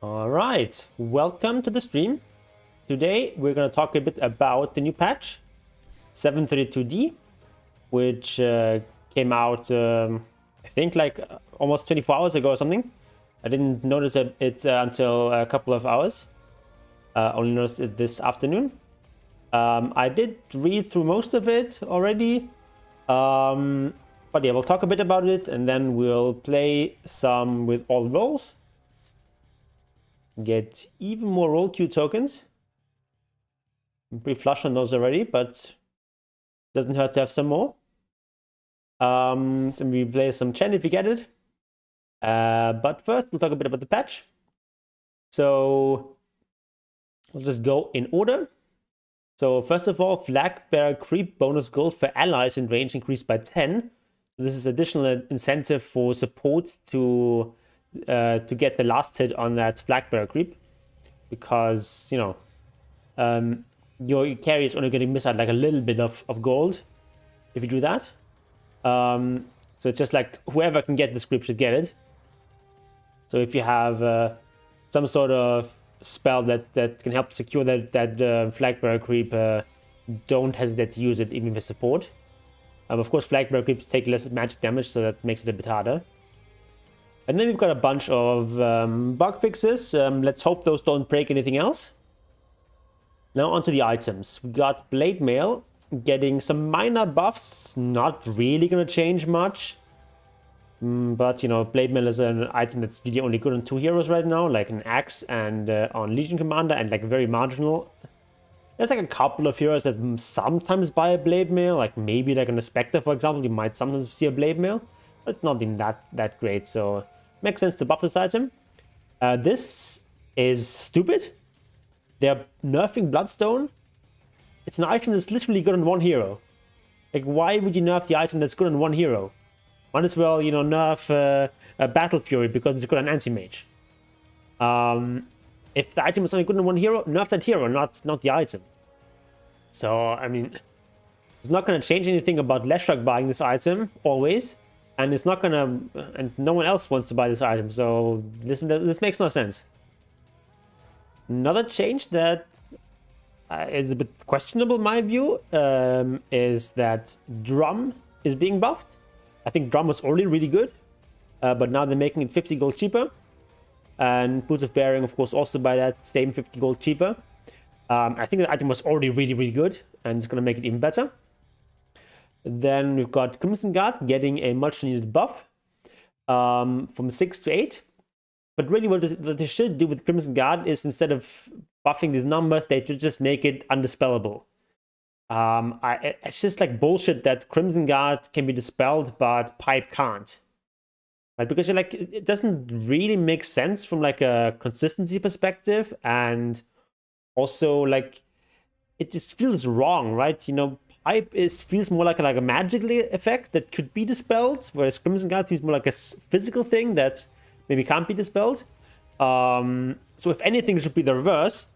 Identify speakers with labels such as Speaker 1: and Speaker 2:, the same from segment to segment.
Speaker 1: All right, welcome to the stream. Today we're going to talk a bit about the new patch 732D, which came out I think like almost 24 hours ago or something. I didn't notice it until a couple of hours. Only noticed it this afternoon. I did read through most of it already. But yeah, we'll talk a bit about it and then we'll play some with all roles. Get even more roll queue tokens. I'm pretty flush on those already, but doesn't hurt to have some more. So we play some Chen if you get it. But first, we'll talk a bit about the patch. So we'll just go in order. So first of all, flag bearer creep bonus gold for allies in range increased by 10. This is additional incentive for support to get the last hit on that flag bearer creep, because your carry is only going to miss out like a little bit of gold if you do that. So it's just like whoever can get this creep should get it. So if you have some sort of spell that can help secure that flag bearer creep, don't hesitate to use it even with support. Of course, flag bearer creeps take less magic damage, so that makes it a bit harder. And then we've got a bunch of bug fixes. Let's hope those don't break anything else. Now onto the items. We got Blade Mail getting some minor buffs, not really going to change much. But, Blade Mail is an item that's really only good on 2 heroes right now, like an Axe and on Legion Commander, and like very marginal. There's like a couple of heroes that sometimes buy a Blade Mail, like maybe like an Spectre, for example. You might sometimes see a Blade Mail, but it's not even that great, so makes sense to buff this item. This is stupid. They're nerfing Bloodstone. It's an item that's literally good on 1 hero. Like, why would you nerf the item that's good on 1 hero? Might as well, nerf Battle Fury because it's good on Anti-Mage. If the item is only good on 1 hero, nerf that hero, not the item. So, I mean, it's not going to change anything about Leshrac buying this item, always. And it's not gonna, and no one else wants to buy this item, so this makes no sense. Another change that is a bit questionable in my view is that Drum is being buffed. I think Drum was already really good, but now they're making it 50 gold cheaper. And Boots of Bearing, of course, also by that same 50 gold cheaper. I think the item was already really good, and it's gonna make it even better. Then we've got Crimson Guard getting a much needed buff from 6 to 8. But really what they should do with Crimson Guard is, instead of buffing these numbers, they should just make it undispellable. It's just like bullshit that Crimson Guard can be dispelled but Pipe can't. Right? Because you're like, it doesn't really make sense from like a consistency perspective, and also like it just feels wrong, right? Pipe feels more like a magically effect that could be dispelled, whereas Crimson Guard seems more like a physical thing that maybe can't be dispelled. So if anything, it should be the reverse.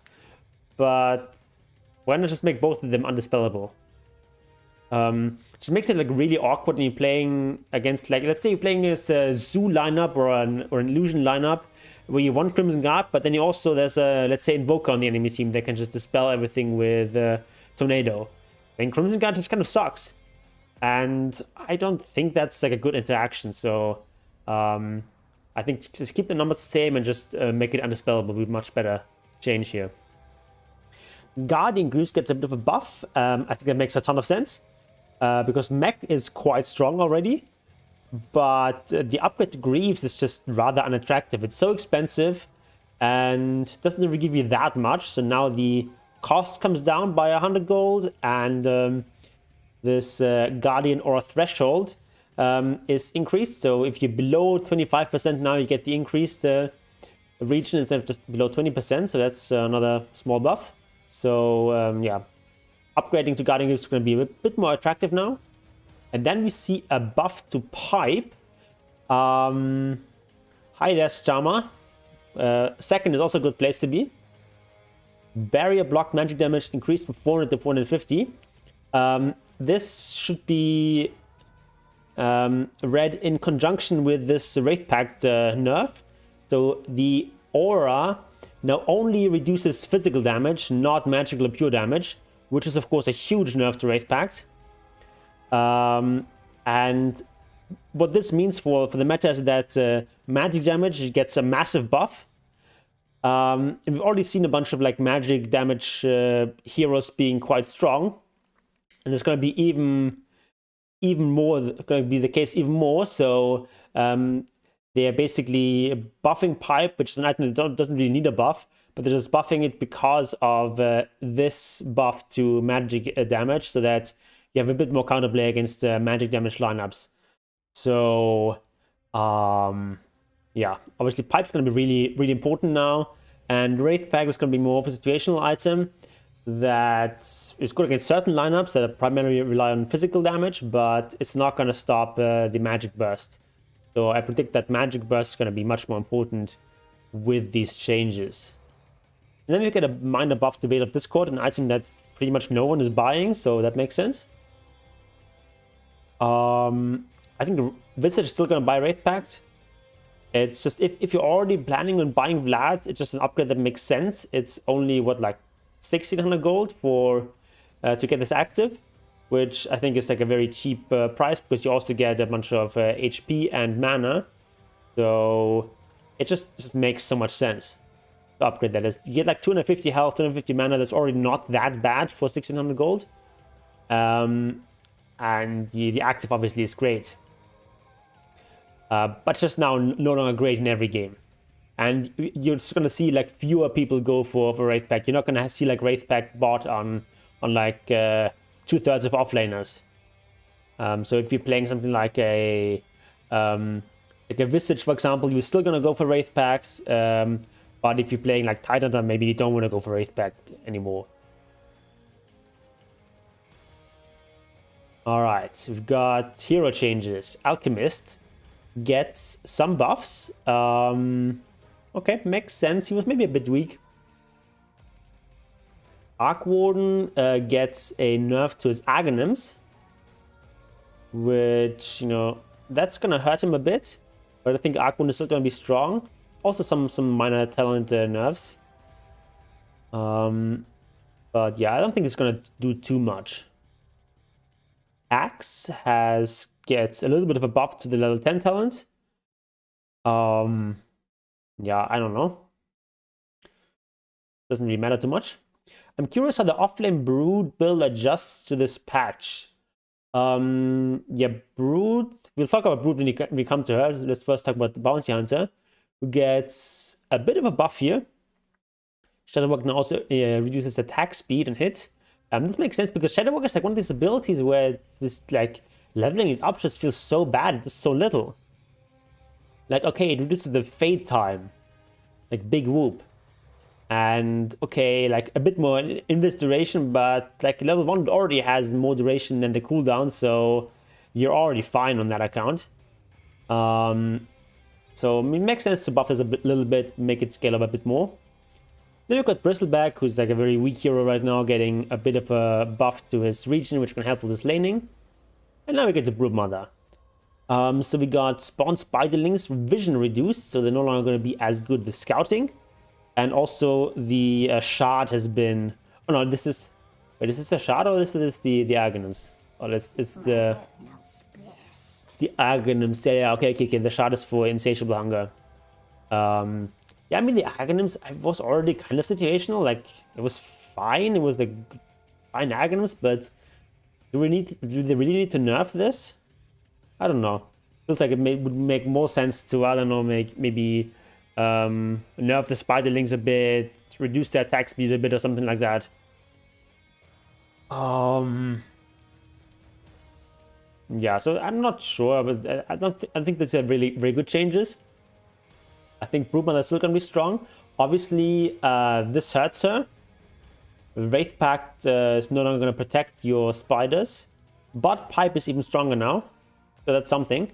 Speaker 1: But why not just make both of them undispellable? Just makes it like really awkward when you're playing against, like, let's say you're playing against a Zoo lineup or an Illusion lineup where you want Crimson Guard, but then you also, there's a, let's say, Invoker on the enemy team that can just dispel everything with Tornado. And Crimson Guard just kind of sucks. And I don't think that's like a good interaction. So I think just keep the numbers the same and just make it undispellable would be much better change here. Guardian Greaves gets a bit of a buff. I think that makes a ton of sense. Because Mech is quite strong already. But the upgrade to Greaves is just rather unattractive. It's so expensive and doesn't really give you that much. So now the cost comes down by 100 gold, and this Guardian Aura threshold is increased. So if you're below 25% now, you get the increased region instead of just below 20%. So that's another small buff. So yeah, upgrading to Guardian is going to be a bit more attractive now. And then we see a buff to Pipe. Hi there, Stama. Second is also a good place to be. Barrier block magic damage increased from 400 to 450. This should be read in conjunction with this Wraith Pact nerf. So the Aura now only reduces physical damage, not magical or pure damage, which is of course a huge nerf to Wraith Pact. And what this means for the meta is that magic damage gets a massive buff. And we've already seen a bunch of like magic damage heroes being quite strong, and it's going to be even more going to be the case even more. So they're basically buffing pipe, which is an item that doesn't really need a buff, but they're just buffing it because of this buff to magic damage, so that you have a bit more counterplay against magic damage lineups. So yeah, obviously pipe's going to be really important now, and Wraith Pact is going to be more of a situational item that is good against certain lineups that primarily rely on physical damage, but it's not going to stop the magic burst. So I predict that magic burst is going to be much more important with these changes. And then we get a minor buff to Veil of Discord, an item that pretty much no one is buying, so that makes sense. I think Visage is still going to buy Wraith Pact. It's just, if you're already planning on buying Vlad, it's just an upgrade that makes sense. It's only, what, like 1600 gold for to get this active, which I think is like a very cheap price, because you also get a bunch of HP and mana. So it just makes so much sense to upgrade that. You get like 250 health, 250 mana. That's already not that bad for 1600 gold. And the active obviously is great. But just now no longer great in every game. And you're just going to see like fewer people go for Wraith Pact. You're not going to see like Wraith Pact bought on like 2/3 of offlaners. So if you're playing something like a Visage, for example, you're still going to go for Wraith Pact. But if you're playing like Titan, maybe you don't want to go for Wraith Pact anymore. Alright, we've got hero changes. Alchemist gets some buffs. Okay, makes sense. He was maybe a bit weak. Arc Warden gets a nerf to his Aghanims, which, you know, that's gonna hurt him a bit, but I think Arc Warden is still gonna be strong. Also some minor talent nerfs. But yeah, I don't think it's gonna do too much. Axe gets a little bit of a buff to the level 10 talents. Yeah, I don't know. Doesn't really matter too much. I'm curious how the offlane Brood build adjusts to this patch. Yeah, Brood. We'll talk about Brood when we come to her. Let's first talk about the Bounty Hunter, who gets a bit of a buff here. Shadowwalk now also reduces attack speed and hit. This makes sense because Shadowwalk is like one of these abilities where this like leveling it up just feels so bad. It does so little. Like, okay, it reduces the fade time, like big whoop, and okay, like a bit more in this duration, but like level 1 already has more duration than the cooldown, so you're already fine on that account. So it makes sense to buff this little bit, make it scale up a bit more. Then we've got Bristleback, who's like a very weak hero right now, getting a bit of a buff to his region, which can help with his laning. And now we get to Broodmother. So we got Spawn Spiderlings vision reduced, so they're no longer going to be as good with scouting. And also the shard has been... Oh no, this is... Wait, is this the shard or this is the Aghanims? Oh, it's the Aghanims. Yeah, okay. The shard is for insatiable hunger. Yeah, I mean, the Aghanims was already kind of situational. Like, it was fine. It was like fine Aghanims, but do they really need to nerf this? I don't know. Feels like it would make more sense to, I don't know, maybe nerf the Spiderlings a bit, reduce their attack speed a bit or something like that. Yeah, so I'm not sure, but I think these are really very good changes. I think Broodmother is still going to be strong. Obviously, this hurts her. Wraith Pact is no longer going to protect your spiders, but Pipe is even stronger now, so that's something.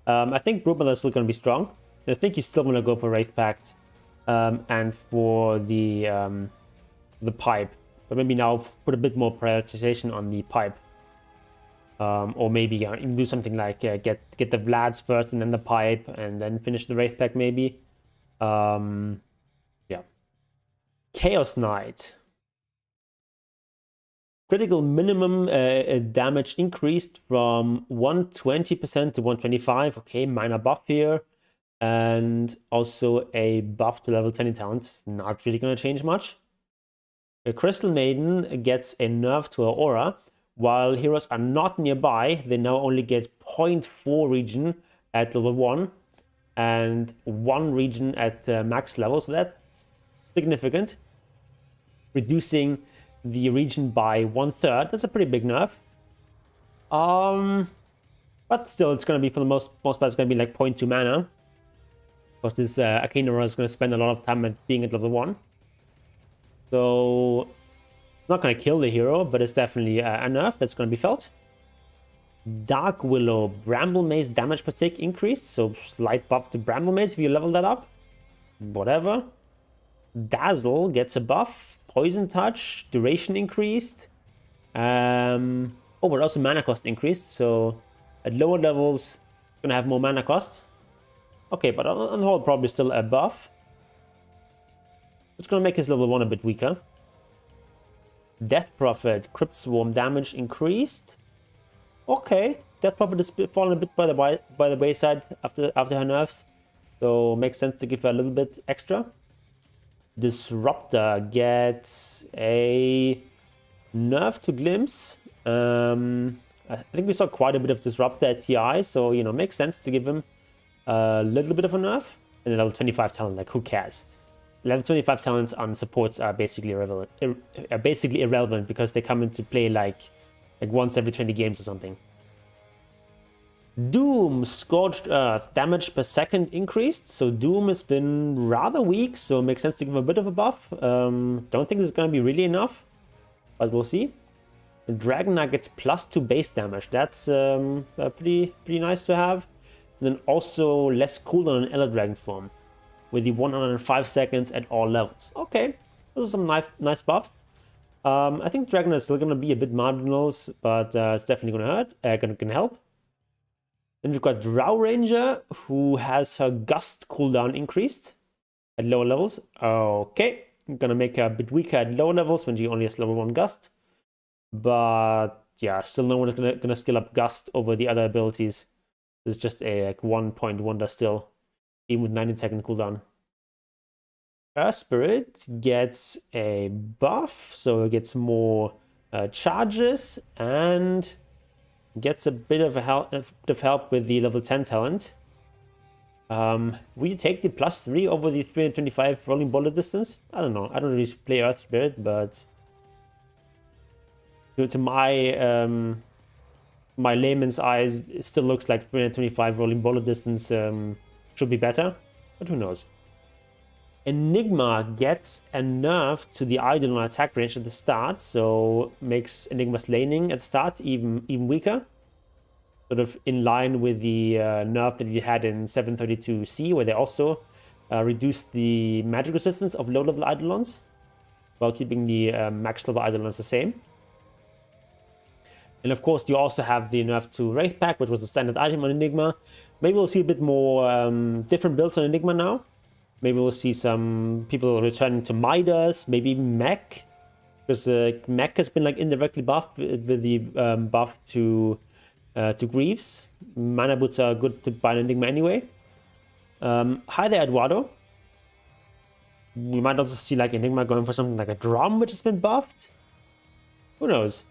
Speaker 1: I think Broodmother is still going to be strong. And I think you still want to go for Wraith Pact and for the Pipe, but maybe now put a bit more prioritization on the Pipe. Or maybe even do something like get the Vlads first and then the Pipe and then finish the Wraith Pact maybe. Chaos Knight. Critical minimum damage increased from 120% to 125. Okay, minor buff here. And also a buff to level 20 talent. Not really going to change much. A Crystal Maiden gets a nerf to her aura. While heroes are not nearby, they now only get 0.4 regen at level 1 and 1 regen at max level. So that's significant. Reducing the regen by 1/3. That's a pretty big nerf. But still, it's going to be, for the most part, it's going to be like 0.2 mana. Because this Arcane Aura is going to spend a lot of time at being at level 1. So, it's not going to kill the hero, but it's definitely a nerf that's going to be felt. Dark Willow, Bramble Mace damage per tick increased. So, slight buff to Bramble Mace if you level that up. Whatever. Dazzle gets a buff. Poison Touch, duration increased. Oh, but also mana cost increased. So, at lower levels, going to have more mana cost. Okay, but on the whole, probably still a buff. It's going to make his level 1 a bit weaker. Death Prophet, Crypt Swarm damage increased. Okay, Death Prophet is fallen a bit by the wayside after her nerfs. So, makes sense to give her a little bit extra. Disruptor gets a nerf to Glimpse. I think we saw quite a bit of Disruptor at TI, so, you know, makes sense to give him a little bit of a nerf. And then level 25 talent, like, who cares? Level 25 talents on supports are basically irrelevant because they come into play like once every 20 games or something. Doom, Scorched Earth, damage per second increased. So Doom has been rather weak, so it makes sense to give him a bit of a buff. Don't think it's going to be really enough, but we'll see. The Dragon Knight gets +2 base damage. That's pretty nice to have. And then also less cooldown on Elder Dragon form, with the 105 seconds at all levels. Okay, those are some nice buffs. I think Dragon Knight is still going to be a bit marginal, but it's definitely going to hurt. Going to help. Then we've got Drow Ranger, who has her Gust cooldown increased at lower levels. Okay, I'm going to make her a bit weaker at lower levels when she only has level 1 Gust. But yeah, still no one is going to skill up Gust over the other abilities. It's just a 1-point wonder still, even with 90-second cooldown. Earth Spirit gets a buff, so it gets more charges and gets a bit of help with the level 10 talent. Will you take the +3 over the 325 rolling bullet distance? I don't know. I don't really play Earth Spirit, but to my my layman's eyes, it still looks like 325 rolling bullet distance should be better, but who knows. Enigma gets a nerf to the Idol on attack range at the start, so makes Enigma's laning at the start even weaker. Sort of in line with the nerf that we had in 732C, where they also reduced the magic resistance of low-level Eidolons, while keeping the max level Eidolons the same. And of course, you also have the nerf to Wraith Pack, which was a standard item on Enigma. Maybe we'll see a bit more different builds on Enigma now. Maybe we'll see some people returning to Midas, maybe even Mech. Because Mech has been like indirectly buffed with the buff to Greaves. Mana boots are good to buy an Enigma anyway. Hi there, Eduardo. We might also see like Enigma going for something like a Drum, which has been buffed. Who knows?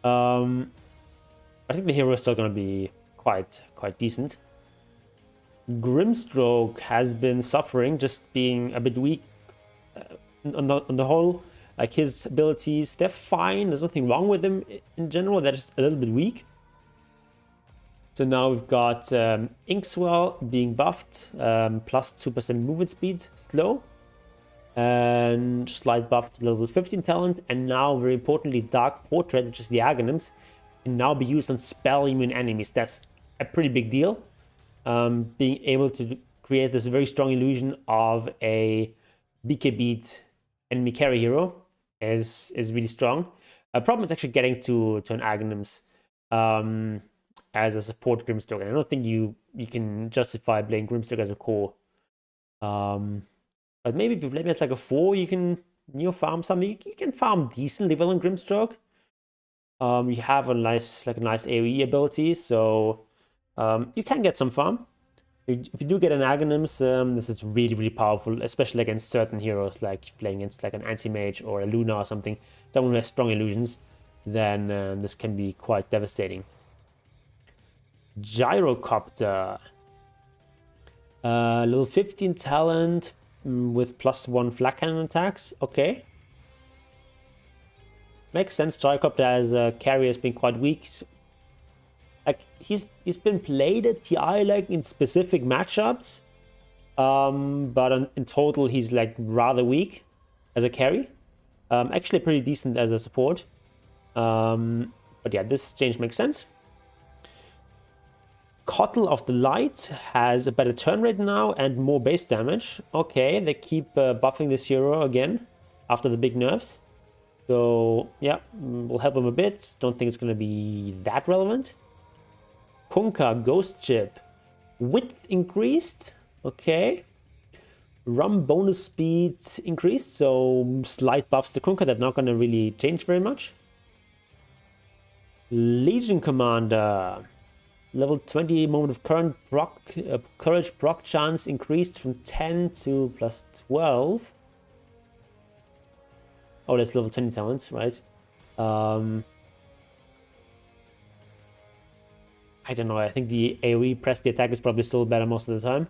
Speaker 1: I think the hero is still going to be quite decent. Grimstroke has been suffering, just being a bit weak on the whole. Like his abilities, they're fine. There's nothing wrong with them in general. They're just a little bit weak. So now we've got Inkswell being buffed, plus 2% movement speed, slow, and slight buff to level 15 talent. And now, very importantly, Dark Portrait, which is the Aghanims, can now be used on spell immune enemies. That's a pretty big deal. Being able to create this very strong illusion of a BK beat enemy carry hero is really strong. Problem is actually getting to an Aghanims as a support Grimstroke, and I don't think you can justify playing Grimstroke as a core. But maybe if you play it as like a 4, you can new farm some. You can farm decently well in Grimstroke. You have a nice AoE ability, so you can get some farm. If you do get an Aghanims, this is really powerful, especially against certain heroes, like playing against like an anti-mage or a Luna or something, someone who has strong illusions, then this can be quite devastating. Gyrocopter. Level 15 talent with +1 flak cannon attacks. Okay. Makes sense. Gyrocopter as a carry has been quite weak. Like he's been played at TI like in specific matchups, but in total he's like rather weak as a carry. Actually pretty decent as a support. But yeah, this change makes sense. Coddle of the Light has a better turn rate now and more base damage. Okay, they keep buffing this hero again after the big nerfs. So yeah, we'll help him a bit. Don't think it's going to be that relevant. Kunkka Ghost Chip. Width increased. Okay. Rum bonus speed increased. So slight buffs to Kunkka. That's not going to really change very much. Legion Commander. Level 20 moment of current courage proc chance increased from 10 to +12. Oh, that's level 20 talents, right? I don't know. I think the AoE press the attack is probably still better most of the time.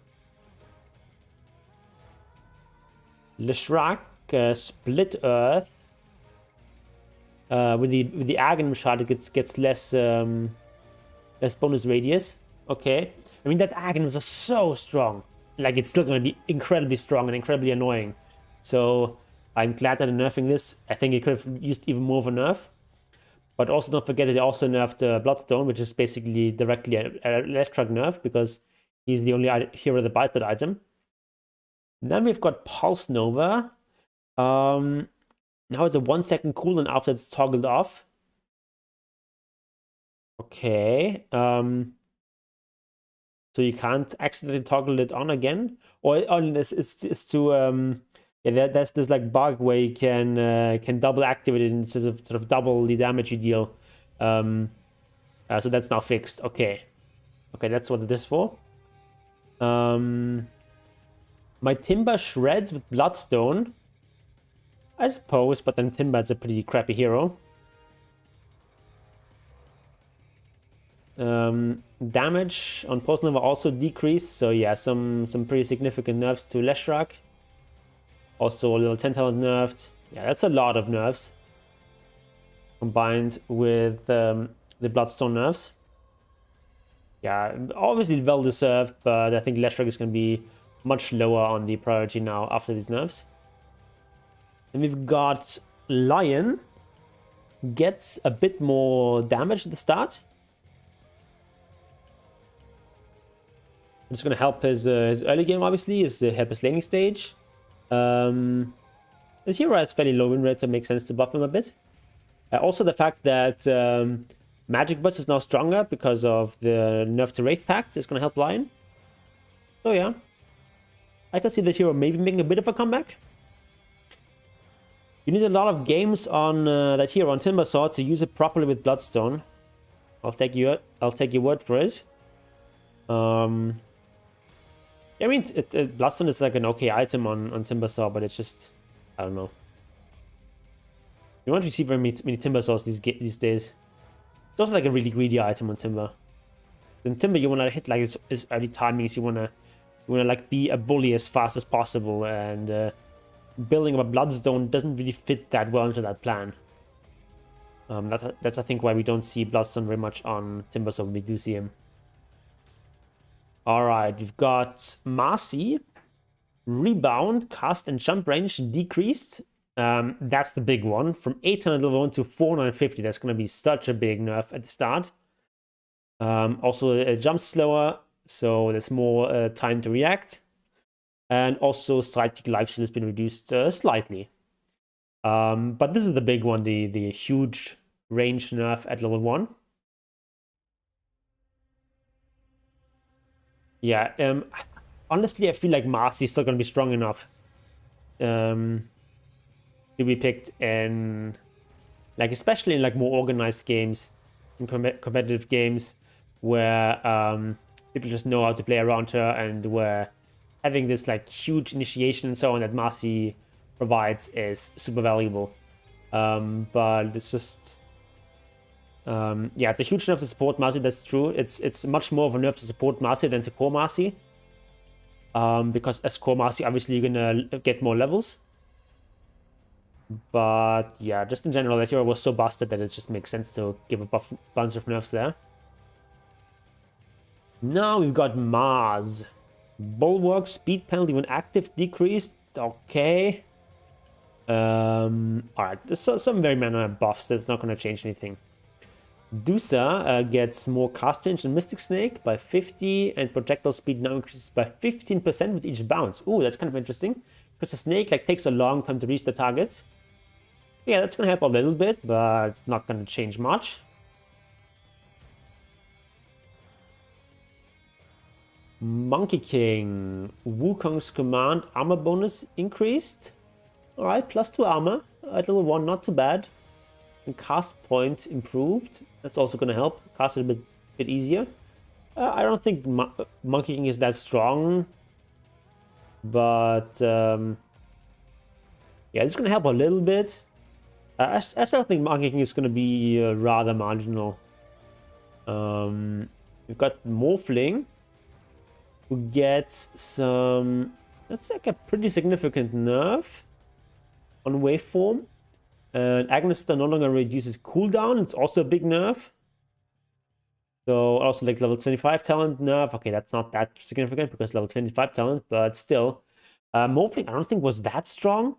Speaker 1: Leshrac, Split Earth. With the Aghanim shard, it gets less bonus radius. Okay. I mean, that Aghanims are so strong. Like, it's still going to be incredibly strong and incredibly annoying. So, I'm glad that they're nerfing this. I think it could have used even more of a nerf. But also don't forget that they also nerfed Bloodstone, which is basically directly a Leshrac nerf, because he's the only hero that buys that item. Then we've got Pulse Nova. Now it's a 1 second cooldown after it's toggled off. Okay. So you can't accidentally toggle it on again, or it's to yeah. There's this like bug where you can double activate it and sort of double the damage you deal. So that's now fixed. Okay. Okay, that's what it is for. My Timber shreds with Bloodstone, I suppose, but then Timber is a pretty crappy hero. Damage on Post Nova also decreased, so yeah, some pretty significant nerfs to Leshrac. Also a little 10 talent nerfed. Yeah, that's a lot of nerfs combined with the Bloodstone nerfs. Yeah, obviously well deserved, but I think Leshrac is going to be much lower on the priority now after these nerfs. Then we've got Lion. Gets a bit more damage at the start. It's going to help his early game, obviously, help his laning stage. This hero has fairly low win rate, so it makes sense to buff him a bit. Also, the fact that Magic Butts is now stronger because of the nerf to Wraith Pact is going to help Lion. So yeah, I can see this hero maybe making a bit of a comeback. You need a lot of games on that hero on Timbersaw to use it properly with Bloodstone. I'll take your word for it. I mean, Bloodstone is like an okay item on Timbersaw, but it's just, I don't know. You won't receive very many Timbersaws these days. It's also like a really greedy item on Timber. In Timber, you want to hit like its early timings. You want to like be a bully as fast as possible, and building up a Bloodstone doesn't really fit that well into that plan. That's I think why we don't see Bloodstone very much on Timbersaw when we do see him. Alright, we've got Marcy. Rebound, cast and jump range decreased. That's the big one. From 800 level 1 to 450. That's going to be such a big nerf at the start. Also, it jumps slower, so there's more time to react. And also, sidekick life steal has been reduced slightly. But this is the big one, the huge range nerf at level 1. Yeah, honestly, I feel like Marcy is still going to be strong enough. You to be picked in, like, especially in like more organized games, in competitive games, where people just know how to play around her, and where having this like huge initiation and so on that Marcy provides is super valuable. But it's just, yeah, it's a huge nerf to support Marcy. That's true. It's much more of a nerf to support Marcy than to core Marcy. Because as core Marcy, obviously you're gonna get more levels. But yeah, just in general, that hero was so busted that it just makes sense to give a bunch of nerfs there. Now we've got Mars. Bulwark, speed penalty when active decreased. Okay. Alright, there's some very minor buffs that's not going to change anything. Dusa gets more cast range than Mystic Snake by 50, and projectile speed now increases by 15% with each bounce. Ooh, that's kind of interesting, because the snake like takes a long time to reach the target. Yeah, that's going to help a little bit, but it's not going to change much. Monkey King. Wukong's command armor bonus increased. Alright, +2 armor at level 1, not too bad. And cast point improved. That's also going to help. Cast it a bit easier. I don't think Monkey King is that strong. But yeah, it's going to help a little bit. I still think Monkey King is going to be rather marginal. We've got Morphling, who gets some... That's like a pretty significant nerf on waveform. And Agnes Splitter no longer reduces cooldown. It's also a big nerf. So also like level 25 talent nerf. Okay, that's not that significant because level 25 talent, but still. Morphling I don't think was that strong.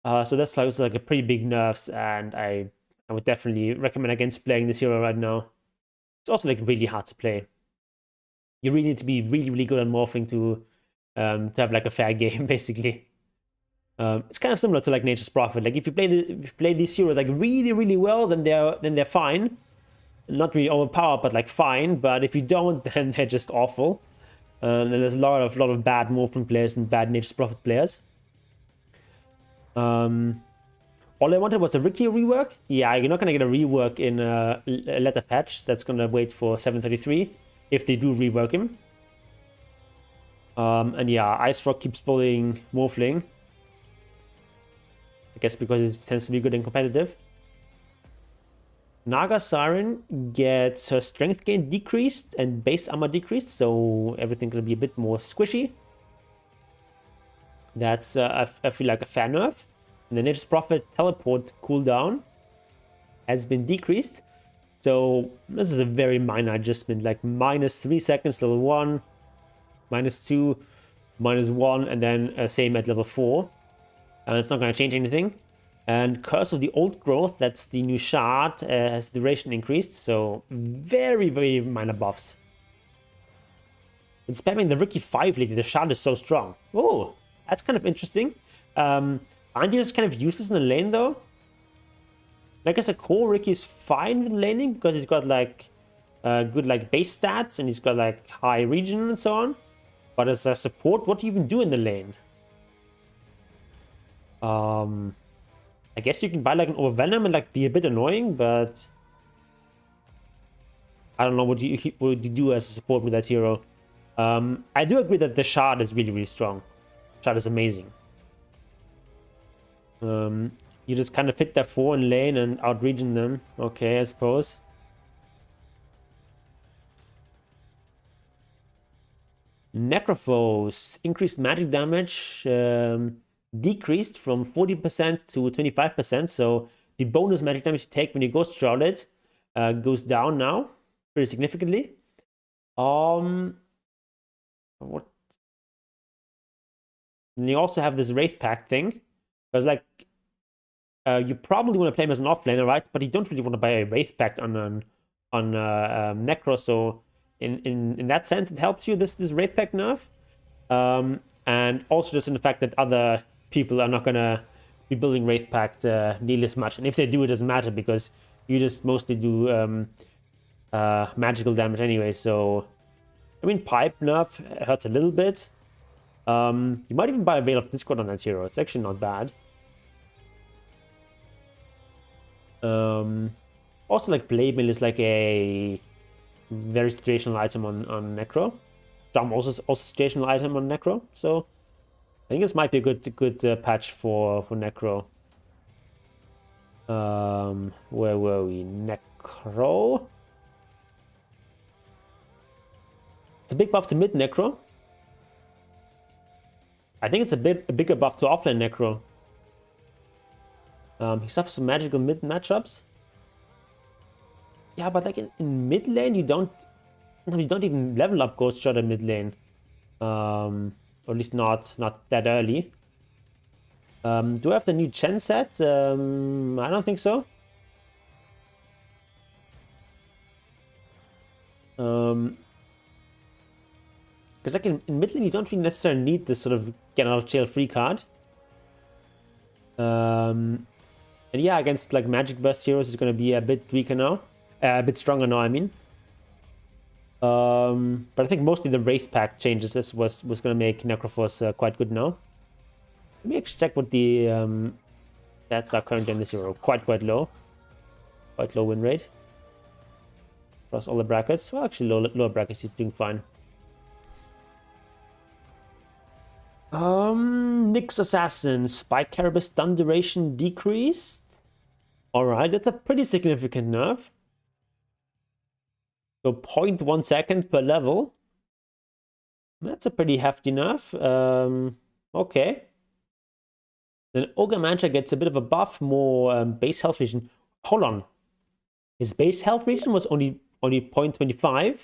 Speaker 1: So that's like a pretty big nerfs, and I would definitely recommend against playing this hero right now. It's also like really hard to play. You really need to be really good at Morphling to have like a fair game, basically. It's kind of similar to like Nature's Prophet. Like if you play these heroes like really well, then they're fine. Not really overpowered, but like fine. But if you don't, then they're just awful. And there's a lot of bad Morphling players and bad Nature's Prophet players. All I wanted was a Ricky rework. Yeah, you're not gonna get a rework in a letter patch. That's gonna wait for 733 if they do rework him. And yeah, Ice Rock keeps bullying Morphling. I guess because it tends to be good and competitive. Naga Siren gets her strength gain decreased and base armor decreased, so everything gonna be a bit more squishy. That's I feel like a fair nerf. And the Nature's Prophet teleport cooldown has been decreased, so this is a very minor adjustment, like -3 seconds level 1, -2, -1, and then same at level 4. And it's not going to change anything. And Curse of the Old Growth, that's the new shard, has duration increased, so very minor buffs. And spamming the Ricky 5 lately, the shard is so strong. Oh, that's kind of interesting. Aren't you just kind of useless in the lane though? Like as a core, Ricky is fine with laning because he's got like good like base stats and he's got like high regen and so on. But as a support, what do you even do in the lane? I guess you can buy like an Overvenom and like be a bit annoying, but I don't know what you do as a support with that hero. I do agree that the shard is really strong. Shard is amazing. You just kind of hit that 4 in lane and out-regen them. Okay, I suppose. Necrophos. Increased magic damage. Decreased from 40% to 25%. So the bonus magic damage you take when you Ghost Shrouded goes down now. Pretty significantly. What? And you also have this Wraith Pact thing. Because like you probably want to play him as an offlaner, right? But you don't really want to buy a Wraith Pact on Necro, so in that sense it helps you, this Wraith Pact nerf. And also just in the fact that other people are not gonna be building Wraith Pact nearly as much. And if they do, it doesn't matter because you just mostly do magical damage anyway, so I mean Pipe nerf hurts a little bit. You might even buy a Veil of Discord on that hero, it's actually not bad. Also, like Blade Mail is like a very situational item on Necro. Jump also situational item on Necro. So I think this might be a good patch for Necro. Where were we? Necro. It's a big buff to mid Necro. I think it's a bigger buff to offlane Necro. He suffers some magical mid matchups. Yeah, but like in mid lane, you don't even level up Ghost Shot in mid lane. Or at least not that early. Do I have the new Chen set? I don't think so. Because like in mid lane, you don't really necessarily need this sort of get out of jail free card. And yeah, against like Magic Burst heroes, is going to be a bit weaker now. A bit stronger now, I mean. But I think mostly the Wraith Pack changes this was going to make Necroforce quite good now. Let me actually check what the stats are currently in this hero. Quite low. Quite low win rate. Across all the brackets. Well, actually, lower brackets, he's doing fine. Nyx Assassin. Spike Caribou stun duration decreased. Alright, that's a pretty significant nerf. So 0.1 second per level. That's a pretty hefty nerf. Okay. Then Ogre Manager gets a bit of a buff, more base health region. Hold on. His base health region was only 0.25.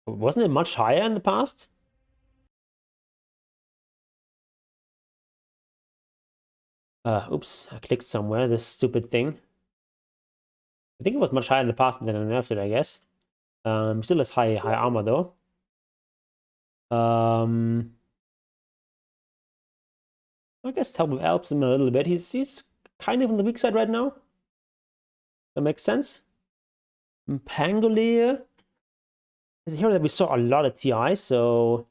Speaker 1: Wasn't it much higher in the past? Oops, I clicked somewhere, this stupid thing. I think it was much higher in the past than I nerfed it, I guess. Still has high armor though. I guess help helps him a little bit. He's kind of on the weak side right now. That makes sense. Pangolier is a hero that we saw a lot at TI, so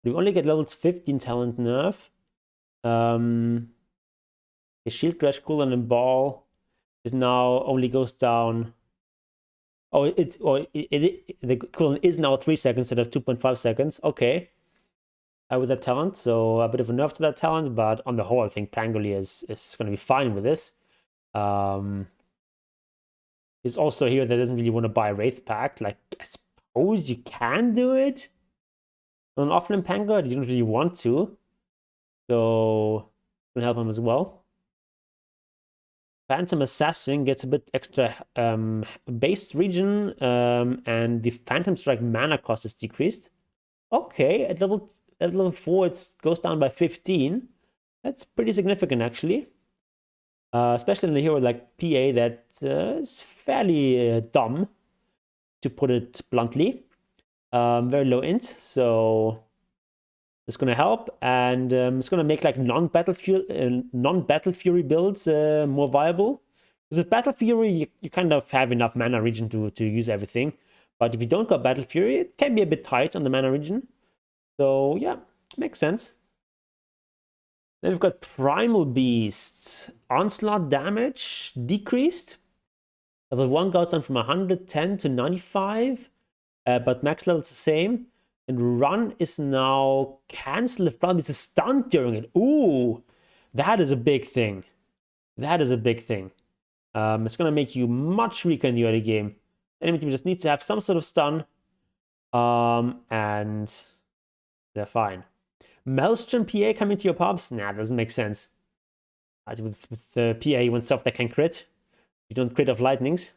Speaker 1: we only get levels 15 talent nerf. The shield crash cooldown and ball is now only goes down. Oh, the cooldown is now 3 seconds instead of 2.5 seconds. Okay. With that talent, so a bit of a nerf to that talent, but on the whole, I think Pangolier is going to be fine with this. He's also here that doesn't really want to buy a Wraith Pack. Like, I suppose you can do it on offlane Pangolier, you don't really want to. So, gonna help him as well. Phantom Assassin gets a bit extra base region, and the Phantom Strike mana cost is decreased. Okay, at level 4 it goes down by 15. That's pretty significant actually. Especially in a hero like PA that is fairly dumb, to put it bluntly. Very low int, so it's gonna help, and it's gonna make like non-battle fury builds more viable. Because with Battle Fury, you kind of have enough mana region to use everything, but if you don't go Battle Fury, it can be a bit tight on the mana region. So yeah, makes sense. Then we've got Primal Beast. Onslaught damage decreased. Level 1 goes down from 110 to 95, but max level is the same. And run is now cancelled if Primal Beast is stunned during it. Ooh, that is a big thing. That is a big thing. It's going to make you much weaker in the early game. Enemy team just needs to have some sort of stun, and they're fine. Maelstrom PA coming to your pubs? Nah, doesn't make sense. With the PA, you want stuff that can crit. You don't crit off lightnings.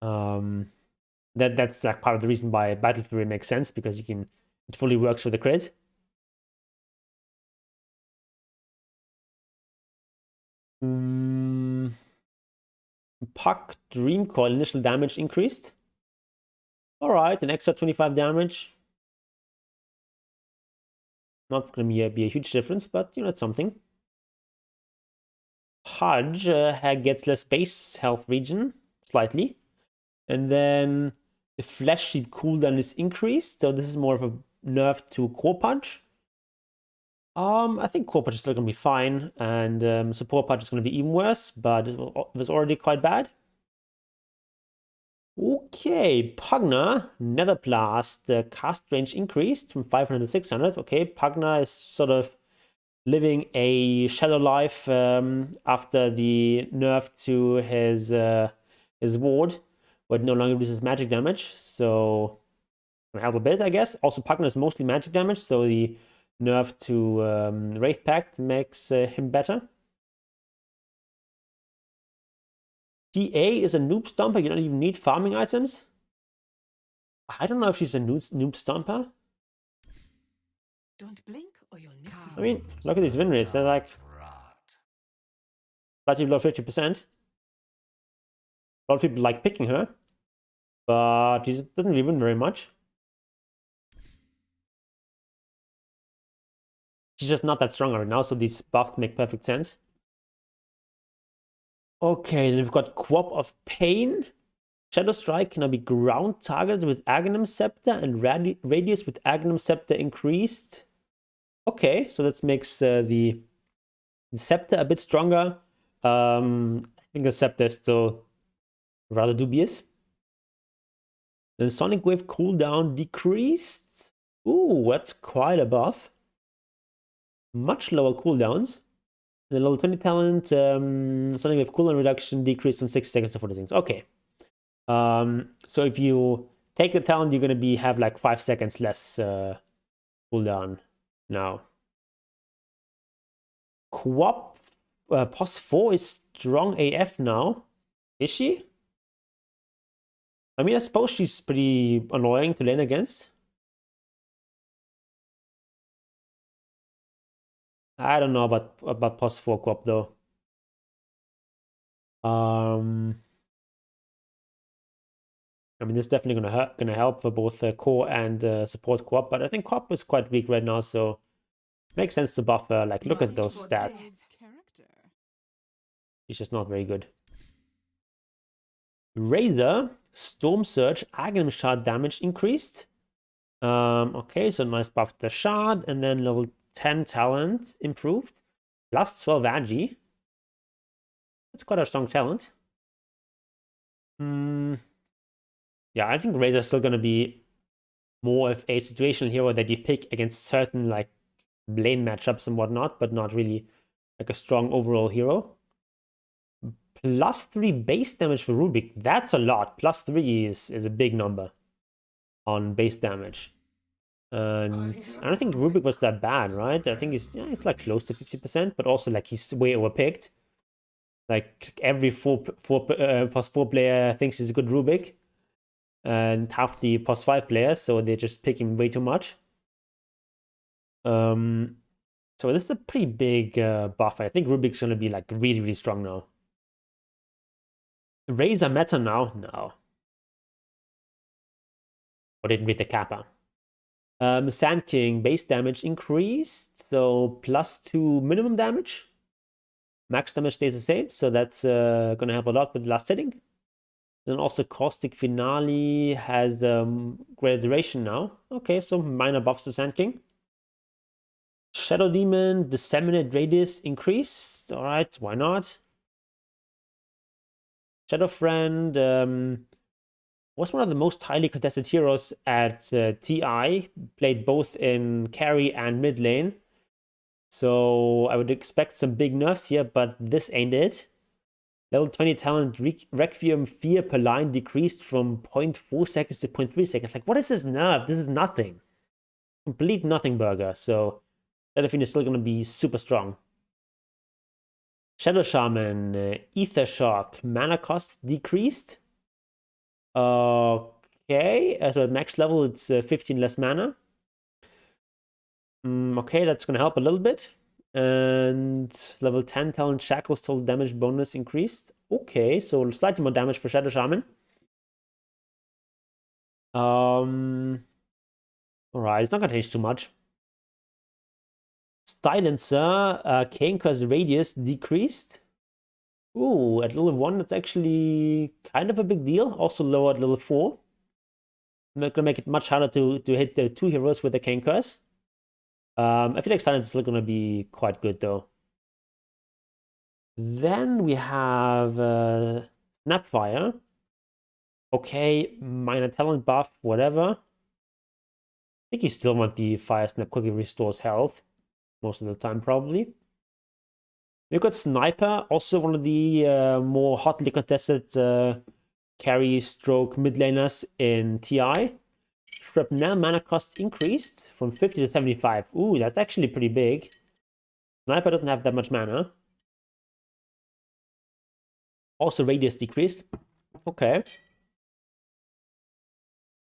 Speaker 1: That's like part of the reason why Battle Fury makes sense, because it fully works with the crit. Puck Dream Coil initial damage increased. Alright, an extra 25 damage. Not going to be a huge difference, but you know, it's something. Hudge gets less base health region, slightly. And then the Flesh Sheet cooldown is increased, so this is more of a nerf to Core Punch. I think core patch is still gonna be fine, and support patch is gonna be even worse, but it was already quite bad. Okay, Pugna, Nether Blast, cast range increased from 500 to 600. Okay, Pugna is sort of living a shadow life after the nerf to his ward, but no longer reduces magic damage, so can help a bit, I guess. Also, Pugna is mostly magic damage, so the nerf to Wraith Pact makes him better. TA is a noob stomper. You don't even need farming items. I don't know if she's a noob stomper.
Speaker 2: Don't blink or you'll miss me.
Speaker 1: I mean, look at these win rates. They're like slightly below 50%. A lot of people like picking her, but she doesn't really win very much. She's just not that strong right now, so these buffs make perfect sense. Okay, then we've got Quap of Pain. Shadow Strike can now be ground targeted with Aghanim Scepter and radius with Aghanim Scepter increased. Okay, so that makes the Scepter a bit stronger. I think the Scepter is still rather dubious. Then Sonic Wave cooldown decreased. Ooh, that's quite a buff. Much lower cooldowns. The level 20 talent, Sonic Wave cooldown reduction decreased from 6 seconds to 40 seconds. Okay. So if you take the talent, you're gonna have like 5 seconds less cooldown now. Quap POS 4 is strong AF now. Is she? I mean, I suppose she's pretty annoying to lane against. I don't know about POS 4 Quap though. I mean, this is definitely gonna help for both core and support Quap, but I think Quap is quite weak right now, so it makes sense to buff her. Like, look at those stats. He's just not very good. Razor, Storm Surge, Aghanim Shard damage increased. Okay, so nice buff to the Shard, and then level 10 talent improved. Plus 12 Agi. That's quite a strong talent. Yeah, I think Razor is still gonna be more of a situational hero that you pick against certain like lane matchups and whatnot, but not really like a strong overall hero. Plus 3 base damage for Rubik. That's a lot. Plus 3 is a big number on base damage. And I don't think Rubik was that bad, right? I think it's like close to 50%, but also like he's way overpicked. Like every POS 4 player thinks he's a good Rubik. And half the POS 5 players, so they just pick him way too much. So this is a pretty big buff. I think Rubik's gonna be like really, really strong now. Razor meta now? No. Or didn't read the kappa. Sand King base damage increased, so plus 2 minimum damage. Max damage stays the same, so that's gonna help a lot with the last hitting. Then also Caustic Finale has greater duration now. Okay, so minor buffs to Sand King. Shadow Demon, Disseminate Radius increased. Alright, why not? Shadow Friend was one of the most highly contested heroes at TI. Played both in carry and mid lane. So I would expect some big nerfs here, but this ain't it. Level 20 talent Requiem Fear per line decreased from 0.4 seconds to 0.3 seconds. Like, what is this nerf? This is nothing. Complete nothing burger. So Delphine is still going to be super strong. Shadow Shaman, Ether Shock, mana cost decreased. Okay, so at max level it's 15 less mana. Okay, that's going to help a little bit. And level 10 talent Shackles total damage bonus increased. Okay, so slightly more damage for Shadow Shaman. Alright, it's not going to change too much. Silencer, Cane Curse radius decreased. Ooh, at level 1, that's actually kind of a big deal. Also lower at level 4. I'm going to make it much harder to hit the 2 heroes with the Cane Curse. I feel like silence is still gonna be quite good though. Then we have Snapfire. Okay, minor talent buff, whatever. I think you still want the Fire Snap quickly restores health most of the time, probably. We've got Sniper, also one of the more hotly contested carry stroke mid laners in TI. Shrapnel mana cost increased from 50 to 75. Ooh, that's actually pretty big. Sniper doesn't have that much mana. Also radius decreased. Okay.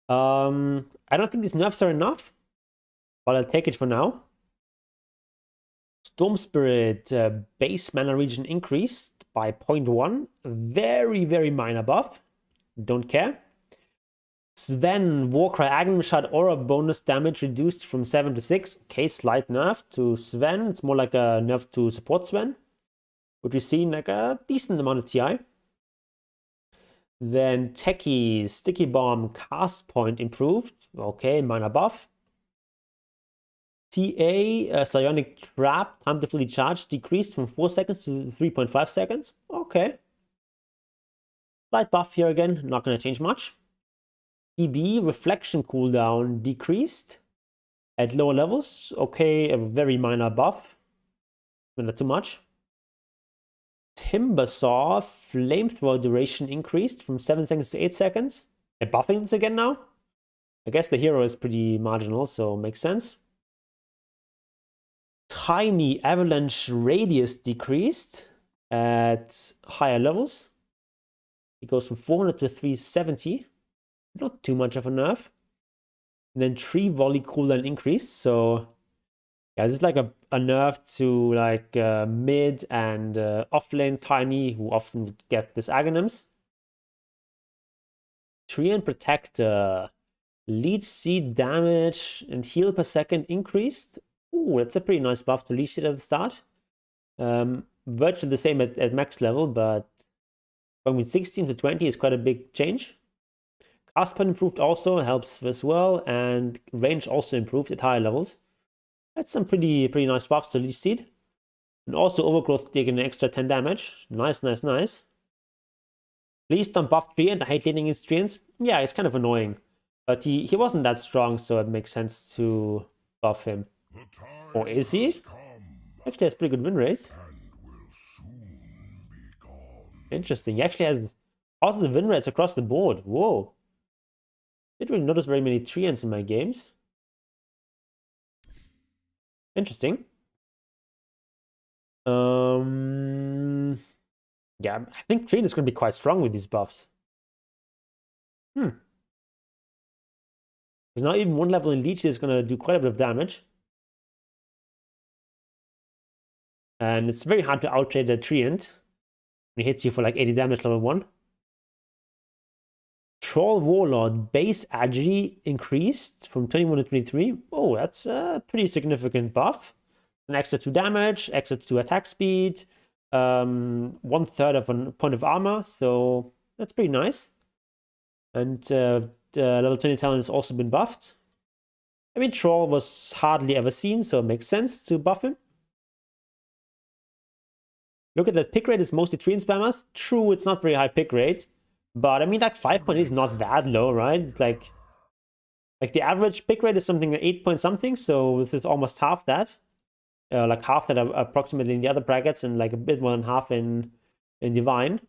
Speaker 1: I don't think these nerfs are enough, but I'll take it for now. Storm Spirit base mana region increased by 0.1. Very, very minor buff. Don't care. Sven, Warcry, Aghanim Shard, Aura bonus damage reduced from 7 to 6. Okay, slight nerf to Sven. It's more like a nerf to support Sven, which we've seen like a decent amount of TI. Then Techie, Sticky Bomb, cast point improved. Okay, minor buff. TA, Psionic Trap, time to fully charge decreased from 4 seconds to 3.5 seconds. Okay. Slight buff here again, not going to change much. TB, Reflection cooldown decreased at lower levels. Okay, a very minor buff, but not too much. Timbersaw, Flamethrower duration increased from 7 seconds to 8 seconds. They're buffing this again now? I guess the hero is pretty marginal, so makes sense. Tiny Avalanche radius decreased at higher levels. It goes from 400 to 370. Not too much of a nerf. And then Tree Volley cooldown increased. So yeah, this is like a nerf to like mid and offlane Tiny, who often get this Aghanims. Treant Protector. Leech Seed damage and heal per second increased. Ooh, that's a pretty nice buff to Leech Seed at the start. Virtually the same at max level, but from 16 to 20 is quite a big change. Cast point improved also, helps as well, and range also improved at higher levels. That's some pretty nice buffs to Leech Seed. And also Overgrowth taking an extra 10 damage. Nice, nice, nice. Please don't buff Treant. I hate leaning his Treants. Yeah, it's kind of annoying. But he wasn't that strong, so it makes sense to buff him. Or is he? Actually has pretty good win rates. Interesting. He actually has positive win rates across the board. Whoa. Didn't really notice very many Treants in my games. Interesting. Yeah, I think Treant is going to be quite strong with these buffs. Because now even one level in Leech is going to do quite a bit of damage. And it's very hard to outtrade the Treant when he hits you for like 80 damage level 1. Troll Warlord base agi increased from 21 to 23. Oh, that's a pretty significant buff. An extra 2 damage, extra 2 attack speed, 1/3 of a point of armor. So that's pretty nice. And the level 20 talent has also been buffed. I mean, Troll was hardly ever seen, so it makes sense to buff him. Look at that pick rate, is mostly Treant spammers. True, it's not very high pick rate. But I mean, like 5 point is not that low, right? It's like the average pick rate is something like 8 point something, so this is almost half that. Like half that approximately in the other brackets, and like a bit more than half in Divine.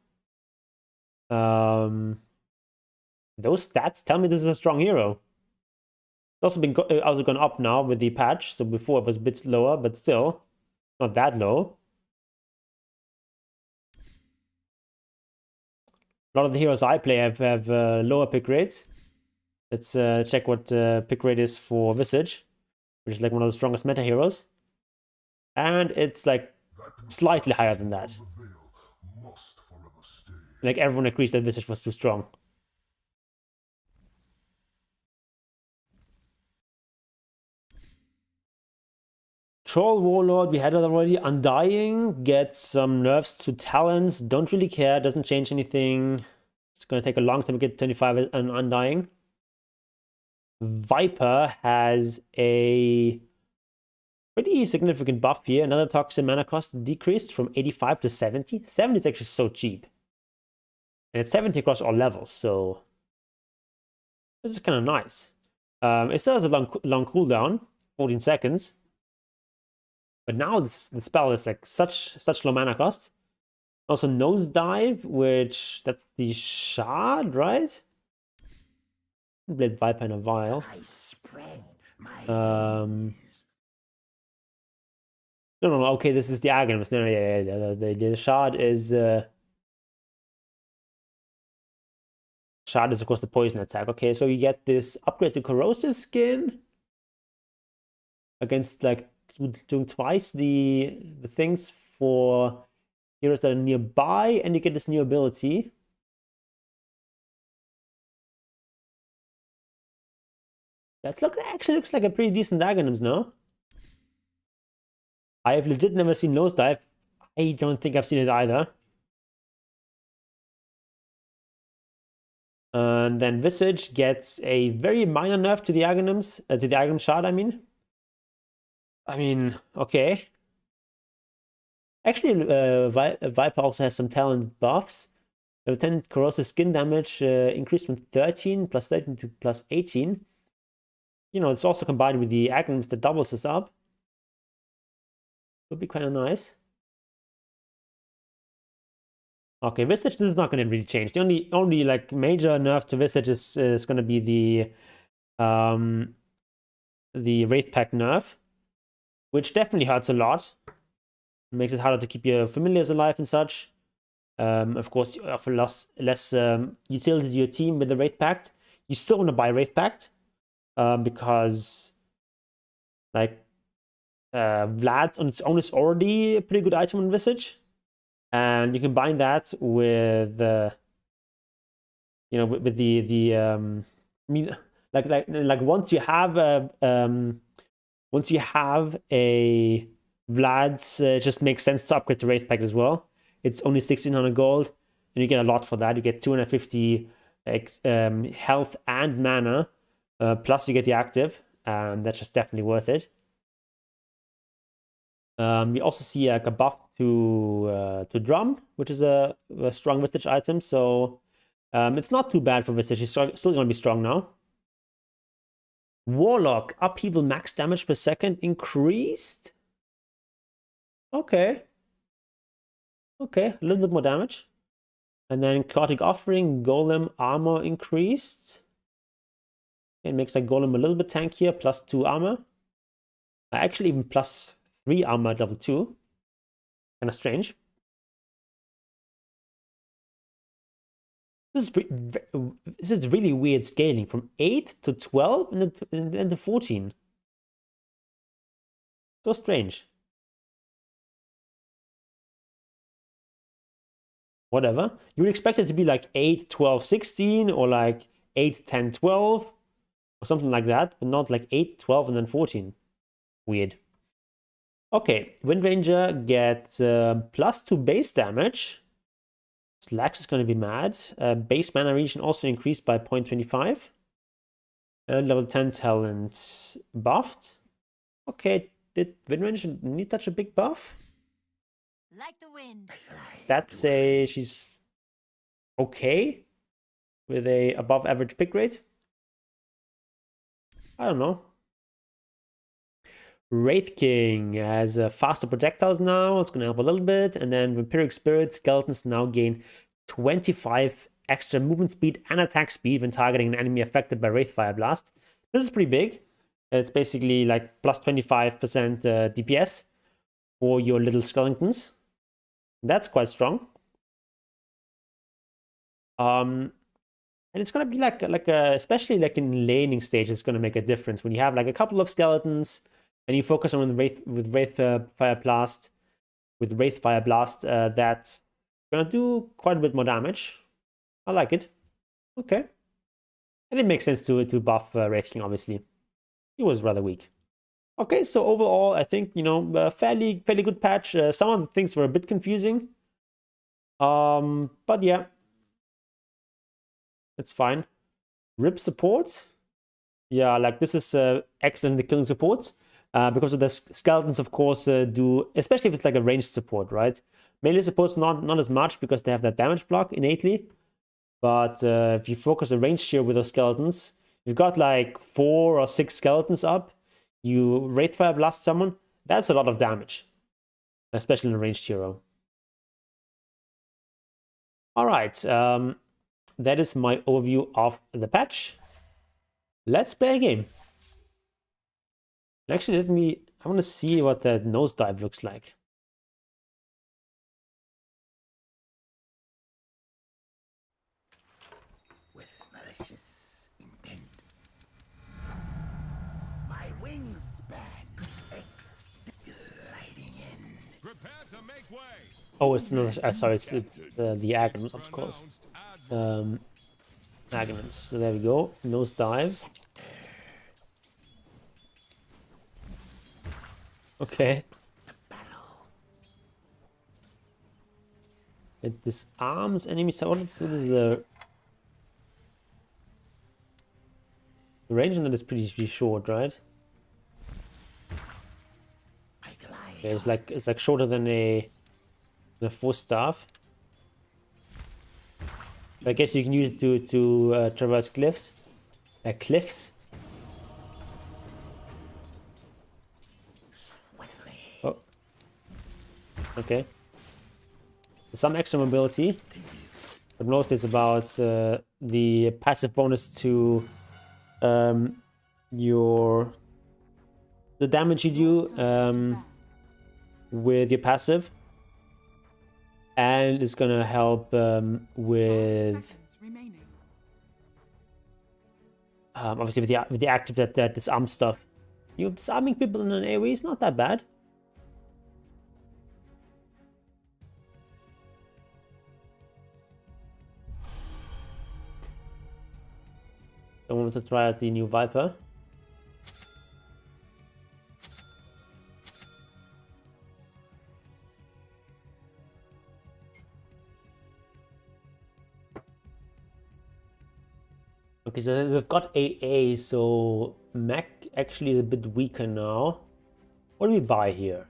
Speaker 1: Those stats tell me this is a strong hero. It's also gone up now with the patch, so before it was a bit lower, but still not that low. A lot of the heroes I play have lower pick rates. Let's check what pick rate is for Visage, which is like one of the strongest meta heroes. And it's like slightly higher than that. Like everyone agrees that Visage was too strong. Troll Warlord, we had it already. Undying, gets some nerfs to talents. Don't really care, doesn't change anything. It's gonna take a long time to get 25 and Undying. Viper has a Pretty significant buff here. Another toxin mana cost decreased from 85 to 70. 70 is actually so cheap. And it's 70 across all levels, so this is kind of nice. It still has a long cooldown, 14 seconds. But now the spell is like such low mana cost. Also Nosedive, which that's the shard, right? Blade Viper in a vial. No, okay, this is the Aghanim's. No, yeah. The shard is shard is of course the poison attack. Okay, so you get this upgrade to corrosive skin against like doing twice the things for heroes that are nearby, and you get this new ability. That actually looks like a pretty decent Aghanim's, no? I have legit never seen Nosedive. I don't think I've seen it either. And then Visage gets a very minor nerf to the Aghanim's, to the Aghanim shard, I mean. Okay. Actually, Viper also has some talent buffs. 10 corrosive skin damage increased from 13 plus 13 to plus 18. You know, it's also combined with the Aghanim's that doubles this up. Would be kind of nice. Okay, Visage, this is not going to really change. The only like major nerf to Visage is going to be the Wraith Pact nerf, which definitely hurts a lot. It makes it harder to keep your familiars alive and such. Of course, you offer less utility to your team with the Wraith Pact. You still want to buy Wraith Pact because like Vlad on its own is already a pretty good item on Visage, and you combine that with you know, with the I mean, like once you have a Vlad's, it just makes sense to upgrade to Wraith Pact as well. It's only 1600 gold, and you get a lot for that. You get 250 health and mana, plus you get the active, and that's just definitely worth it. We also see like a buff to Drum, which is a strong Visage item, so it's not too bad for Visage. He's still going to be strong now. Warlock, upheaval max damage per second increased. Okay, a little bit more damage. And then Chaotic Offering, Golem armor increased. It makes like Golem a little bit tankier, plus 2 armor. Actually, even plus 3 armor at level 2. Kind of strange. This is really weird scaling from 8 to 12 and then to 14. So strange. Whatever. You would expect it to be like 8, 12, 16 or like 8, 10, 12 or something like that, but not like 8, 12 and then 14. Weird. Okay, Wind Ranger gets plus 2 base damage. Slax is going to be mad. Base mana region also increased by 0.25. Level 10 talent buffed. Okay, did Wind Ranger need such a big buff?
Speaker 2: Like the wind.
Speaker 1: Stats say she's okay with a above average pick rate. I don't know. Wraith King has faster projectiles now. It's going to help a little bit. And then Vampiric Spirit Skeletons now gain 25 extra movement speed and attack speed when targeting an enemy affected by Wraith Fire Blast. This is pretty big. It's basically like plus 25% DPS for your little skeletons. That's quite strong. And it's gonna be like especially like in laning stage, it's gonna make a difference when you have like a couple of skeletons and you focus on Wraith Fire Blast. That's gonna do quite a bit more damage. I like it. Okay, and it makes sense to buff Wraith King. Obviously, he was rather weak. Okay, so overall, I think, you know, fairly good patch. Some of the things were a bit confusing. But yeah, it's fine. Rip support. Yeah, like this is excellent, the killing support. Because of the skeletons, of course, do, especially if it's like a ranged support, right? Melee supports not as much because they have that damage block innately. But if you focus a ranged hero with those skeletons, you've got like 4 or 6 skeletons up, you Wraithfire blast someone, that's a lot of damage. Especially in a ranged hero. Alright, that is my overview of the patch. Let's play a game. Actually, I want to see what that nosedive looks like.
Speaker 3: With malicious intent, my wingspan gliding in.
Speaker 4: Prepare to make way.
Speaker 1: Oh, it's not. Sorry, it's the Aghanims, of course. Aghanims. So there we go. Nosedive. Okay. It disarms enemies. So what's the range on that is pretty short, right? Yeah, it's like shorter than the force staff. I guess you can use it to traverse cliffs. Cliffs. Oh. Okay. Some extra mobility, but mostly it's about the passive bonus to the damage you do with your passive, and it's gonna help with obviously with the active that disarm stuff. You disarming people in an AoE is not that bad. I want to try out the new Viper. Okay, so they've got AA, so Mech actually is a bit weaker now. What do we buy here?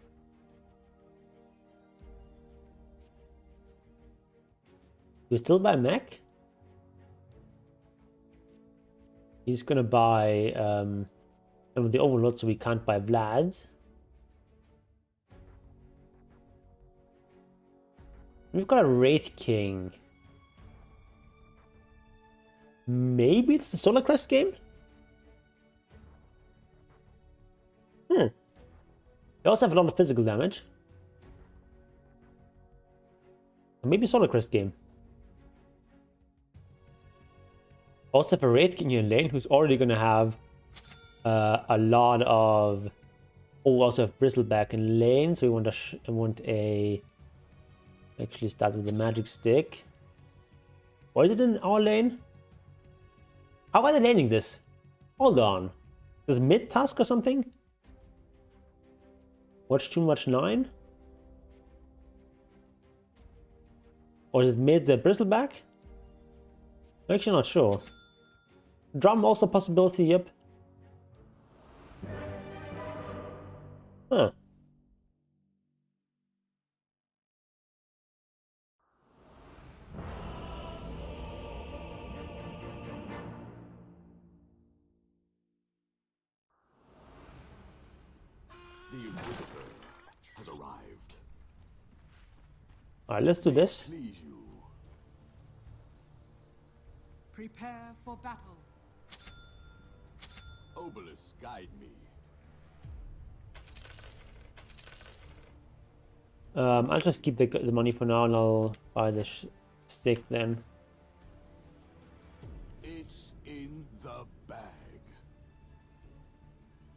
Speaker 1: Do we still buy Mech? He's gonna buy some of the Overlord, so we can't buy Vlad's. We've got a Wraith King. Maybe it's the Solar Crest game? They also have a lot of physical damage. Maybe Solar Crest game. Also have a Wraith King in lane who's already gonna have a lot of... Oh, we also have Bristleback in lane, so we want a... Actually start with the magic stick. Or is it in our lane? How are they laning this? Hold on. Is mid task or something? Watch too much 9? Or is it mid Bristleback? I'm actually not sure. Drum also a possibility, yep. Huh.
Speaker 4: The Inquisitor has arrived.
Speaker 1: Alright, let's do this.
Speaker 4: Please you.
Speaker 5: Prepare for battle.
Speaker 4: Obelisk, guide me.
Speaker 1: I'll just keep the money for now and I'll buy the stick then.
Speaker 4: It's in the bag.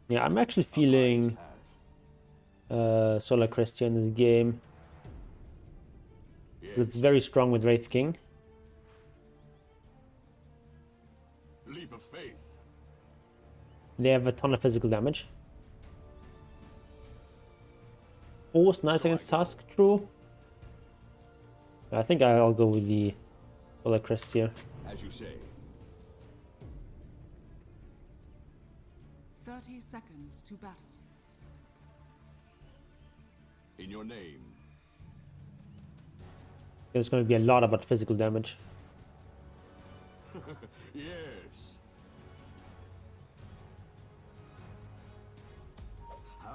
Speaker 1: Yeah, I'm actually feeling Solar Crest in this game.
Speaker 4: Yes.
Speaker 1: It's very strong with Wraith King.
Speaker 4: Leap of faith.
Speaker 1: They have a ton of physical damage. Force nice against Tusk, true. I think I'll go with the Solar Crest here.
Speaker 4: As you say.
Speaker 5: 30 seconds to battle.
Speaker 4: In your name.
Speaker 1: There's going to be a lot about physical damage.
Speaker 4: Yes.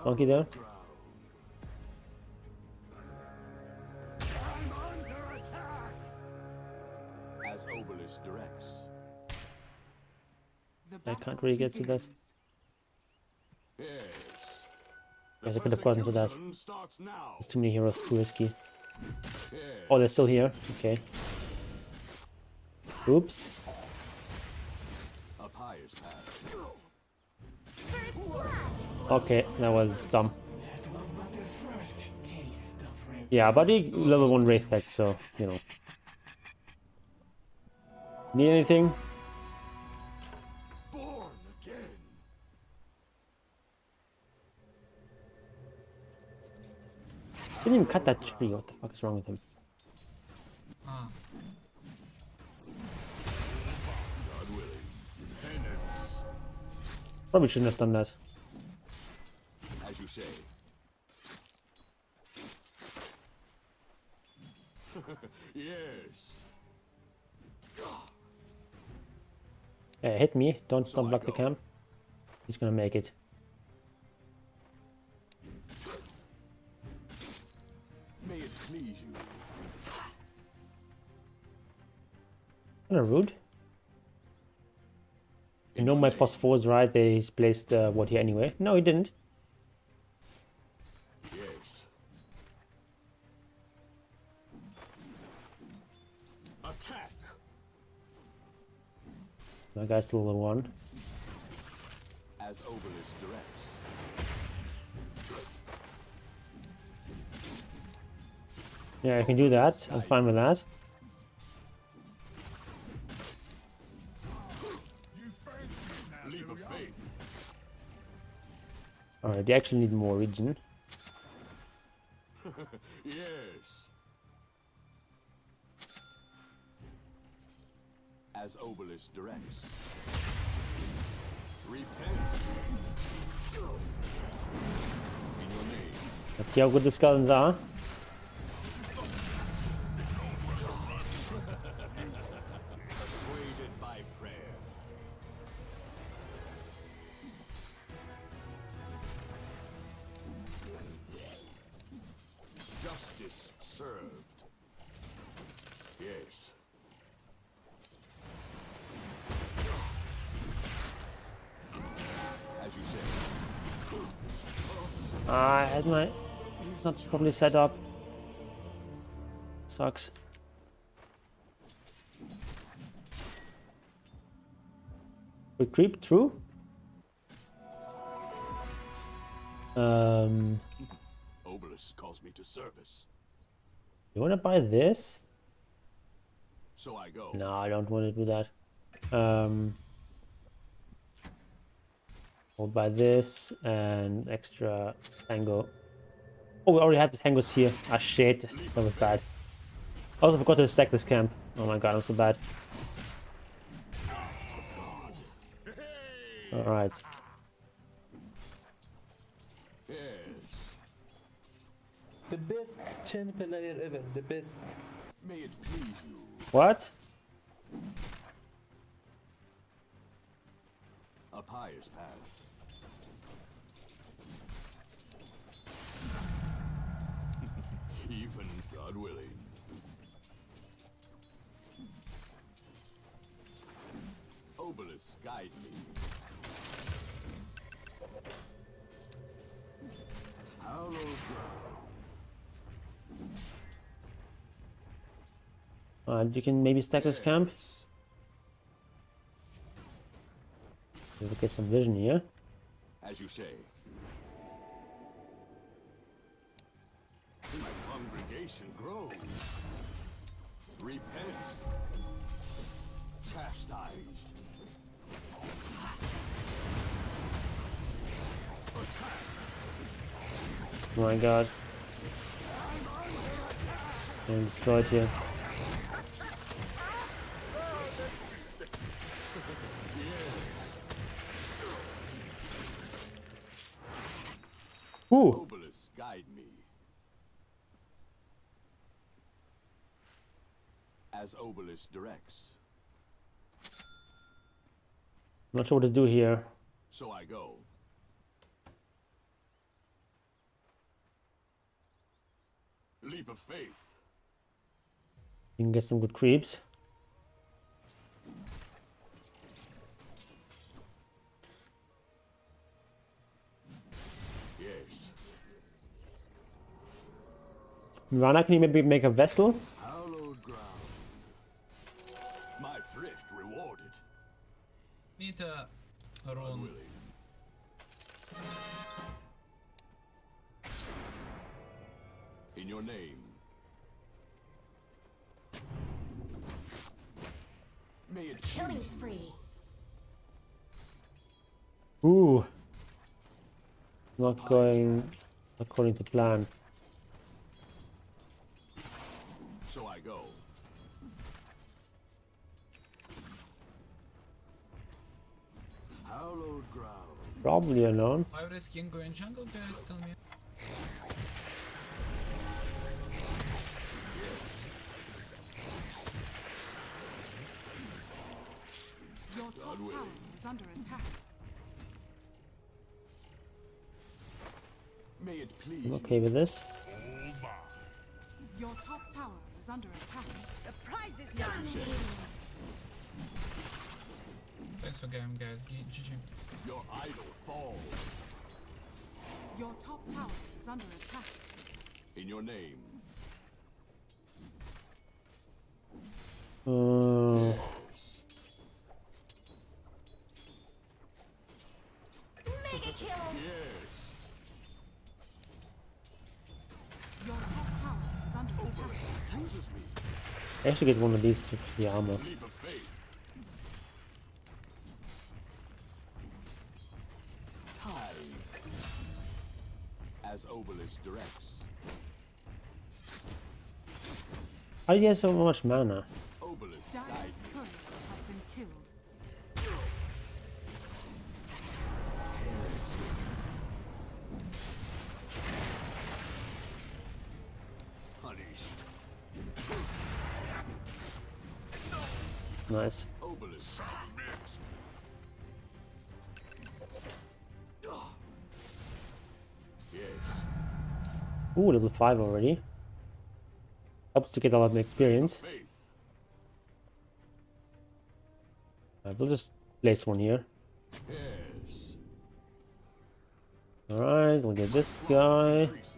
Speaker 1: Monkey there.
Speaker 4: I'm under attack. As Obelisk directs.
Speaker 5: The
Speaker 1: I
Speaker 5: battle
Speaker 1: can't really get to that.
Speaker 5: begins.
Speaker 4: Yes.
Speaker 1: Guess I could have gotten to that.
Speaker 4: Persecution starts now.
Speaker 1: There's too many heroes, too risky.
Speaker 4: Yes.
Speaker 1: Oh, they're still here. Okay. Oops.
Speaker 4: A pious path.
Speaker 1: Okay, that was dumb. Yeah, but he level 1 Wraith Pet, so, you know. Need anything?
Speaker 4: Born again.
Speaker 1: Didn't even cut that tree. What the fuck is wrong with him?
Speaker 4: God willing. Penance.
Speaker 1: Probably shouldn't have done that.
Speaker 4: As you say. Yes.
Speaker 1: Hit me. Don't
Speaker 4: So I
Speaker 1: block the
Speaker 4: go.
Speaker 1: camp. He's gonna make it.
Speaker 4: May it please you.
Speaker 1: Kinda rude. You know my plus 4 is right. They placed what here anyway. No, he didn't.
Speaker 4: Yes. Attack.
Speaker 1: My guy's still level 1.
Speaker 4: As Obelisk directs.
Speaker 1: Yeah, I can do that. I'm fine with that.
Speaker 4: Leap of faith.
Speaker 1: Alright, they actually need more region.
Speaker 4: Yes. As Obelisk directs. Repent. In your name.
Speaker 1: Let's see how good the skeletons are.
Speaker 4: Persuaded by prayer. Justice served. Yes. As you say.
Speaker 1: I had my... not properly set up. Sucks. We creep through.
Speaker 4: Obelisk calls me to service.
Speaker 1: You wanna buy this?
Speaker 4: So I go.
Speaker 1: No, I don't want to do that. We'll buy this and extra tango. Oh, we already had the tangos here. Ah, shit. That was bad. I also forgot to stack this camp. Oh my god, I'm so bad. Alright.
Speaker 4: Yes.
Speaker 6: The best Chen player ever, the best.
Speaker 4: May it please you.
Speaker 1: What?
Speaker 4: A pious path. Even God willing. Obelisk, guide me. Hallowed ground.
Speaker 1: You can maybe stack this camp.
Speaker 4: Yes.
Speaker 1: We'll get some vision here.
Speaker 4: As you say. My congregation grows. Repent. Chastised. Attack.
Speaker 1: Oh my god. I'm destroyed here. Ooh.
Speaker 4: Obelisk, guide me. As Obelisk directs.
Speaker 1: Not sure what to do here.
Speaker 4: So I go. Leap of faith.
Speaker 1: You can get some good creeps.
Speaker 4: Yes.
Speaker 1: Mirana, can you maybe make a vessel?
Speaker 4: Hallowed ground. My thrift rewarded.
Speaker 7: Need a rune.
Speaker 4: Unwilling. In your name. May it
Speaker 2: Killing
Speaker 4: please you.
Speaker 2: spree.
Speaker 1: Ooh. Not going according to plan.
Speaker 4: So I go. Hallowed ground.
Speaker 1: Probably alone.
Speaker 7: Why risking going jungle, guys? Tell me.
Speaker 5: Your top tower is under attack.
Speaker 4: May it please
Speaker 1: I'm
Speaker 4: you.
Speaker 1: okay with this.
Speaker 5: Your top tower is under attack.
Speaker 2: The prize is done.
Speaker 7: Thanks for game, guys. GG.
Speaker 4: Your idol falls.
Speaker 5: Your top tower is under attack.
Speaker 4: In your name. Yes.
Speaker 2: Mega kill.
Speaker 4: Yes.
Speaker 5: Your top tower is under attack.
Speaker 4: Obelisk confuses me.
Speaker 1: I actually get one of these to see armor.
Speaker 4: Leap of faith. Tithe. As Obelisk directs.
Speaker 1: How do you have so much mana?
Speaker 4: Obelisk
Speaker 5: Dire's
Speaker 4: guides me.
Speaker 5: courier has been killed.
Speaker 4: Punished.
Speaker 1: Nice.
Speaker 4: Obelisk. Yes.
Speaker 1: Ooh, level 5 already. Helps to get a lot of experience.
Speaker 4: Faith.
Speaker 1: We'll just place one here.
Speaker 4: Yes.
Speaker 1: Alright, we'll get this guy.
Speaker 4: Increases.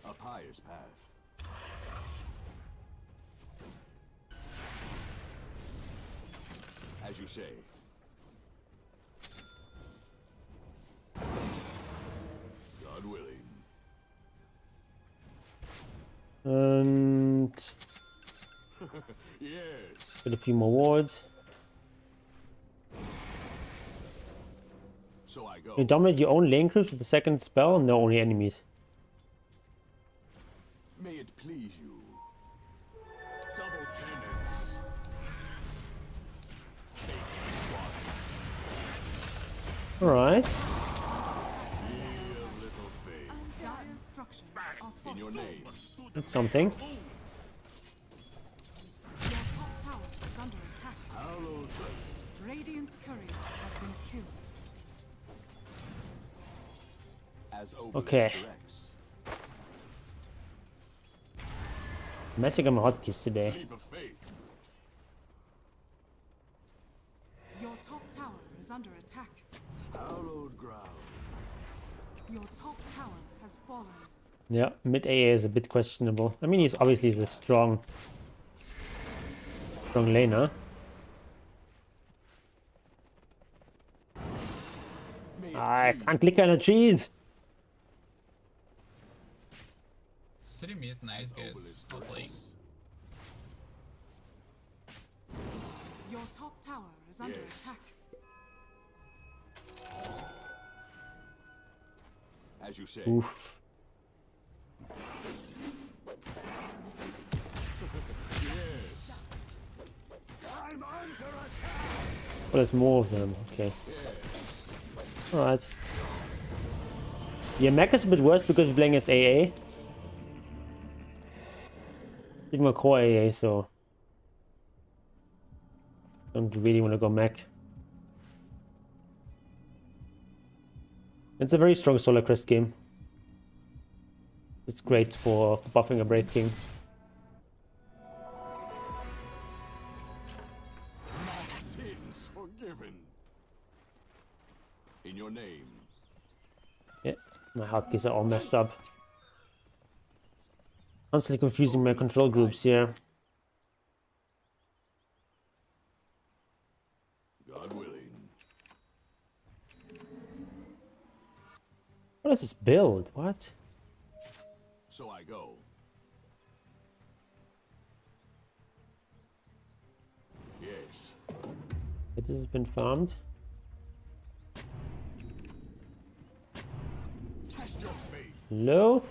Speaker 4: A pious path. As you say. God willing.
Speaker 1: And
Speaker 4: Yes.
Speaker 1: get a few more wards.
Speaker 4: So I go.
Speaker 1: You dominate your own lane creeps with the second spell? No, only enemies.
Speaker 4: May it please you. Double penance. Fate squad.
Speaker 1: Alright.
Speaker 4: Give little faith.
Speaker 5: Dire's structures are
Speaker 4: In your
Speaker 5: fortified.
Speaker 4: name.
Speaker 1: That's something.
Speaker 5: Your top tower is under attack.
Speaker 4: Hallowed
Speaker 5: Radiant's courier has been killed.
Speaker 4: as Obelisk
Speaker 1: Okay.
Speaker 4: directs.
Speaker 1: Messing up my hotkeys today.
Speaker 4: Leap of faith.
Speaker 5: Your top tower is under attack.
Speaker 4: Hallowed ground.
Speaker 5: Your top tower has fallen.
Speaker 1: Yeah, mid AA is a bit questionable. I mean, he's obviously the strong laner.
Speaker 4: May it
Speaker 1: I
Speaker 4: please
Speaker 1: can't click on the trees.
Speaker 7: 3 mid, nice guys.
Speaker 4: Obelisk
Speaker 7: Well played.
Speaker 4: directs.
Speaker 5: Your top tower is under
Speaker 4: Yes.
Speaker 5: attack.
Speaker 4: As you say.
Speaker 1: Oof.
Speaker 4: Yes. I'm under attack.
Speaker 1: Oh, there's more of them. Okay. Alright. Yeah, mech is a bit worse because we're playing as AA. bit more core AA, so don't really want to go mech. It's a very strong Solar Crest game. It's great for buffing a Brave King.
Speaker 4: My sins forgiven. In your name.
Speaker 1: Yeah, my hotkeys are all messed up. Constantly confusing my control groups here.
Speaker 4: God willing.
Speaker 1: What is this build? What?
Speaker 4: So I go. Yes.
Speaker 1: It has been farmed.
Speaker 4: Test your faith.
Speaker 1: Low.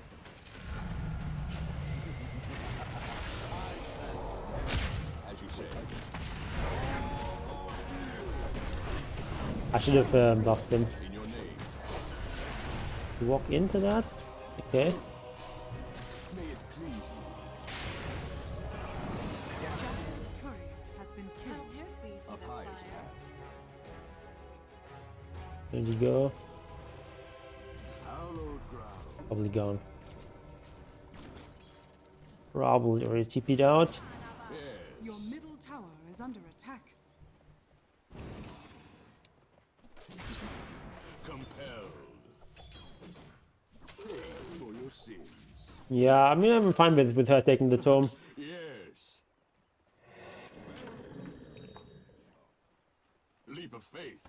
Speaker 4: As you say.
Speaker 1: I should have buffed him.
Speaker 4: In your name.
Speaker 1: Walk into that. Okay.
Speaker 4: May it please you.
Speaker 5: Dire's courier has been killed.
Speaker 4: A pious path.
Speaker 1: There you go.
Speaker 4: Hallowed ground.
Speaker 1: Probably gone. Probably already TP'd out.
Speaker 5: Your middle tower is under attack.
Speaker 4: Compelled. Pay for your sins.
Speaker 1: Yeah, I mean, I'm fine with her taking the tome.
Speaker 4: Yes. Leap of faith.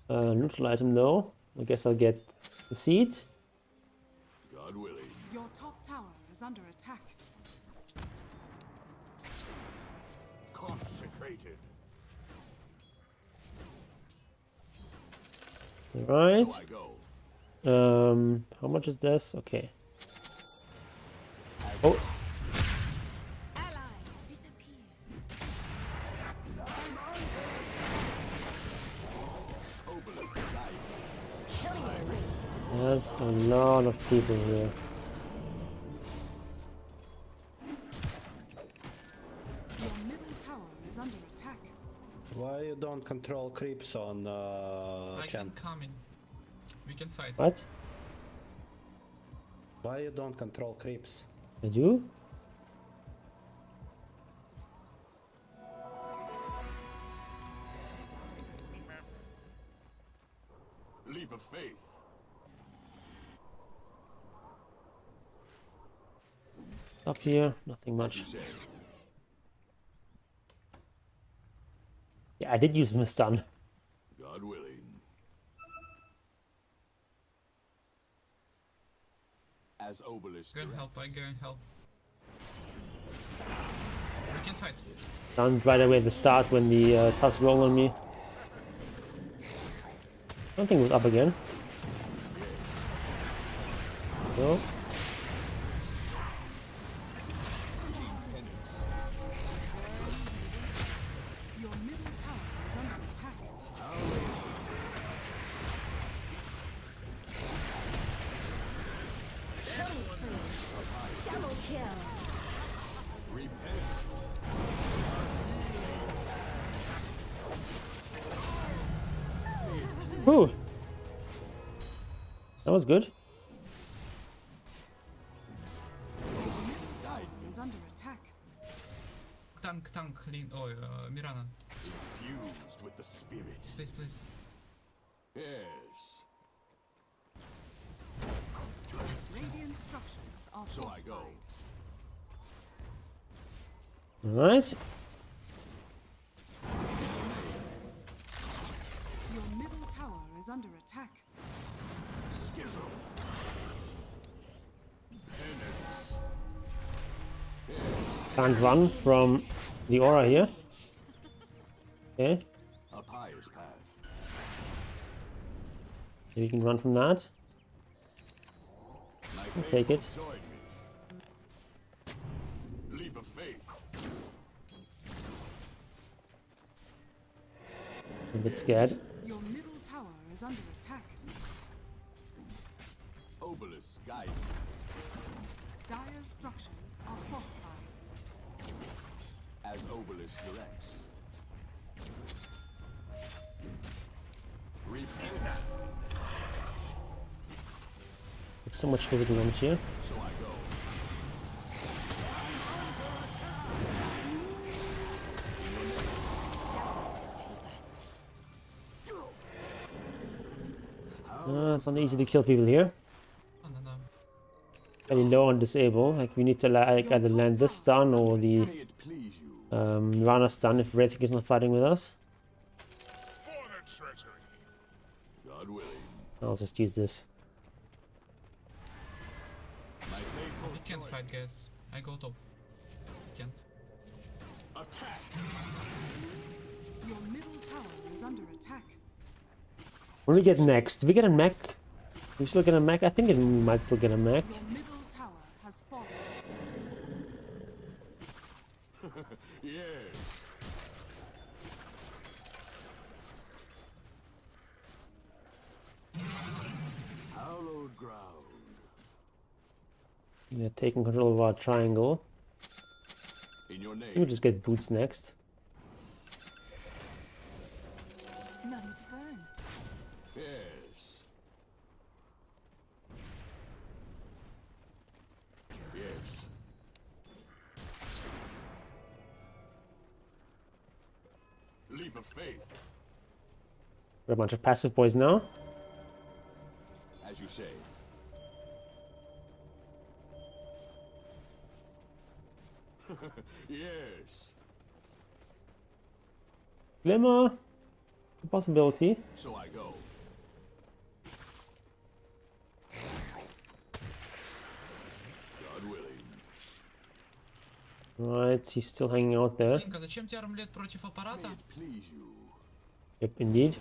Speaker 1: Neutral item, no. I guess I'll get the seed.
Speaker 4: God willing.
Speaker 5: Your top tower is under attack.
Speaker 4: Consecrated.
Speaker 1: Right.
Speaker 4: So I go.
Speaker 1: How much is this? Okay. Oh,
Speaker 2: Allies disappear.
Speaker 4: Obelisk died.
Speaker 2: Killing spree.
Speaker 1: there's a lot of people here.
Speaker 5: Your middle tower is under attack.
Speaker 6: Why you don't control creeps on
Speaker 7: I
Speaker 6: Chen?
Speaker 7: can come in. We can fight.
Speaker 1: What?
Speaker 6: Why you don't control creeps?
Speaker 1: I do?
Speaker 4: Leap of faith.
Speaker 1: Up here, nothing
Speaker 4: As
Speaker 1: much.
Speaker 4: you say.
Speaker 1: Yeah, I did use my stun.
Speaker 4: God willing. As Obelisk
Speaker 7: Go and help, I go and help. We can fight.
Speaker 1: Stunned right away at the start when the tusk rolled on me. I don't think it was up again. No.
Speaker 4: penance.
Speaker 5: Your middle tower is under attack.
Speaker 2: Killing spree. Double kill.
Speaker 4: Repent.
Speaker 1: Whew. That was good.
Speaker 5: Tower is under attack.
Speaker 7: Tank, lean. Oh, Mirana.
Speaker 4: Infused with the spirit.
Speaker 7: Please, please.
Speaker 4: Yes.
Speaker 5: Radiant structures are
Speaker 4: So I
Speaker 5: fortified.
Speaker 4: go.
Speaker 1: Alright.
Speaker 5: Your middle tower is under attack.
Speaker 4: Schism. Penance.
Speaker 1: Can't run from the aura here. Okay.
Speaker 4: A pious path.
Speaker 1: Maybe you can run from that.
Speaker 4: My
Speaker 1: I'll take it.
Speaker 4: faithful join me. Leap of faith.
Speaker 1: I'm a bit scared.
Speaker 5: Your middle tower is under attack.
Speaker 4: Obelisk guide.
Speaker 5: Dire's structures are fortified.
Speaker 4: As Obelisk directs. Repent.
Speaker 1: So much physical damage here.
Speaker 4: So I go.
Speaker 1: It's not easy to kill people here.
Speaker 7: Oh, no, no.
Speaker 1: Very low on disable. Like we need to like either land this stun or the
Speaker 4: May it please you.
Speaker 1: Rana stun if Wraithing is not fighting with us.
Speaker 4: God willing.
Speaker 1: I'll just use this.
Speaker 4: My faithful
Speaker 7: We can't fight, guys. I go top. We can't.
Speaker 4: attack.
Speaker 5: Your middle tower is under attack.
Speaker 1: What do we get next? Do we get a mech? We still get a mech? I think we might still get a mech.
Speaker 5: Your middle tower has fallen.
Speaker 4: Yes. Hallowed ground.
Speaker 1: We are taking control of our triangle.
Speaker 4: In your name.
Speaker 1: We'll just get boots next.
Speaker 2: Nothing to burn.
Speaker 4: Yes. Yes. Leap of faith,
Speaker 1: We're a bunch of passive boys now.
Speaker 4: as you say. Yes.
Speaker 1: Glimmer. A possibility.
Speaker 4: So I go. God willing.
Speaker 1: Right, he's still hanging out there.
Speaker 7: Стинка, зачем тебе армлет против аппарата?
Speaker 4: May it please you.
Speaker 1: Yep, indeed.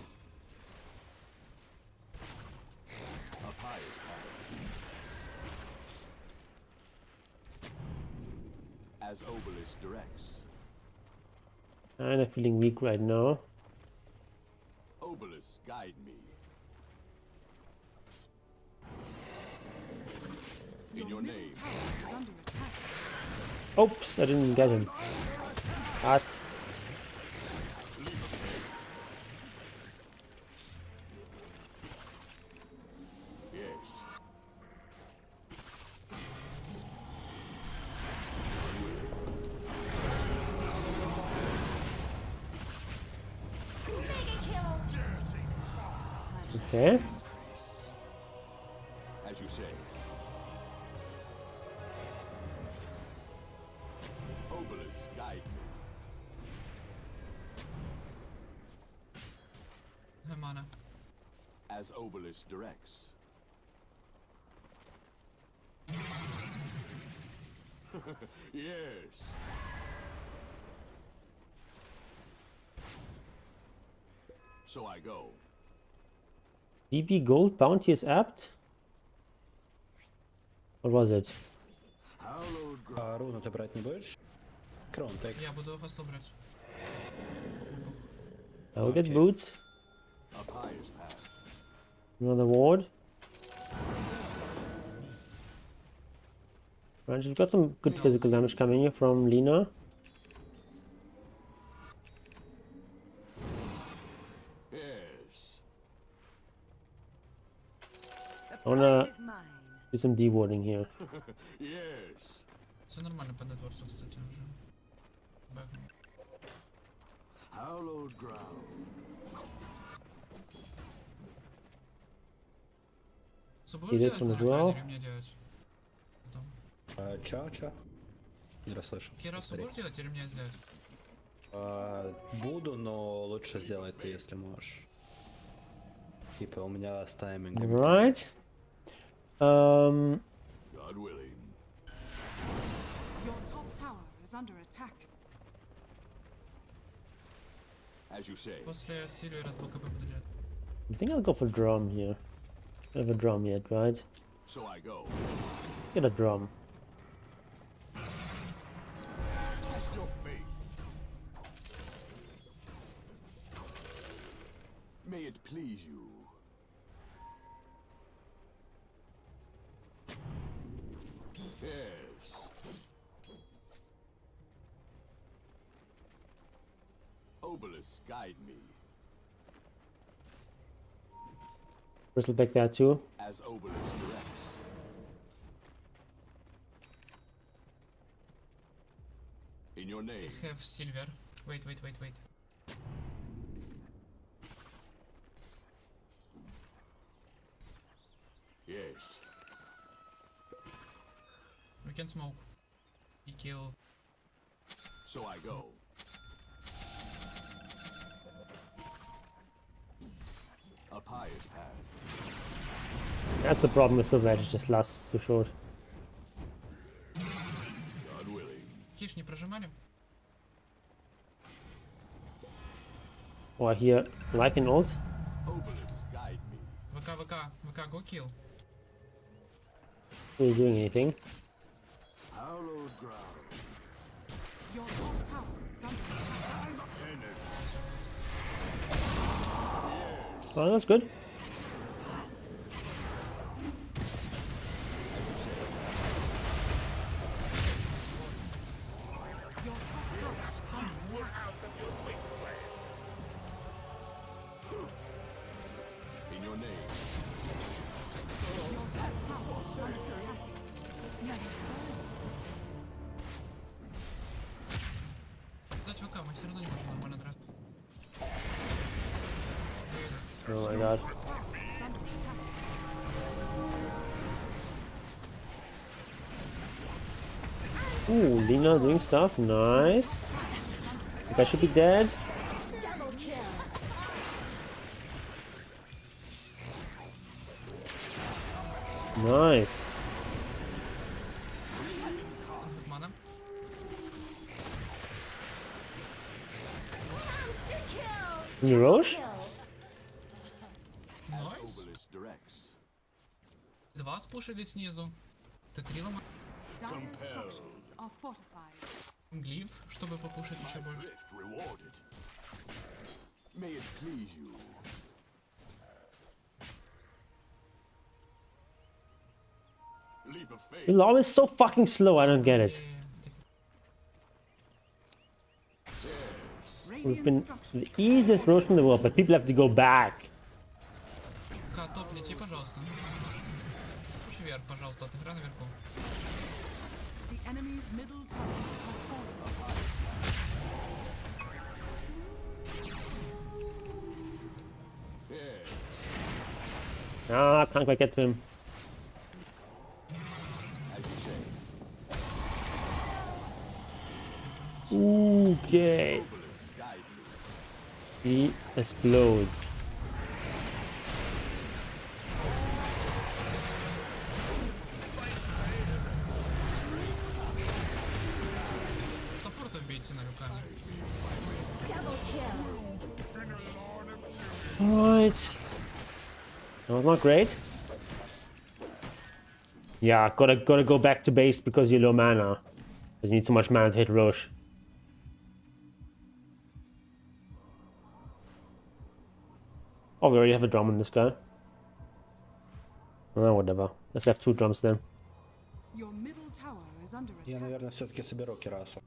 Speaker 4: A pious path. As Obelisk directs.
Speaker 1: Kinda feeling weak right now.
Speaker 4: Obelisk, guide me. In your name.
Speaker 5: Tower is under attack.
Speaker 1: Oops, I didn't get him. What?
Speaker 4: Yes.
Speaker 1: Okay.
Speaker 4: As you say. Obelisk, guide me.
Speaker 7: Mana.
Speaker 4: As Obelisk directs. Yes. So I go.
Speaker 1: DB Gold Bounty is apt? What was it?
Speaker 4: Hallowed ground.
Speaker 6: А руну ты брать не будешь? Крон, так.
Speaker 7: Я буду фасту брать.
Speaker 1: I'll get
Speaker 6: Okay.
Speaker 1: boots.
Speaker 4: A pious path.
Speaker 1: Another ward. Right, we've got some good physical damage coming here from Lina.
Speaker 4: Yes.
Speaker 2: The
Speaker 1: I wanna-
Speaker 2: prize is mine.
Speaker 1: Do some dewarding here.
Speaker 4: Yes.
Speaker 7: Все нормально по нетворсу, кстати, уже. Бэкну.
Speaker 4: Hallowed ground.
Speaker 1: И this one as well.
Speaker 7: Или мне делать? Потом.
Speaker 6: Ча. Не расслышал.
Speaker 7: Кирасу
Speaker 6: Повтори.
Speaker 7: будешь делать или мне сделать?
Speaker 6: Буду, но лучше сделай ты, если можешь. Типа у меня с таймингом.
Speaker 1: Right.
Speaker 4: God willing.
Speaker 5: Your top tower is under attack.
Speaker 4: As you say.
Speaker 7: После Силии раз БКБ буду делать.
Speaker 1: I think I'll go for drum here. I don't have a drum yet, right?
Speaker 4: So I go.
Speaker 1: Get a drum.
Speaker 4: Test your faith. May it please you. Yes. Obelisk, guide me.
Speaker 1: Crystal back there too.
Speaker 4: As Obelisk directs. In your name.
Speaker 7: I have silver. Wait.
Speaker 4: Yes.
Speaker 7: We can smoke. He kill.
Speaker 4: So I go. A pious path.
Speaker 1: That's the problem with Silver Edge, it just lasts too short.
Speaker 4: God willing.
Speaker 7: Хиш не прожимали?
Speaker 1: Or here, like in ult.
Speaker 4: Obelisk, guide me.
Speaker 7: ВК, go kill.
Speaker 1: Really doing anything.
Speaker 4: Hallowed ground.
Speaker 5: Your top tower is under attack.
Speaker 4: Penance.
Speaker 1: Well, that's good.
Speaker 5: Your top tower is under attack.
Speaker 4: In your name.
Speaker 5: Your top tower is under attack. Ready to burn.
Speaker 7: Дать ВК, мы все равно не можем нормально драться.
Speaker 1: Oh my god.
Speaker 5: Tower is under attack.
Speaker 1: Ooh, Lina doing stuff. Nice. Think I should be dead. Nice.
Speaker 7: Мана.
Speaker 1: You Roche?
Speaker 7: Найс.
Speaker 4: Obelisk directs.
Speaker 7: Два спушили снизу. Т3 ломать.
Speaker 5: Dire structures are fortified.
Speaker 7: Глиф, чтобы попушить еще больше.
Speaker 4: Rift rewarded. May it please you. Leap of faith.
Speaker 1: You're always so fucking slow, I don't get it. We've
Speaker 5: Radiant
Speaker 1: been
Speaker 5: structures
Speaker 1: the easiest Roche in the world, but people have to go back.
Speaker 7: ВК, топ, лети, пожалуйста. Пуш вверх, пожалуйста, отыграй наверху.
Speaker 5: The enemy's middle tower has fallen.
Speaker 4: Yes.
Speaker 1: Ah, can't quite get to him.
Speaker 4: As you say.
Speaker 1: Okay.
Speaker 4: Obelisk, guide me.
Speaker 1: He explodes.
Speaker 7: Саппорта бейте на руками.
Speaker 1: Alright. That was not great. Yeah, gotta go back to base because you're low mana. Because you need so much mana to hit Roche. Oh, we already have a drum on this guy. Oh, whatever. Let's have 2 drums then.
Speaker 5: Your middle tower is under
Speaker 6: Я,
Speaker 5: attack.
Speaker 6: наверное, все-таки соберу Кирасу.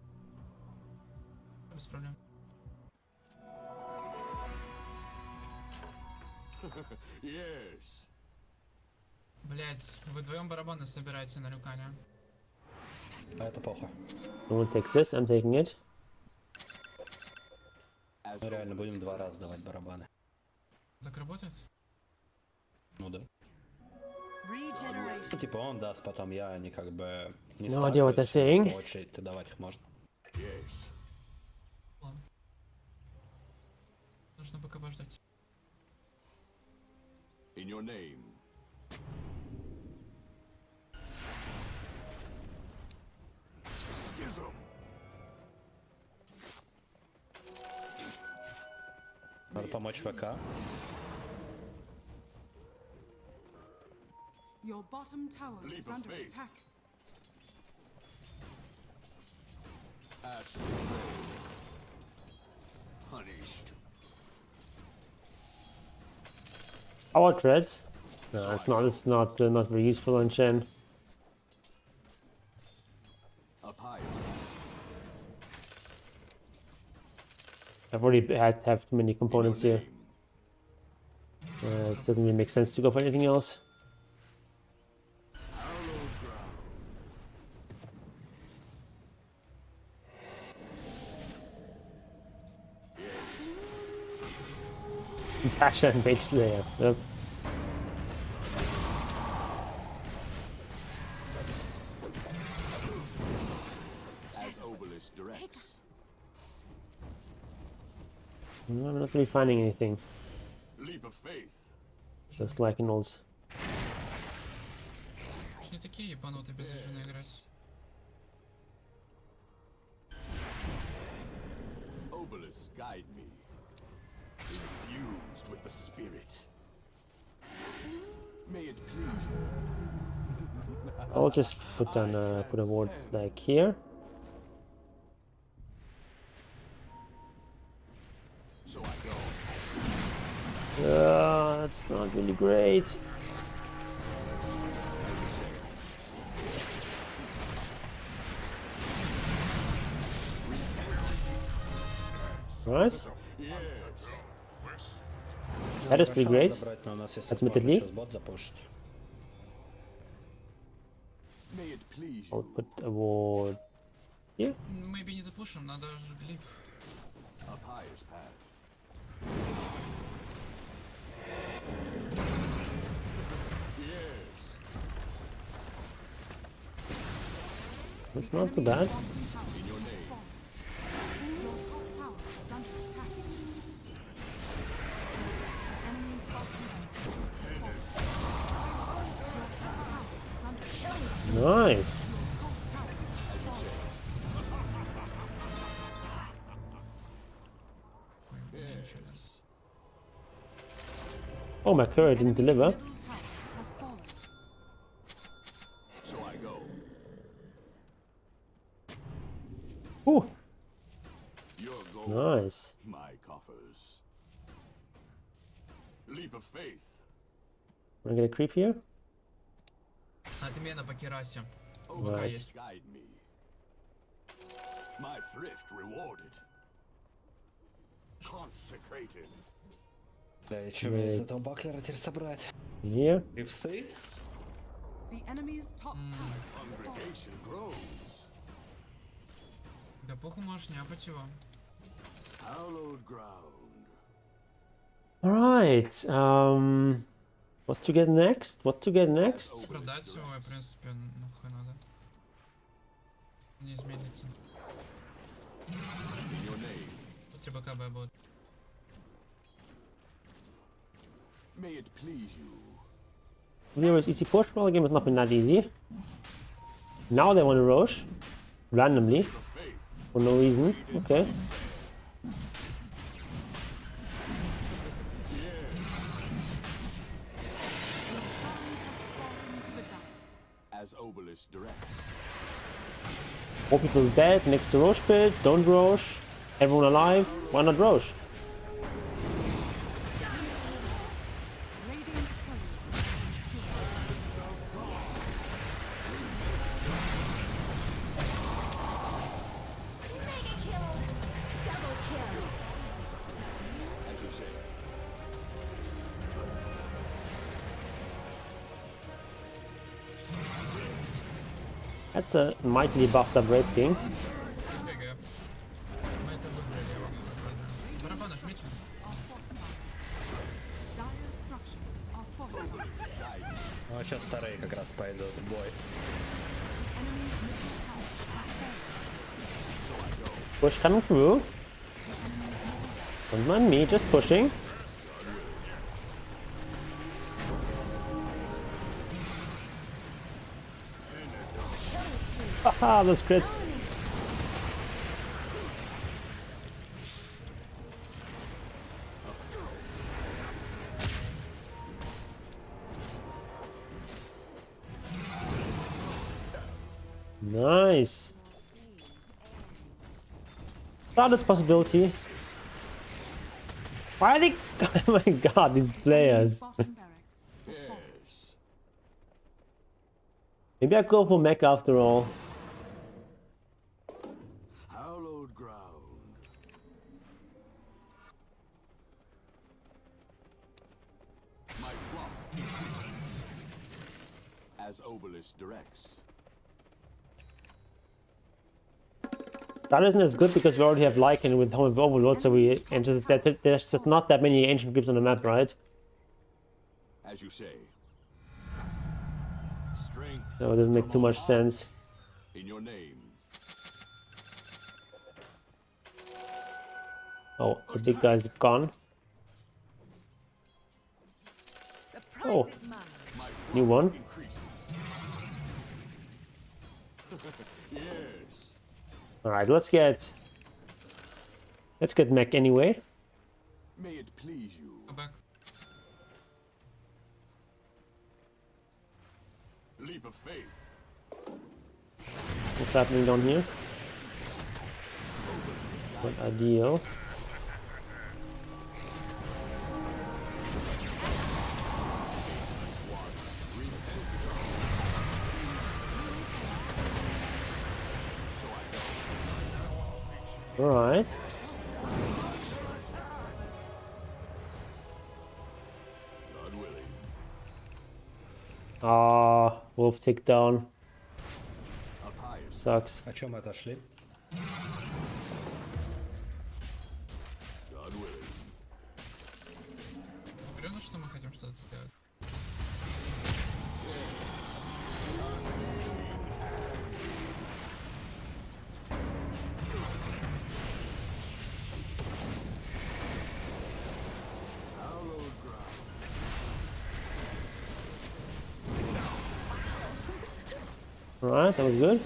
Speaker 7: Без проблем.
Speaker 4: Yes.
Speaker 7: Блять, вы вдвоем барабаны собираете на рукане.
Speaker 6: А это плохо.
Speaker 1: No one takes this, I'm taking it.
Speaker 4: As
Speaker 6: Мы реально будем 2 раза давать барабаны.
Speaker 7: Так работает?
Speaker 6: Ну да.
Speaker 2: Regeneration.
Speaker 6: Ну, типа он даст, потом я, они как бы не
Speaker 1: No idea what they're
Speaker 6: сталкиваются,
Speaker 1: saying.
Speaker 6: по очереди давать их можно.
Speaker 4: yes.
Speaker 7: Ладно. Нужно пока подождать.
Speaker 4: In your name. Schism.
Speaker 6: Надо помочь ВК.
Speaker 5: Your bottom tower
Speaker 4: Leap
Speaker 5: is
Speaker 4: of
Speaker 5: under
Speaker 4: faith.
Speaker 5: attack.
Speaker 4: Ash punished.
Speaker 1: Our treads. No, it's not very useful on Chen.
Speaker 4: A pious
Speaker 1: I've already have too many components here. It doesn't really make sense to go for anything else. Pasha and Mage Slayer. Yep.
Speaker 4: As Obelisk directs.
Speaker 1: No, I'm not really finding anything.
Speaker 4: Leap of faith.
Speaker 1: Just like in old.
Speaker 7: Не такие ебанутые безжизненно играть.
Speaker 4: Obelisk, guide me. Infused with the spirit. May it please you.
Speaker 1: I'll just put down put a ward like here.
Speaker 4: So I go.
Speaker 1: That's not really great. Right. That is pretty great.
Speaker 6: Забрать, но у нас есть
Speaker 1: Admittedly.
Speaker 6: сейчас бот запушит.
Speaker 4: May it please
Speaker 1: I'll
Speaker 4: you.
Speaker 1: put a ward here.
Speaker 7: Maybe не запушим, надо же глиф.
Speaker 4: A pious path. Yes.
Speaker 1: It's not too bad.
Speaker 4: In your name.
Speaker 5: Your top tower is under attack. Enemy's bottom tower is under attack.
Speaker 1: Nice.
Speaker 4: Yes.
Speaker 1: Oh, my courier didn't deliver.
Speaker 5: Middle tower has fallen.
Speaker 4: So I go.
Speaker 1: Ooh,
Speaker 4: Your goal.
Speaker 1: nice.
Speaker 4: My coffers. Leap of faith.
Speaker 1: Wanna get a creep here?
Speaker 7: Отмена по керасе.
Speaker 4: Obelisk,
Speaker 1: Nice.
Speaker 4: guide me. My thrift rewarded. Consecrated.
Speaker 6: Да, и чё мне из этого баклера теперь собрать?
Speaker 1: Here.
Speaker 6: Ивсы?
Speaker 5: The enemy's top tower has fallen.
Speaker 4: Congregation grows.
Speaker 7: Да похуй можешь няпать его.
Speaker 4: Hallowed ground.
Speaker 1: Alright. What to get next? What to get next?
Speaker 7: Продать его, в принципе, нахуй надо. Не изменится.
Speaker 4: In your name.
Speaker 7: После БКБ будет.
Speaker 4: May it please you.
Speaker 1: There was easy push. Well, the game has not been that easy. Now they want to rush. Randomly.
Speaker 4: Of faith.
Speaker 1: For no reason. Okay.
Speaker 5: Your shrine has fallen to the dire.
Speaker 4: As Obelisk directs.
Speaker 1: 4 people dead next to Roche pit. Don't Roche. Everyone alive. Why not Roche?
Speaker 5: Radiant's courier.
Speaker 4: As you say.
Speaker 1: That's a mightily buffed up Red King.
Speaker 7: ГГ. Мы это выиграли его. Барабаны жмите.
Speaker 5: Dire structures are fortified.
Speaker 6: Ну а сейчас старые как раз пойдут в бой.
Speaker 5: Enemy's middle tower has fallen.
Speaker 1: Push coming through. Don't mind me, just pushing. Haha, those crits. Nice. Thought this possibility. Why are they? Oh my god, these players.
Speaker 5: Bottom barracks has fallen.
Speaker 4: Yes.
Speaker 1: Maybe I go for mech after all.
Speaker 4: Hallowed ground. As Obelisk directs.
Speaker 1: That isn't as good because we already have Lycan with Home of Overlord, so we entered that there's just not that many ancient groups on the map, right?
Speaker 4: As you say. Strength.
Speaker 1: So it doesn't make
Speaker 4: from
Speaker 1: too
Speaker 4: on
Speaker 1: much
Speaker 4: high.
Speaker 1: sense.
Speaker 4: In your name.
Speaker 1: Oh, the big guy's gone.
Speaker 2: The prize
Speaker 1: Oh,
Speaker 2: is mine.
Speaker 1: new one.
Speaker 4: Increases. Yes.
Speaker 1: All right, let's get mech anyway.
Speaker 4: May it please you.
Speaker 7: Go back.
Speaker 4: Leap of faith.
Speaker 1: What's happening down here? Not ideal. All right.
Speaker 4: God willing.
Speaker 1: Wolf take down.
Speaker 4: Up higher.
Speaker 1: Sucks.
Speaker 6: О чем мы отошли?
Speaker 4: God willing.
Speaker 7: Серьезно, что мы хотим что-то сделать?
Speaker 4: Hallowed ground.
Speaker 1: All right, that was good.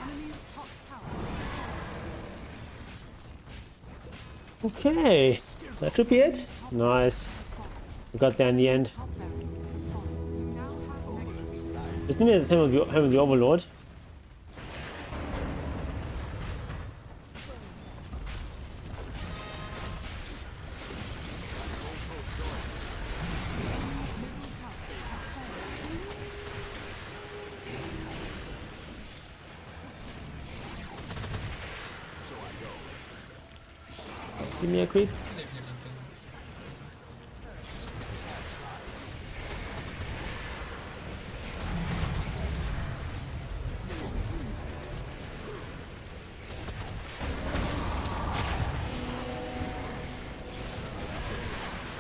Speaker 5: Enemy's top tower.
Speaker 1: Okay, that should be it. Nice. We got there in the end.
Speaker 5: Top barracks is fallen. You now have mega.
Speaker 1: Just need the Home of the Overlord. Give me a creep.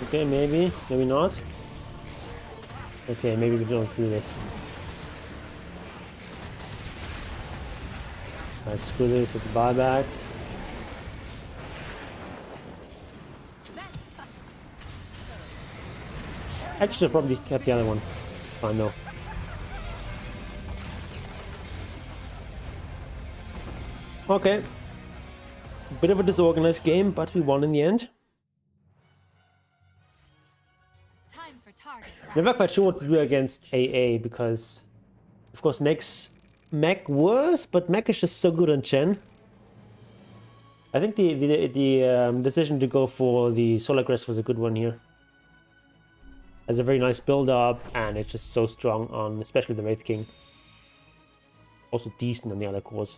Speaker 7: Дай мне линк.
Speaker 1: Okay, maybe not. Okay, maybe we don't do this. Alright, screw this, it's buyback. I should have probably kept the other one. Fine though. Okay. Bit of a disorganized game, but we won in the end.
Speaker 2: Time for target.
Speaker 1: Never quite sure what to do against AA because, of course, Mech worse, but Mech is just so good on Chen. I think the decision to go for the Solar Crest was a good one here. Has a very nice build up, and it's just so strong on, especially the Wraith King. Also decent on the other cores.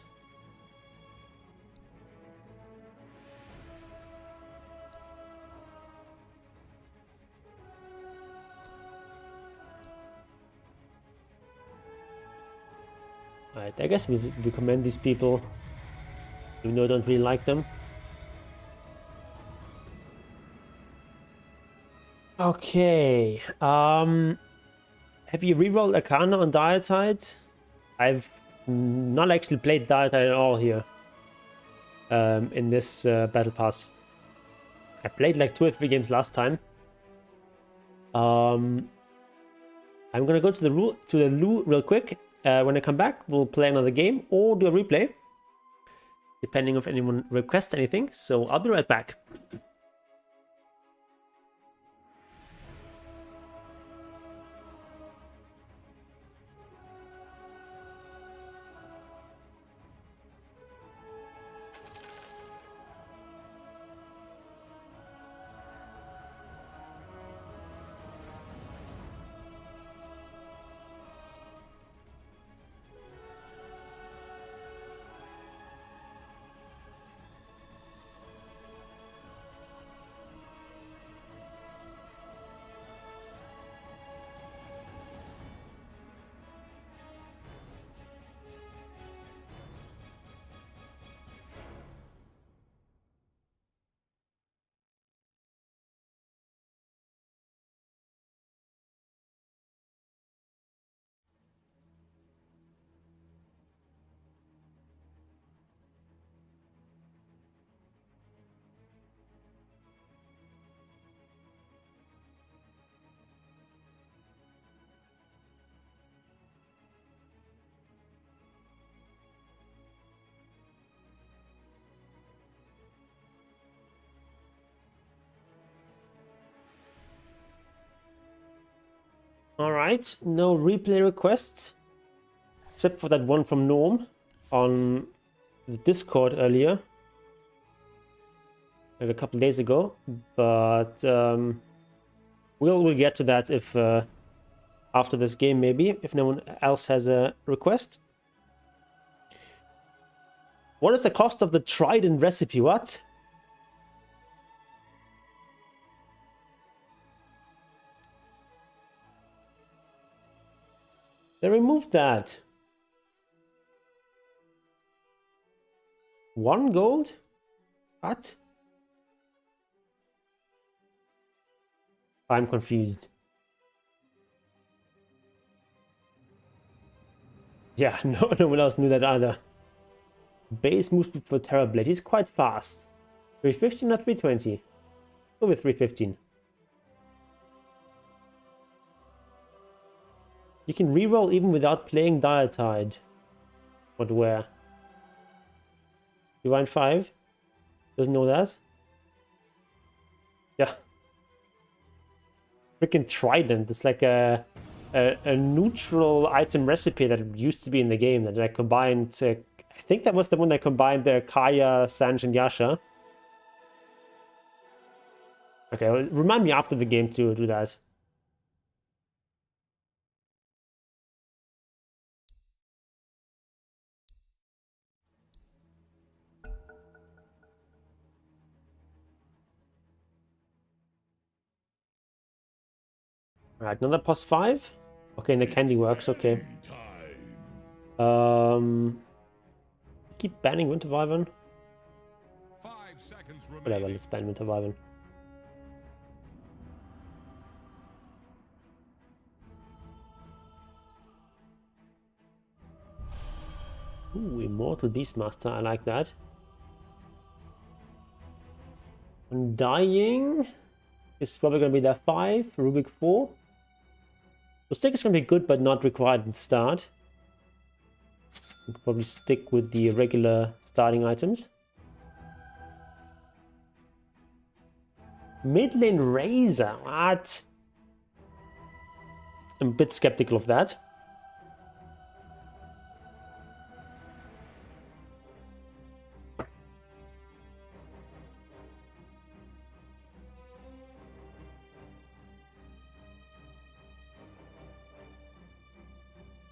Speaker 1: Alright, I guess we commend these people, even though I don't really like them. Okay, have you rerolled Arcana on Dietide? I've not actually played Dietide at all here, in this Battle Pass. I played like 2 or 3 games last time. I'm gonna go to the loo real quick. When I come back, we'll play another game or do a replay, depending if anyone requests anything. So I'll be right back. Alright, no replay requests. Except for that one from Norm on the Discord earlier. Like a couple days ago. But we'll get to that if after this game maybe, if no one else has a request. What is the cost of the Trident recipe? What? They removed that. 1 gold? What? I'm confused. Yeah, no one else knew that either. Base move speed for Terrorblade. He's quite fast. 315 or 320? Go with 315. You can reroll even without playing Diatide. But where? Divine 5? Doesn't know that? Yeah. Freaking Trident. It's like a neutral item recipe that used to be in the game that I combined. I think that was the one that combined the Kaya, Sanj, and Yasha. Okay, well, remind me after the game to do that. Alright, another +5. Okay, and the candy works, okay. Keep banning Winter Wyvern.
Speaker 4: 5 seconds remaining.
Speaker 1: Whatever, let's ban Winter Wyvern. Ooh, Immortal Beastmaster, I like that. Undying is probably going to be their 5, Rubik 4. The stick is going to be good, but not required at the start. You can probably stick with the regular starting items. Mid lane Razor, what? I'm a bit skeptical of that.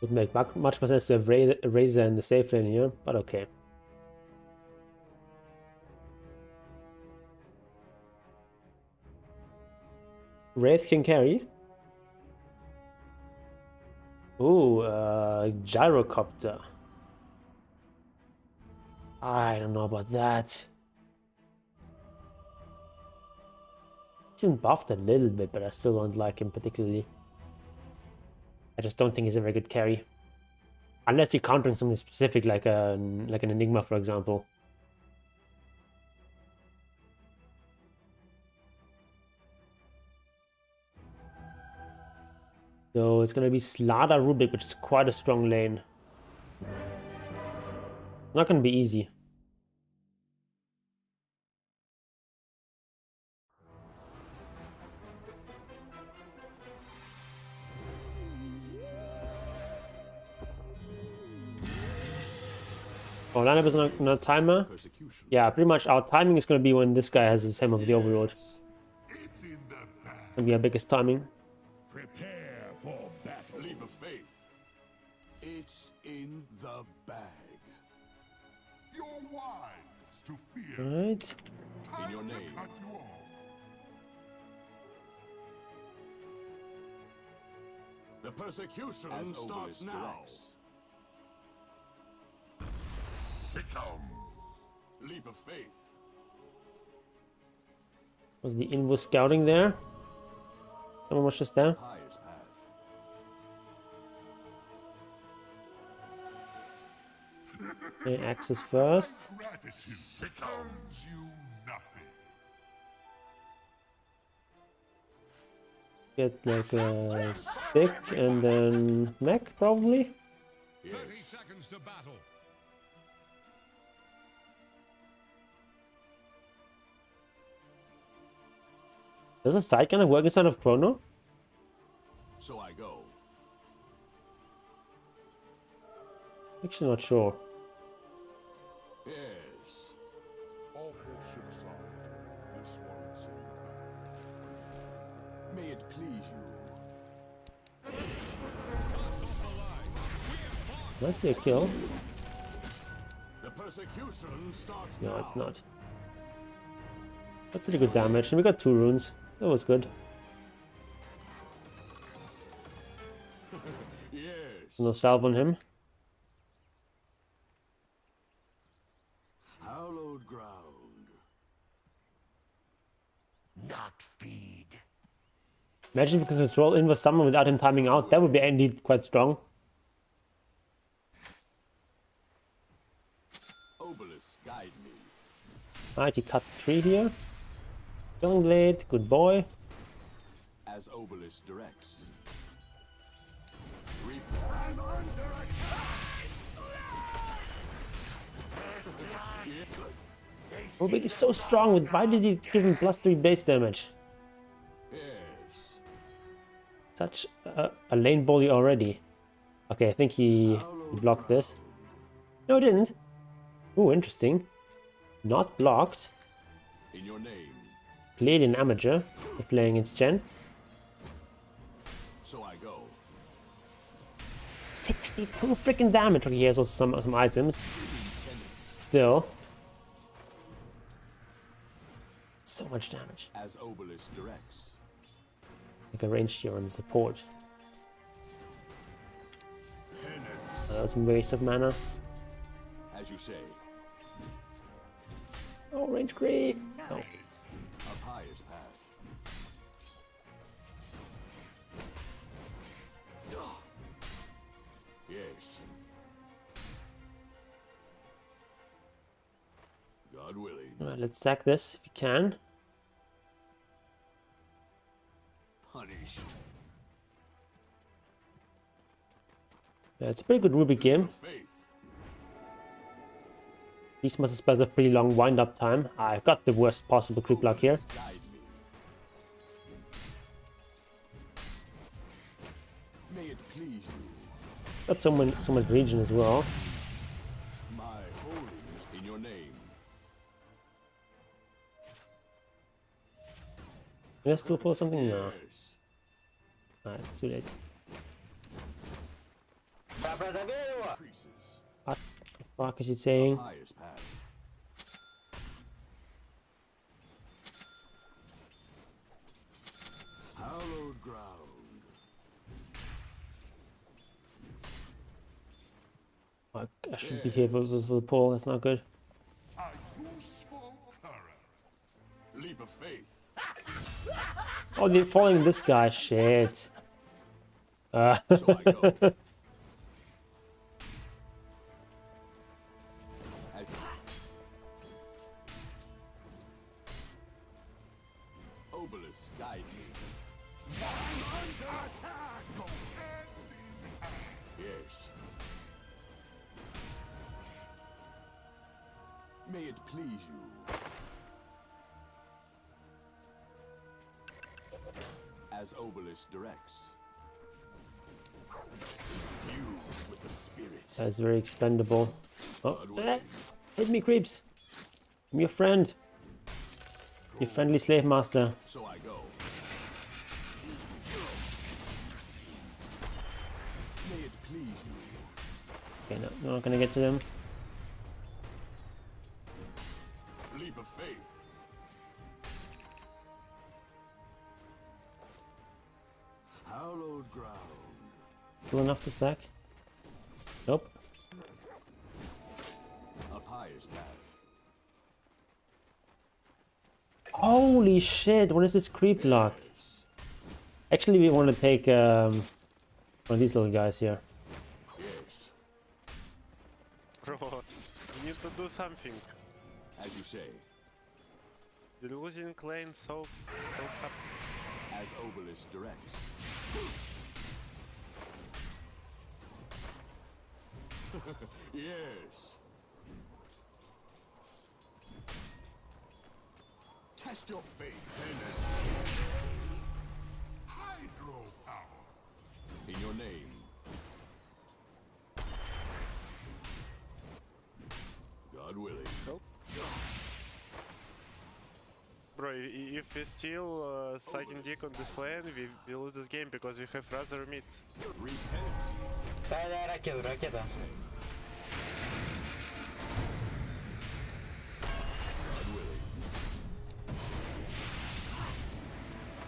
Speaker 1: Would make much more sense to have Razor in the safe lane here, but okay. Wraith can carry. Ooh, Gyrocopter. I don't know about that. He's been buffed a little bit, but I still don't like him particularly. I just don't think he's a very good carry. Unless you're countering something specific like an Enigma, for example. So it's gonna be Slada Rubik, which is quite a strong lane. Not gonna be easy. Oh, lineup is not a timer.
Speaker 4: Persecution.
Speaker 1: Yeah, pretty much our timing is gonna be when this guy has his Hem of the Overlord.
Speaker 4: It's in the bag.
Speaker 1: Gonna be our biggest timing.
Speaker 4: Prepare for battle. Leap of faith. It's in the bag.
Speaker 8: You're wise to fear.
Speaker 1: Alright.
Speaker 4: In your name.
Speaker 8: Cut you off.
Speaker 4: The persecution starts now. Directs.
Speaker 8: Succumb.
Speaker 4: Leap of faith.
Speaker 1: Was the Invo scouting there? Someone was just there.
Speaker 4: Highest path.
Speaker 1: Okay, access first.
Speaker 8: Gratitude earns you nothing.
Speaker 1: Get like a stick and then mech probably.
Speaker 4: 30 seconds to battle.
Speaker 1: Does a side kind of work inside of Chrono?
Speaker 4: So I go.
Speaker 1: Actually, not sure.
Speaker 4: Yes.
Speaker 8: All bullshit aside, this one's in the bag.
Speaker 4: May it please you.
Speaker 1: Might be a kill.
Speaker 4: The persecution starts
Speaker 1: No,
Speaker 4: now.
Speaker 1: it's not. Got pretty good damage, and we got 2 runes. That was good.
Speaker 4: Yes.
Speaker 1: No salve on him.
Speaker 4: Hallowed ground.
Speaker 3: Not feed.
Speaker 1: Imagine if we can control inverse summon without him timing out. That would be indeed quite strong.
Speaker 4: Obelisk, guide me.
Speaker 1: Alright, he cut the tree here. Killing Blade, good boy.
Speaker 4: As Obelisk directs. I'm under
Speaker 1: Rubik is so strong. Why did he give him +3 base damage?
Speaker 4: Yes.
Speaker 1: Such a lane bully already. Okay, I think he blocked this. No, it didn't. Oh, interesting. Not blocked.
Speaker 4: In your name.
Speaker 1: Clearly an amateur. They're playing against Chen.
Speaker 4: So I go.
Speaker 1: 62 freaking damage. Okay, he has also some items. Still. So much damage.
Speaker 4: As Obelisk directs.
Speaker 1: Like a range here on support.
Speaker 4: Penance.
Speaker 1: That was a waste of mana.
Speaker 4: As you say.
Speaker 1: Oh, range creep. Oh.
Speaker 4: A pious path. Yes. God willing.
Speaker 1: Alright, let's stack this if you can.
Speaker 4: Punished.
Speaker 1: Yeah, it's a pretty good Rubik game.
Speaker 4: Faith.
Speaker 1: These must have a pretty long wind-up time. I've got the worst possible creep luck here.
Speaker 4: Guide me. May it please you.
Speaker 1: Got so much region as well.
Speaker 4: My holiness in your name.
Speaker 1: Can I still pull something? No.
Speaker 4: Yes.
Speaker 1: Ah, it's too late.
Speaker 4: Increases.
Speaker 1: What the fuck is he saying?
Speaker 4: Pious path. Hallowed ground.
Speaker 1: I should be here with the pull. That's not good.
Speaker 8: A useful current.
Speaker 4: Leap of faith.
Speaker 1: Oh, they're following this guy. Shit.
Speaker 4: So I go. As- Obelisk, guide me. Yes. May it please you. As Obelisk directs. Infused with the spirit.
Speaker 1: That's very expendable. Oh,
Speaker 4: God willing.
Speaker 1: hit me, creeps. I'm your friend. Your friendly slave master.
Speaker 4: So I go. May it please you.
Speaker 1: Okay, no, we're not gonna get to them.
Speaker 4: Leap of faith. Hallowed ground.
Speaker 1: Still enough to stack? Nope.
Speaker 4: A pious path.
Speaker 1: Holy shit, what is this creep lock? Actually, we want to take one of these little guys here.
Speaker 4: Yes.
Speaker 9: Bro, you need to do something.
Speaker 4: As you say.
Speaker 9: You're losing lane so happy.
Speaker 4: As Obelisk directs. Yes. Test your fate. Penance.
Speaker 8: Hydropower.
Speaker 4: In your name.
Speaker 9: bro, if we steal second dick on this lane, we lose this game because we have rather mid.
Speaker 4: Repent.
Speaker 10: Да, ракета, ракета.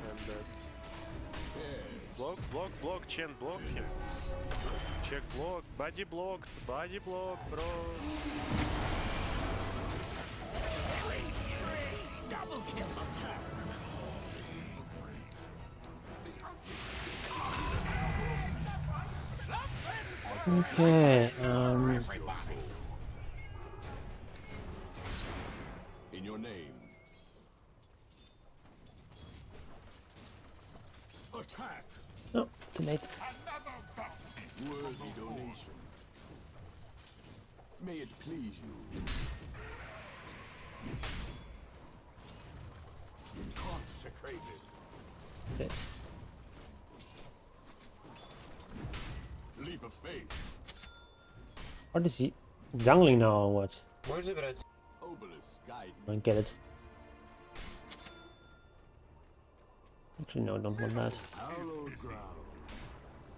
Speaker 9: And that. Block, Chen, block him. Check block, body block, bro.
Speaker 1: Okay,
Speaker 4: In your name. Attack.
Speaker 1: no, too late.
Speaker 8: Another bounty.
Speaker 4: Worthy donation. May it please you. Consecrated.
Speaker 1: Dead.
Speaker 4: Leap of faith.
Speaker 1: What is he? Jungling now or what?
Speaker 10: Можешь забирать?
Speaker 4: Obelisk guide
Speaker 1: I don't get it. Actually, no, don't want that.
Speaker 4: Hallowed ground.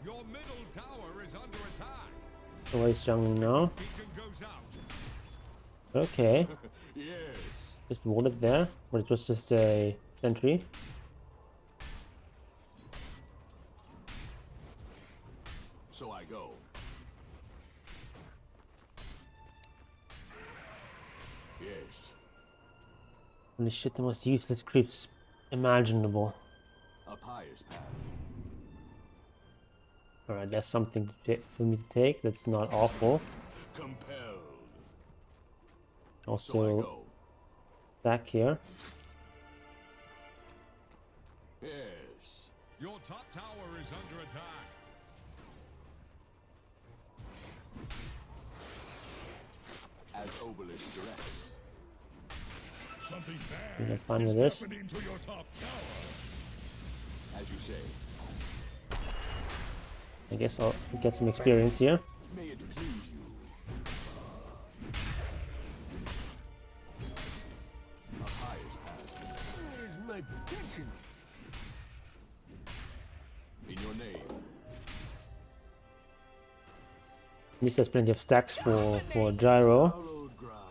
Speaker 8: Your middle tower is under attack.
Speaker 1: So where's jungling now?
Speaker 8: Beacon goes out.
Speaker 1: Okay,
Speaker 4: Yes.
Speaker 1: just warded there, but it was just a sentry.
Speaker 4: So I go. Yes.
Speaker 1: Holy shit, the most useless creeps imaginable.
Speaker 4: A pious path.
Speaker 1: Alright, that's something for me to take. That's not awful.
Speaker 4: Compelled. So I
Speaker 1: Also,
Speaker 4: go.
Speaker 1: back here.
Speaker 4: Yes.
Speaker 8: Your top tower is under attack.
Speaker 4: As Obelisk directs.
Speaker 8: Something
Speaker 1: We
Speaker 8: bad
Speaker 1: are fine
Speaker 8: is
Speaker 1: with this.
Speaker 8: happening to your top tower.
Speaker 4: As you say.
Speaker 1: I guess I'll get some experience here.
Speaker 4: May it please you. A pious path. Where's my pension? In your name.
Speaker 1: At least there's plenty of stacks for gyro.
Speaker 4: Hallowed ground.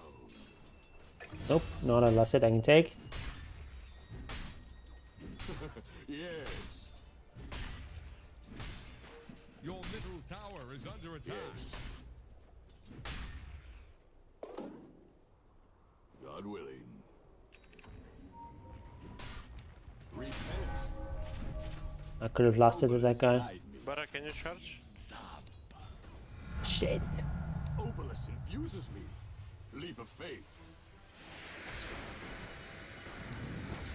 Speaker 1: Nope, not a last hit I can take.
Speaker 4: Yes.
Speaker 8: Your middle tower is under attack.
Speaker 4: Yes. God willing. Repent.
Speaker 1: I could have lasted with that guy.
Speaker 4: Guide me.
Speaker 9: Bara, can you charge?
Speaker 1: Shit.
Speaker 4: Obelisk infuses me. Leap of faith.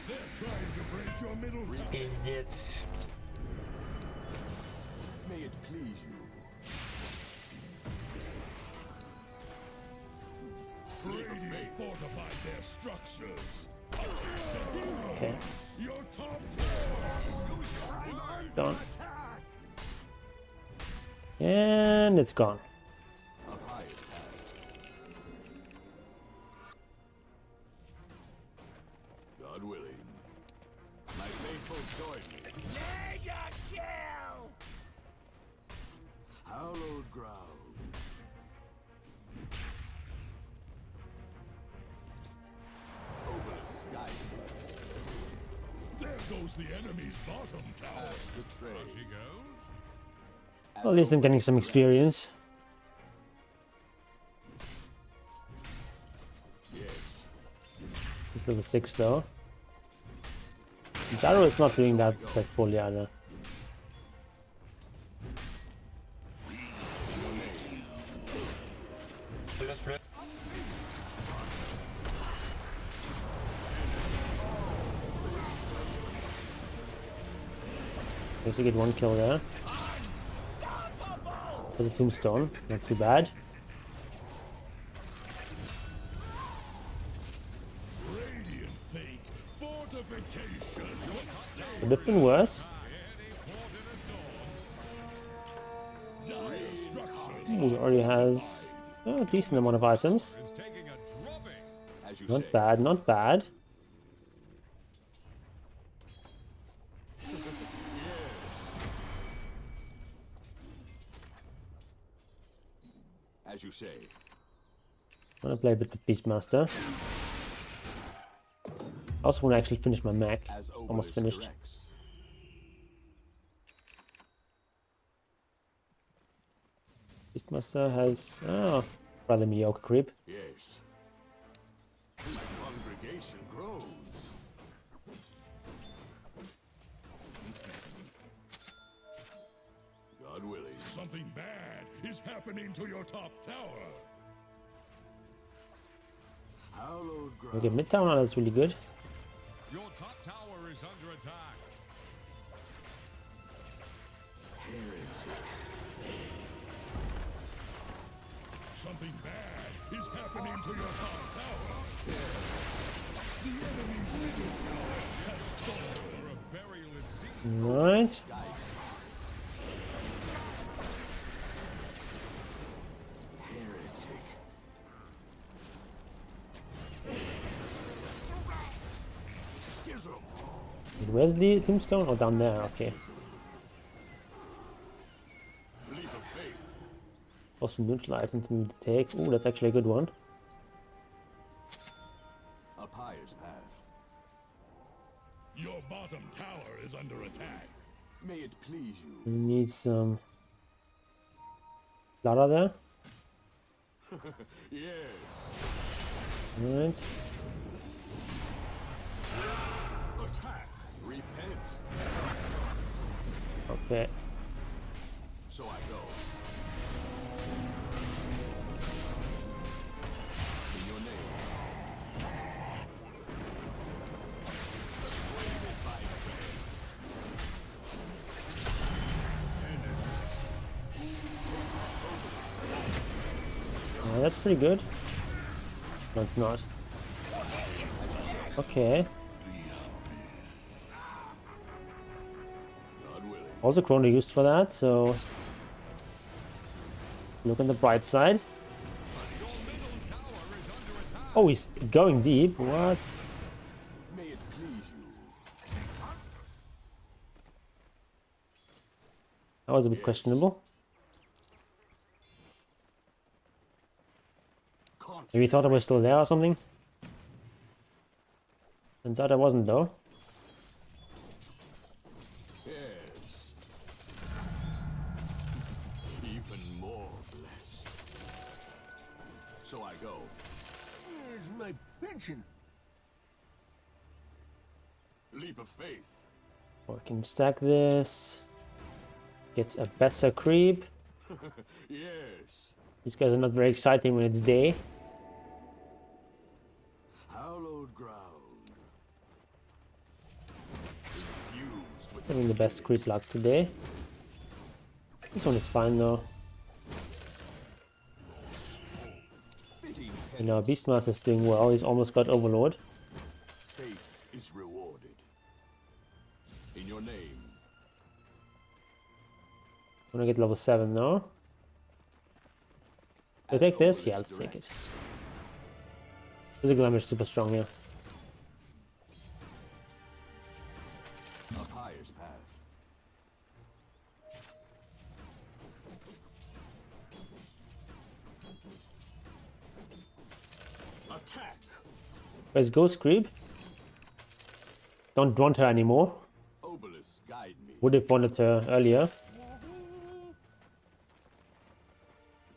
Speaker 8: They're trying to break your middle tower.
Speaker 10: Пиздец.
Speaker 4: May it please you. Leap of
Speaker 8: Radiant
Speaker 4: faith.
Speaker 8: fortified their structures.
Speaker 1: Okay,
Speaker 8: Your top tower.
Speaker 1: gone. And it's gone.
Speaker 4: A pious path. God willing. My faithful join me. Mega kill! Hallowed ground. Obelisk guide me.
Speaker 8: There goes the enemy's bottom tower.
Speaker 4: Pass the tray.
Speaker 8: She goes.
Speaker 4: As
Speaker 1: Well, at least I'm getting some
Speaker 4: Obelisk
Speaker 1: experience.
Speaker 4: directs. Yes.
Speaker 1: He's level 6 though. Gyro is not doing that poorly either.
Speaker 10: Плюс, плюс.
Speaker 1: Guess you get one kill there. There's a tombstone, not too bad.
Speaker 8: Radiant fake. Fortification.
Speaker 1: Could have been worse.
Speaker 8: Dire structures.
Speaker 1: He already has a decent amount of items.
Speaker 8: Is taking a drubbing.
Speaker 4: As you
Speaker 1: Not
Speaker 4: say.
Speaker 1: bad, not bad.
Speaker 4: As you say.
Speaker 1: I'm gonna play a bit with Beastmaster. I also want to actually finish my mech.
Speaker 4: As
Speaker 1: Almost
Speaker 4: Obelisk
Speaker 1: finished.
Speaker 4: directs.
Speaker 1: Beastmaster has rather mediocre creep.
Speaker 4: Yes. The congregation grows. God willing.
Speaker 8: Something bad is happening to your top tower.
Speaker 4: Hallowed ground.
Speaker 1: Okay, mid tower, that's really good.
Speaker 8: Your top tower is under attack.
Speaker 4: Heretic.
Speaker 8: Something bad is happening to your top tower. The enemy's middle tower has fallen for a burial at sea.
Speaker 1: Right.
Speaker 4: Heretic. Schism.
Speaker 1: Where's the tombstone? Oh, down there. Okay.
Speaker 4: Leap of faith.
Speaker 1: Also neutral item to take. Ooh, that's actually a good one.
Speaker 4: A pious path.
Speaker 8: Your bottom tower is under attack.
Speaker 4: May it please you.
Speaker 1: We need some Lara there.
Speaker 4: Yes.
Speaker 1: Right.
Speaker 4: Attack. Repent.
Speaker 1: Okay.
Speaker 4: So I go. In your name. Persuaded by prayer.
Speaker 1: That's pretty good. No, it's not. Okay.
Speaker 4: God willing.
Speaker 1: Also Chrono used for that, so look on the bright side. Oh, he's going deep. What?
Speaker 4: May it please you.
Speaker 1: That was a bit questionable. Maybe he thought I was still there or something. Turns out I wasn't though.
Speaker 4: Yes. Even more blessed. So I go.
Speaker 3: Where's my pension?
Speaker 4: Leap of faith.
Speaker 1: Or I can stack this. Get a better creep.
Speaker 4: Yes.
Speaker 1: These guys are not very exciting when it's day.
Speaker 4: Hallowed ground. Infused with
Speaker 1: Having the best creep luck today. This one is fine though.
Speaker 4: fitting
Speaker 1: You know, Beastmaster is doing well. He's almost got Overlord.
Speaker 4: faith is rewarded. In your name.
Speaker 1: Wanna get level 7 now? Do I take this? Yeah, let's take it. Physical damage is super strong, yeah.
Speaker 4: A pious path. Attack.
Speaker 1: Where's Ghost Creep? Don't want her anymore.
Speaker 4: Obelisk, guide me.
Speaker 1: Would have wanted her earlier.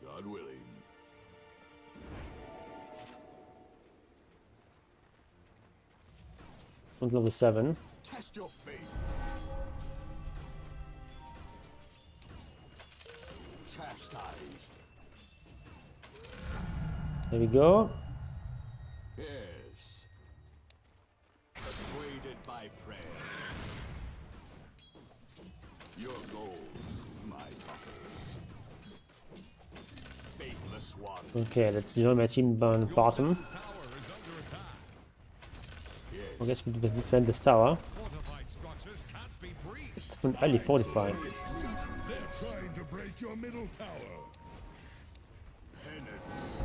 Speaker 4: God willing.
Speaker 1: On level 7.
Speaker 4: Test your faith. Chastised.
Speaker 1: There we go.
Speaker 4: Yes. Persuaded by prayer. Your gold, my coffers. Faithless one.
Speaker 1: Okay, let's join my team on bottom.
Speaker 8: Tower is under attack.
Speaker 1: I guess we defend this tower.
Speaker 8: Fortified structures can't be breached.
Speaker 1: It's an early 45.
Speaker 8: They're trying to break your middle tower.
Speaker 4: Penance.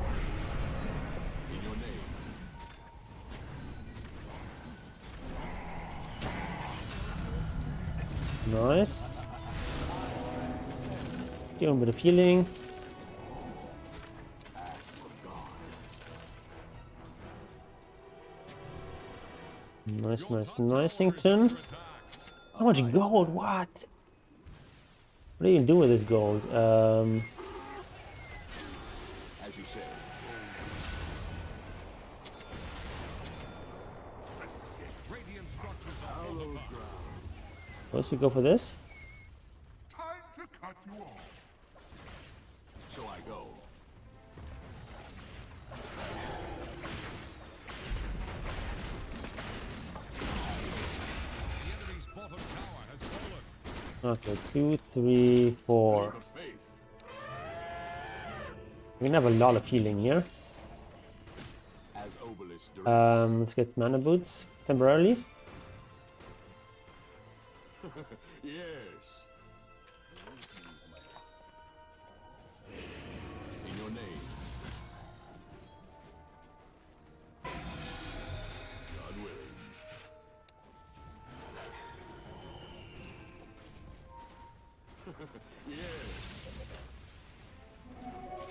Speaker 4: In your name.
Speaker 1: Nice. Give him a bit of healing. Nice, nice, Nicington. How much gold? What? What do you even do with this gold?
Speaker 4: As you say.
Speaker 8: Radiant structures are fortified.
Speaker 1: First we go for this.
Speaker 8: Time to cut you off.
Speaker 4: So I go.
Speaker 8: The enemy's bottom tower has fallen.
Speaker 1: Okay, 2, 3, 4.
Speaker 4: Leap of faith.
Speaker 1: We can have a lot of healing here.
Speaker 4: As Obelisk directs.
Speaker 1: Let's get mana boots temporarily.
Speaker 4: Yes. In your name. God willing. Yes.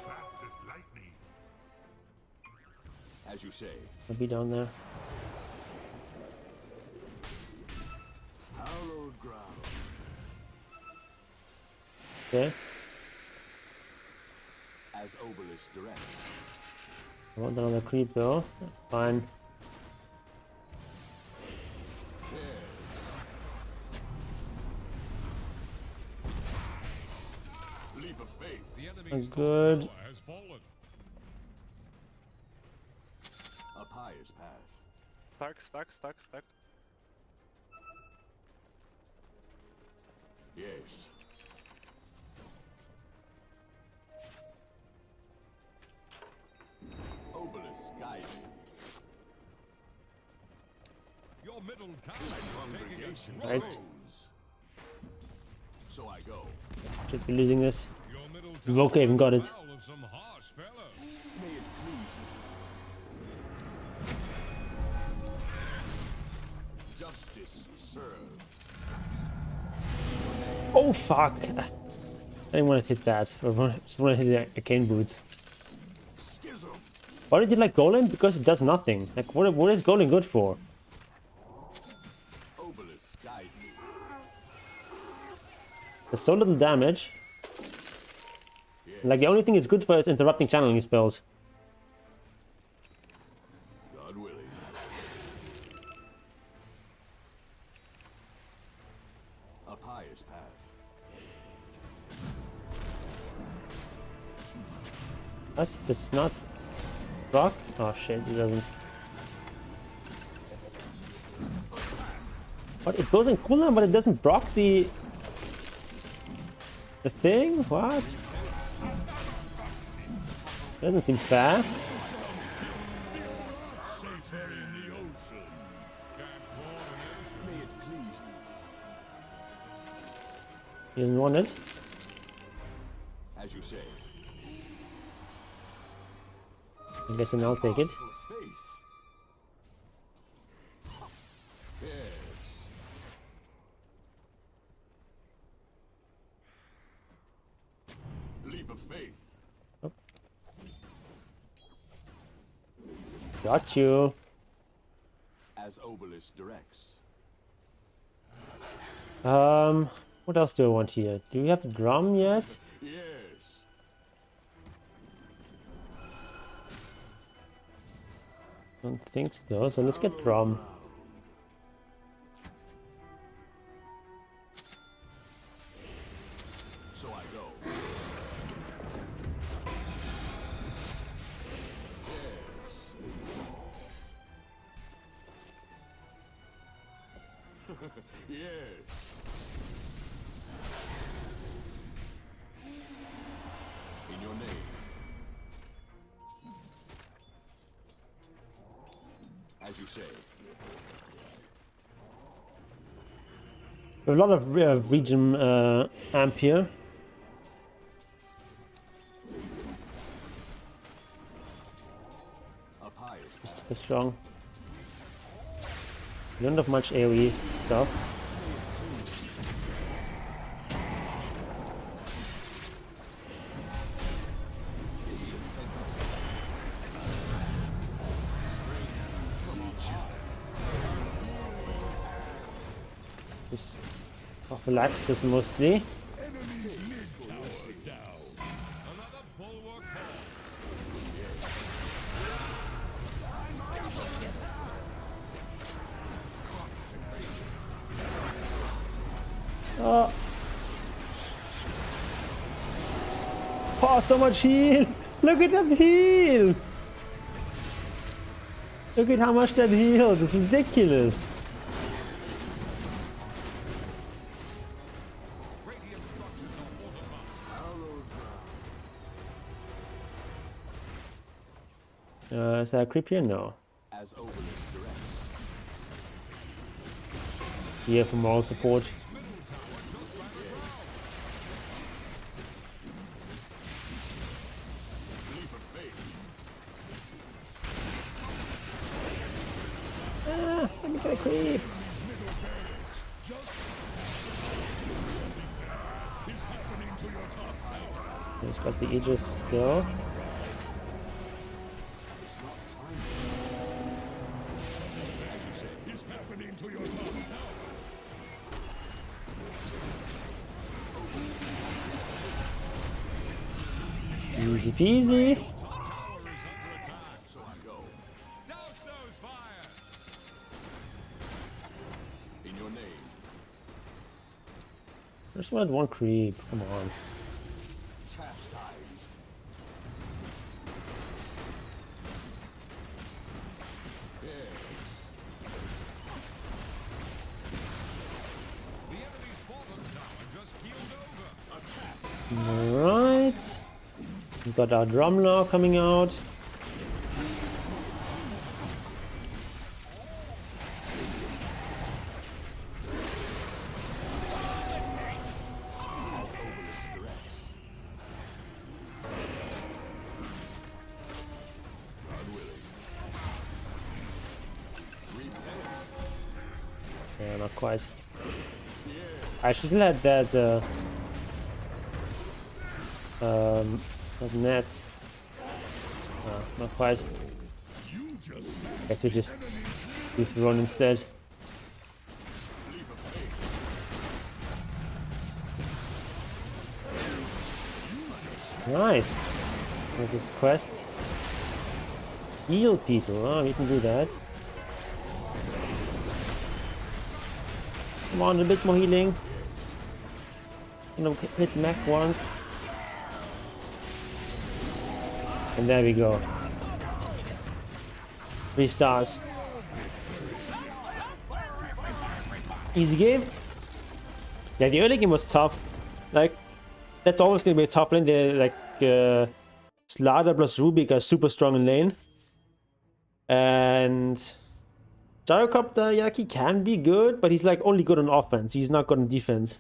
Speaker 8: Fast as lightning.
Speaker 4: As you say.
Speaker 1: I'll be down there.
Speaker 4: Hallowed ground.
Speaker 1: Okay.
Speaker 4: As Obelisk directs.
Speaker 1: I want another creep though. Fine.
Speaker 4: Leap of faith.
Speaker 8: The enemy's top
Speaker 1: Good.
Speaker 8: tower has fallen.
Speaker 4: A pious path.
Speaker 9: Stuck, stuck, stuck, stuck.
Speaker 4: Yes. Obelisk guiding.
Speaker 8: Your middle tower is taking a
Speaker 4: Congregation
Speaker 1: Right.
Speaker 4: grows. So I go.
Speaker 1: Should be losing this.
Speaker 8: Your middle
Speaker 1: Invoker even got it.
Speaker 8: foul of some harsh fellows.
Speaker 4: May it please you. Justice served.
Speaker 1: Oh fuck! I didn't want to hit that. I just want to hit the arcane boots.
Speaker 4: Schism.
Speaker 1: Why did you like Golem? Because it does nothing. Like what is Golem good for?
Speaker 4: Obelisk guide me.
Speaker 1: There's so little damage. Like the only thing it's good for is interrupting channeling spells.
Speaker 4: God willing. A pious path.
Speaker 1: This is not rock. Oh shit, it doesn't. What? It goes in cooldown, but it doesn't block the thing. What? Doesn't seem fair.
Speaker 8: Safer in the ocean. Can't fall in ocean.
Speaker 4: May it please
Speaker 1: He doesn't want it.
Speaker 4: you. As you say.
Speaker 1: I guess then I'll take it.
Speaker 4: Gospel of faith. Yes. Leap of faith.
Speaker 1: Got you.
Speaker 4: As Obelisk directs.
Speaker 1: What else do I want here? Do we have a drum yet?
Speaker 4: Yes.
Speaker 1: Don't think so. So let's get drum.
Speaker 4: So I go. Yes. Yes. In your name. As you say.
Speaker 1: We have a lot of region amp here.
Speaker 4: A pious path.
Speaker 1: Super strong. We don't have much AoE stuff. Just prophylaxis mostly.
Speaker 8: Enemy's mid tower down. Another bulwark fall.
Speaker 1: Oh. Oh, so much heal! Look at that heal! Look at how much that healed. It's ridiculous.
Speaker 8: Radiant structures are fortified.
Speaker 1: Is there a creep here? No.
Speaker 4: As Obelisk directs.
Speaker 1: Here for moral support.
Speaker 4: Leap of faith.
Speaker 1: Let me get a creep.
Speaker 8: Is happening to your top tower.
Speaker 1: He's got the Aegis still.
Speaker 8: Is happening to your top tower.
Speaker 1: Easy peasy.
Speaker 8: Tower is under attack.
Speaker 4: So I go.
Speaker 8: Douse those fire.
Speaker 4: In your name.
Speaker 1: I just wanted one creep. Come on.
Speaker 4: Chastised. Yes.
Speaker 8: The enemy's bottom tower just keeled over. Attack.
Speaker 1: Alright. We've got our drum now coming out. Yeah, not quite. I should have had that that net. Not quite. Guess we just do Throne instead. Right. There's this quest. Heal people. Oh, we can do that. Come on, a bit more healing. You know, hit mech once. And there we go. 3 stars. Easy game. Yeah, the early game was tough. Like, that's always gonna be a tough lane. They're like Slada plus Rubik are super strong in lane. And Gyrocopter, yeah, like he can be good, but he's like only good on offense. He's not good on defense.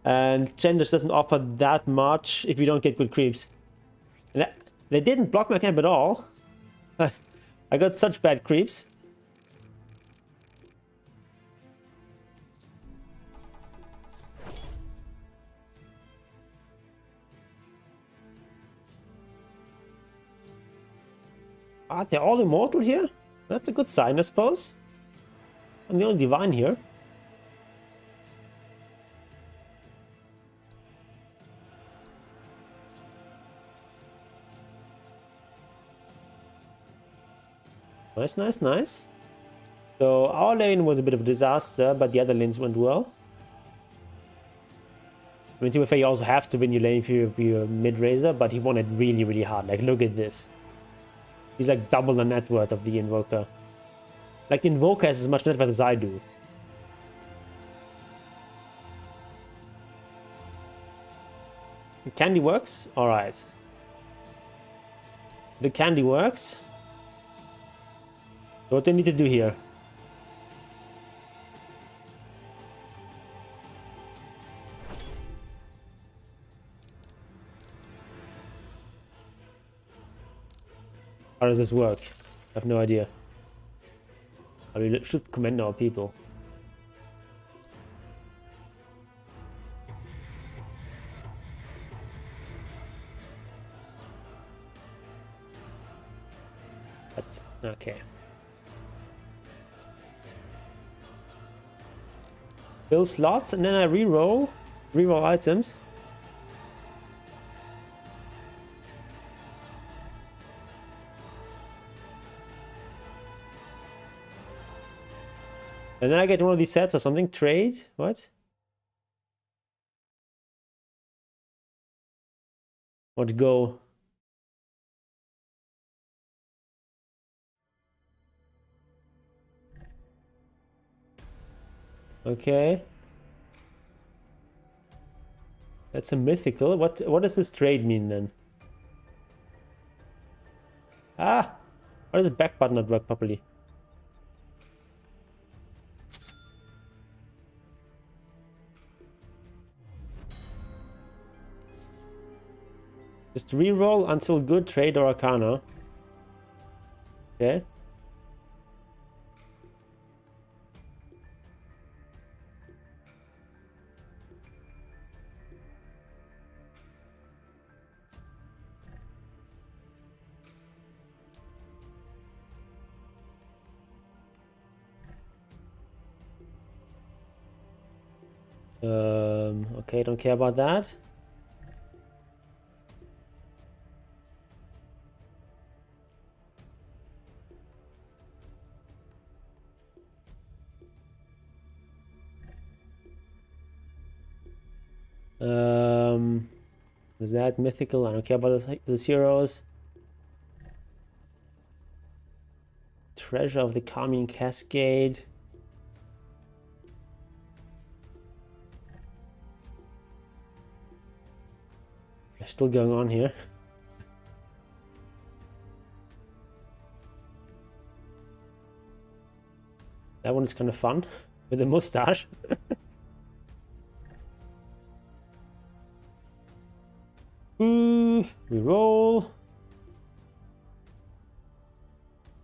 Speaker 1: And Chen just doesn't offer that much if you don't get good creeps. And they didn't block my camp at all. I got such bad creeps. Ah, they're all immortal here? That's a good sign, I suppose. I'm the only divine here. Nice, nice, nice. So our lane was a bit of a disaster, but the other lanes went well. I mean, to be fair, you also have to win your lane if you're mid-raiser, but he won it really, really hard. Like, look at this. He's like double the net worth of the Invoker. Like, the Invoker has as much net worth as I do. The candy works? Alright. The candy works. So what do I need to do here? How does this work? I have no idea. We should commend our people. That's okay. Fill slots and then I reroll items. And then I get one of these sets or something. Trade? What? What go? Okay. That's a mythical. What does this trade mean then? Ah! Why does the back button not work properly? Just reroll until good, trade or arcana. Okay. Okay, don't care about that. Is that mythical? I don't care about the heroes. Treasure of the Carmine Cascade. They're still going on here. That one is kind of fun with a mustache. We roll.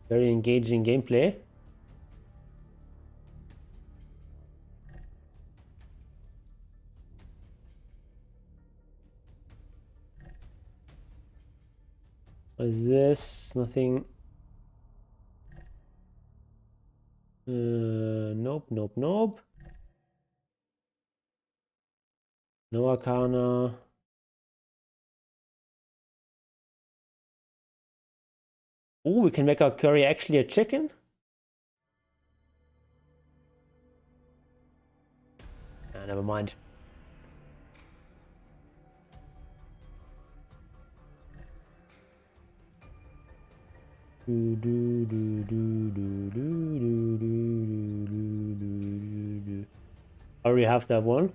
Speaker 1: Very engaging gameplay. What is this? Nothing. Nope, nope, nope. No arcana. Oh, we can make our curry actually a chicken? Ah, never mind. I already have that one.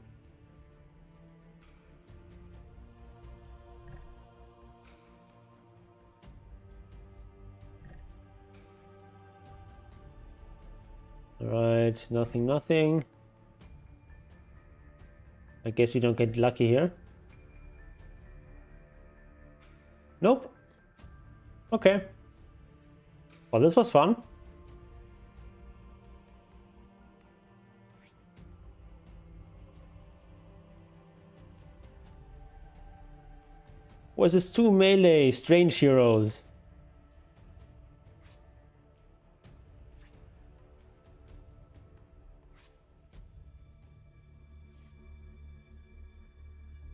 Speaker 1: Alright, nothing, nothing. I guess we don't get lucky here. Nope. Okay. Well, this was fun. Was this 2 melee strange heroes?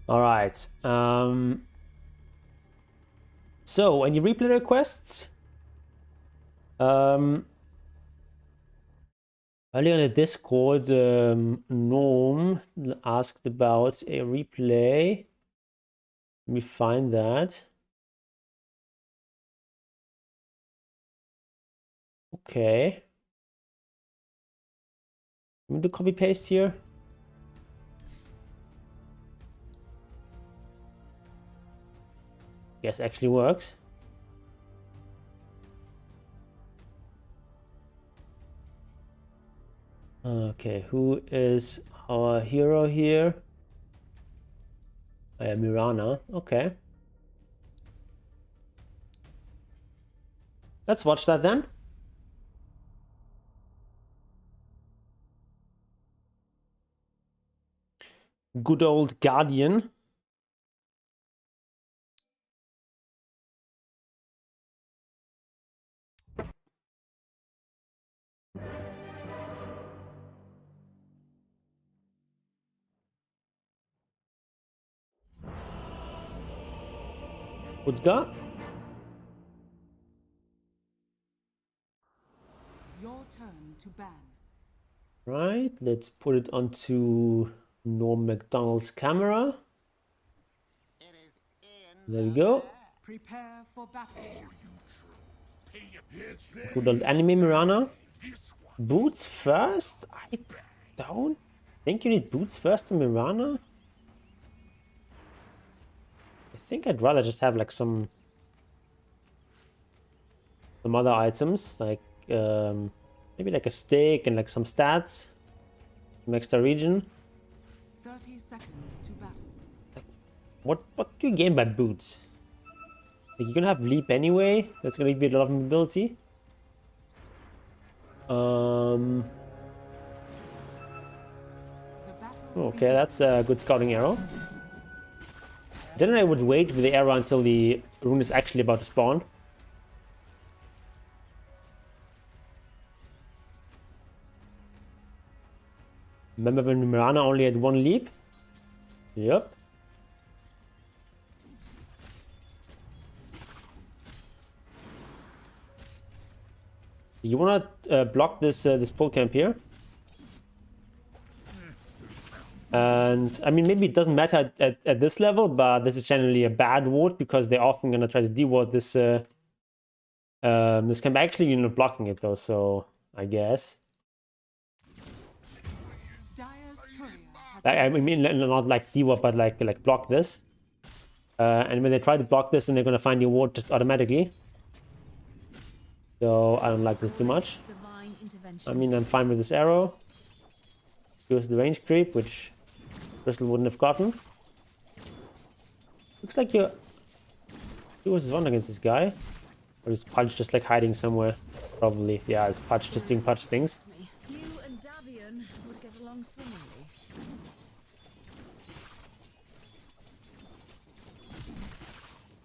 Speaker 1: Alright. So, any replay requests? Earlier in the Discord, Norm asked about a replay. Let me find that. Okay. Let me do copy paste here. Yes, actually works. Okay, who is our hero here? Mirana. Okay. Let's watch that then. Good old Guardian. Udga.
Speaker 5: Your turn to ban.
Speaker 1: Right, let's put it onto Norm McDonald's camera. There we go.
Speaker 5: Prepare for battle.
Speaker 1: Good old anime Mirana. Boots first? I don't think you need boots first in Mirana. I think I'd rather just have like some other items, like maybe like a stick and like some stats, some extra region.
Speaker 5: 30 seconds to battle.
Speaker 1: What do you gain by boots? Like you're gonna have leap anyway. That's gonna give you a lot of mobility.
Speaker 5: The battle
Speaker 1: Okay, that's a good scouting arrow. Then I would wait with the arrow until the rune is actually about to spawn. Remember when Mirana only had one leap? Yep. You wanna block this this pull camp here? And I mean, maybe it doesn't matter at this level, but this is generally a bad ward because they're often gonna try to de-ward this this camp. Actually, you're not blocking it though, so I guess.
Speaker 5: Dire's courier has
Speaker 1: I mean, not like de-ward, but like block this. And when they try to block this, then they're gonna find your ward just automatically. So I don't like this too much.
Speaker 2: Divine intervention.
Speaker 1: I mean, I'm fine with this arrow. Here's the range creep, which Crystal wouldn't have gotten. Looks like you're... He was one against this guy. Or is Pudge just like hiding somewhere? Probably. Yeah, it's Pudge just doing Pudge things.
Speaker 2: You and Davian would get along swimmingly.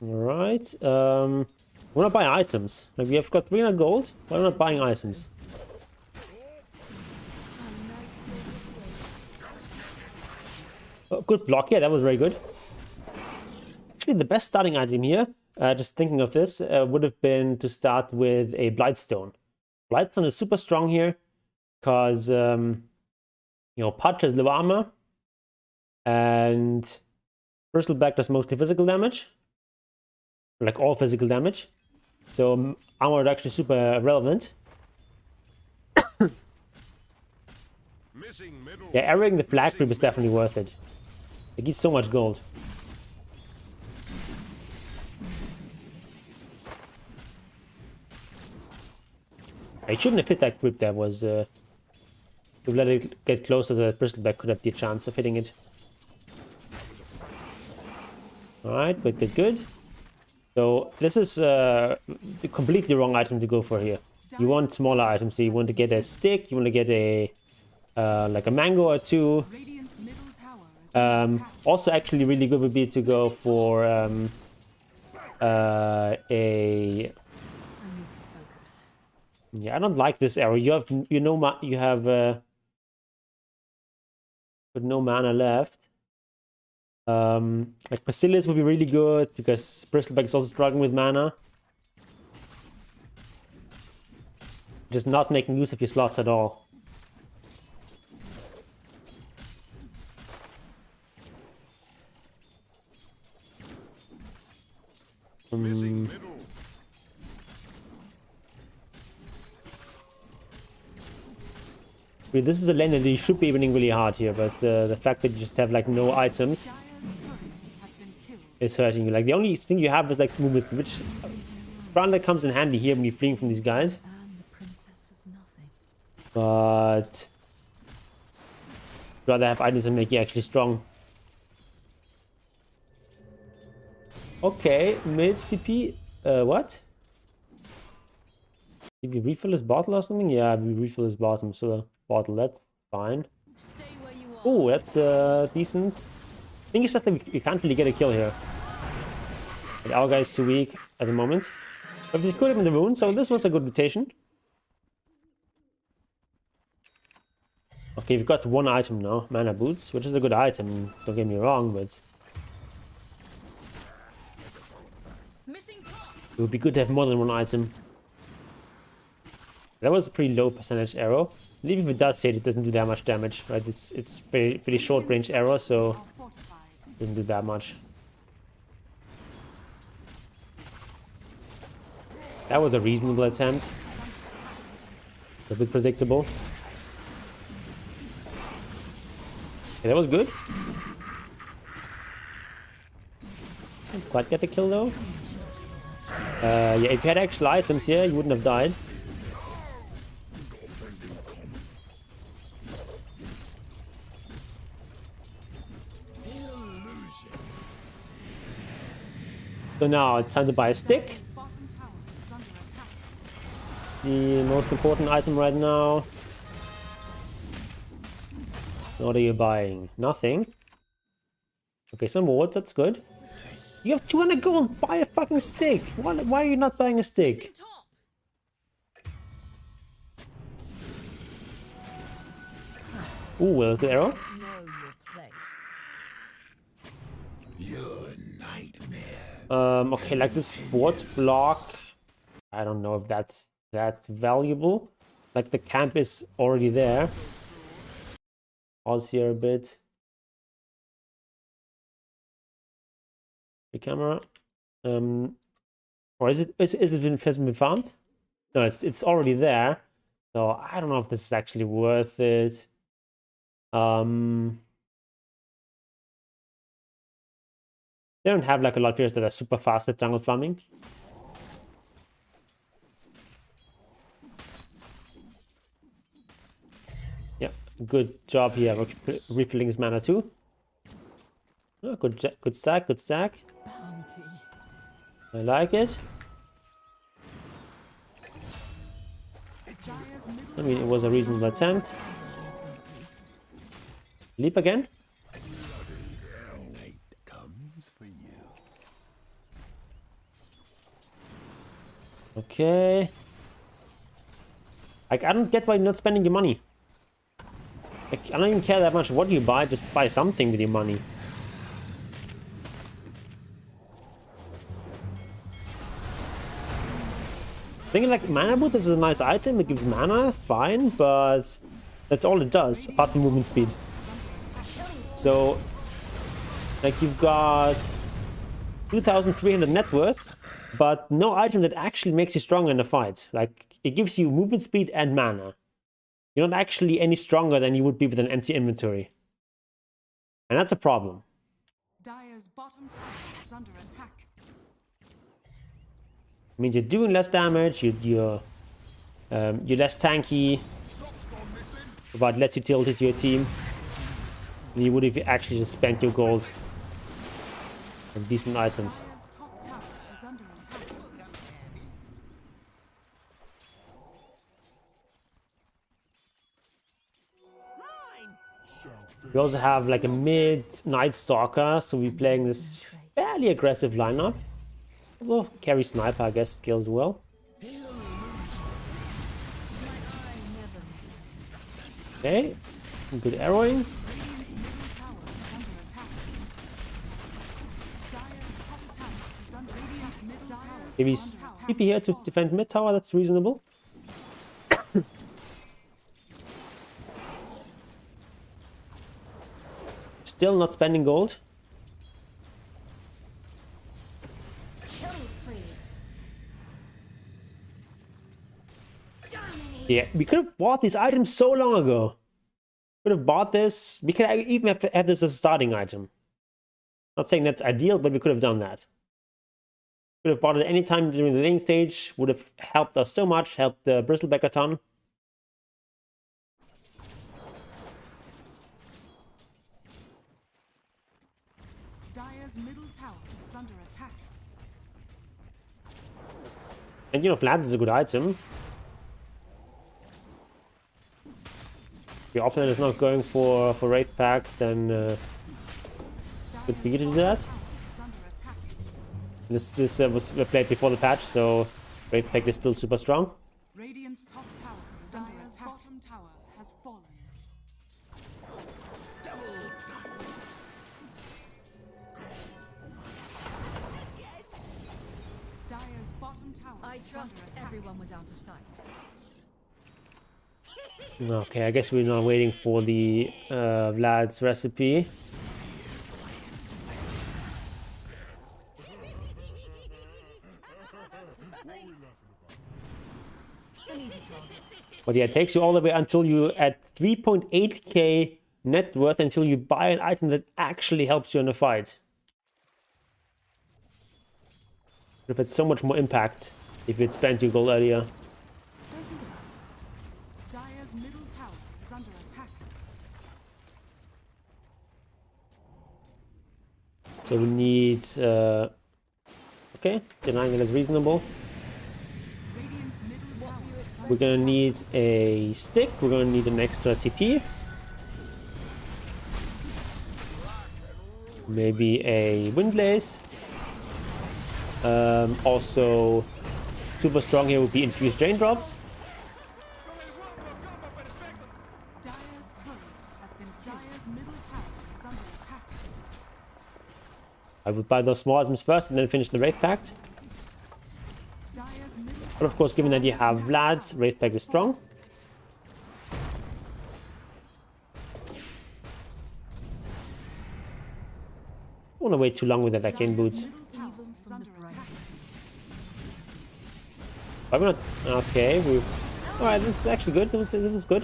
Speaker 1: Alright. We're not buying items. Like, we have got 300 gold. Why are we not buying items? Oh, good block. Yeah, that was very good. Actually, the best starting item here, just thinking of this, would have been to start with a Blightstone. Blightstone is super strong here because, you know, Pudge has low armor and Bristleback does mostly physical damage, like all physical damage. So armor reduction is super relevant.
Speaker 8: Missing middle.
Speaker 1: Yeah, arrowing the flag creep is definitely worth it. It gives so much gold. I shouldn't have hit that creep. That was to let it get closer. The Bristleback could have the chance of hitting it. All right, good. So this is the completely wrong item to go for here. You want smaller items. So you want to get a stick. You want to get a like a mango or two.
Speaker 5: Radiant's middle tower is under attack.
Speaker 1: Also, actually, really good would be to go for a.
Speaker 2: I need to focus.
Speaker 1: Yeah, I don't like this arrow. You have with no mana left. Like Basilius would be really good because Bristleback is also struggling with mana. Just not making use of your slots at all.
Speaker 8: Missing middle.
Speaker 1: I mean, this is a lane that you should be winning really hard here, but the fact that you just have like no items
Speaker 5: Dire's courier has been killed.
Speaker 1: is hurting you. Like the only thing you have is like movement, which round that comes in handy here when you're fleeing from these guys.
Speaker 2: I'm the princess of nothing.
Speaker 1: But I'd rather have items that make you actually strong. Okay, mid TP. What? Did we refill his bottle or something? Yeah, we refill his bottom, so bottle. That's fine.
Speaker 2: Stay where you are.
Speaker 1: Oh, that's decent. I think it's just that we can't really get a kill here. Like, our guy's too weak at the moment. But we could have been the rune, so this was a good rotation. Okay, we've got one item now, mana boots, which is a good item. Don't get me wrong, but It would be good to have more than one item. That was a pretty low percentage arrow. Even if it does hit, it doesn't do that much damage, right? It's pretty short range arrow, so
Speaker 5: Are fortified.
Speaker 1: it doesn't do that much. That was a reasonable attempt. A bit predictable. Okay, that was good. Didn't quite get the kill though. Yeah, if you had actual items here, you wouldn't have died. So now it's time to buy a stick.
Speaker 5: Dire's bottom tower is under attack.
Speaker 1: It's the most important item right now. What are you buying? Nothing. Okay, some wards, that's good. You have 200 gold, buy a fucking stick! Why are you not buying a stick? Ooh, well, good arrow.
Speaker 2: Know your place.
Speaker 1: Okay, like this ward block. I don't know if that's that valuable. Like the camp is already there. Pause here a bit. The camera. Or is it hasn't been found? No, it's already there. So I don't know if this is actually worth it. They don't have like a lot of players that are super fast at jungle farming. Yeah, good job here. Refilling his mana too. Oh, good stack, good stack.
Speaker 2: Bounty.
Speaker 1: I like it.
Speaker 5: Dire's middle
Speaker 1: I mean, it was a reasonable attempt. Leap again.
Speaker 4: Night comes for you.
Speaker 1: Okay. Like, I don't get why you're not spending your money. Like, I don't even care that much what you buy, just buy something with your money. Thinking like mana boot is a nice item, it gives mana, fine, but that's all it does, apart from movement speed. So, like you've got 2,300 net worth, but no item that actually makes you stronger in a fight. Like, it gives you movement speed and mana. You're not actually any stronger than you would be with an empty inventory. And that's a problem.
Speaker 5: Dire's bottom tower is under attack.
Speaker 1: It means you're doing less damage, you're less tanky, provide less utility to your team than you would if you actually just spent your gold on decent items.
Speaker 5: Dire's top tower is under attack.
Speaker 1: We also have like a mid Night Stalker, so we're playing this fairly aggressive lineup. Although carry sniper, I guess, skills well.
Speaker 2: My eye never misses.
Speaker 1: Okay, good arrowing.
Speaker 5: Radiant's middle tower is under attack. Dire's top tower is under Radiant's middle tower.
Speaker 1: If he's TP here to defend mid tower, that's reasonable. Still not spending gold. Yeah, we could have bought these items so long ago. Could have bought this. We could even have this as a starting item. Not saying that's ideal, but we could have done that. Could have bought it any time during the lane stage. Would have helped us so much. Helped the Bristleback a ton.
Speaker 5: Dire's middle tower is under attack.
Speaker 1: And you know, Flats is a good item. If your opponent is not going for Wraith Pack, then good for you to do that.
Speaker 5: Tower is under attack.
Speaker 1: This was played before the patch, so Wraith Pack is still super strong.
Speaker 5: Radiant's top tower is under attack. Bottom tower has fallen. Dire's bottom
Speaker 2: trust everyone was out of sight.
Speaker 1: Okay, I guess we're not waiting for the Vlad's recipe.
Speaker 2: An easy target.
Speaker 1: But yeah, it takes you all the way until you at 3.8k net worth until you buy an item that actually helps you in a fight. Would have had so much more impact if you'd spent your gold earlier.
Speaker 5: Don't think about it. Dire's middle tower is under attack.
Speaker 1: So we need... okay, denying it is reasonable.
Speaker 5: Radiant's middle tower.
Speaker 1: We're gonna need a stick, we're gonna need an extra TP. Maybe a Windblaze. Also, super strong here would be infused raindrops.
Speaker 5: Dire's turret has been Dire's middle tower is under attack.
Speaker 1: I would buy those small items first and then finish the Wraith Pact.
Speaker 5: Dire's middle
Speaker 1: But of course, given that you have Vlad's, Wraith Pact is strong. I don't want to wait too long with that arcane boots.
Speaker 5: middle tower is under attack.
Speaker 1: Why not? Okay, we. Alright, this is actually good. This is good.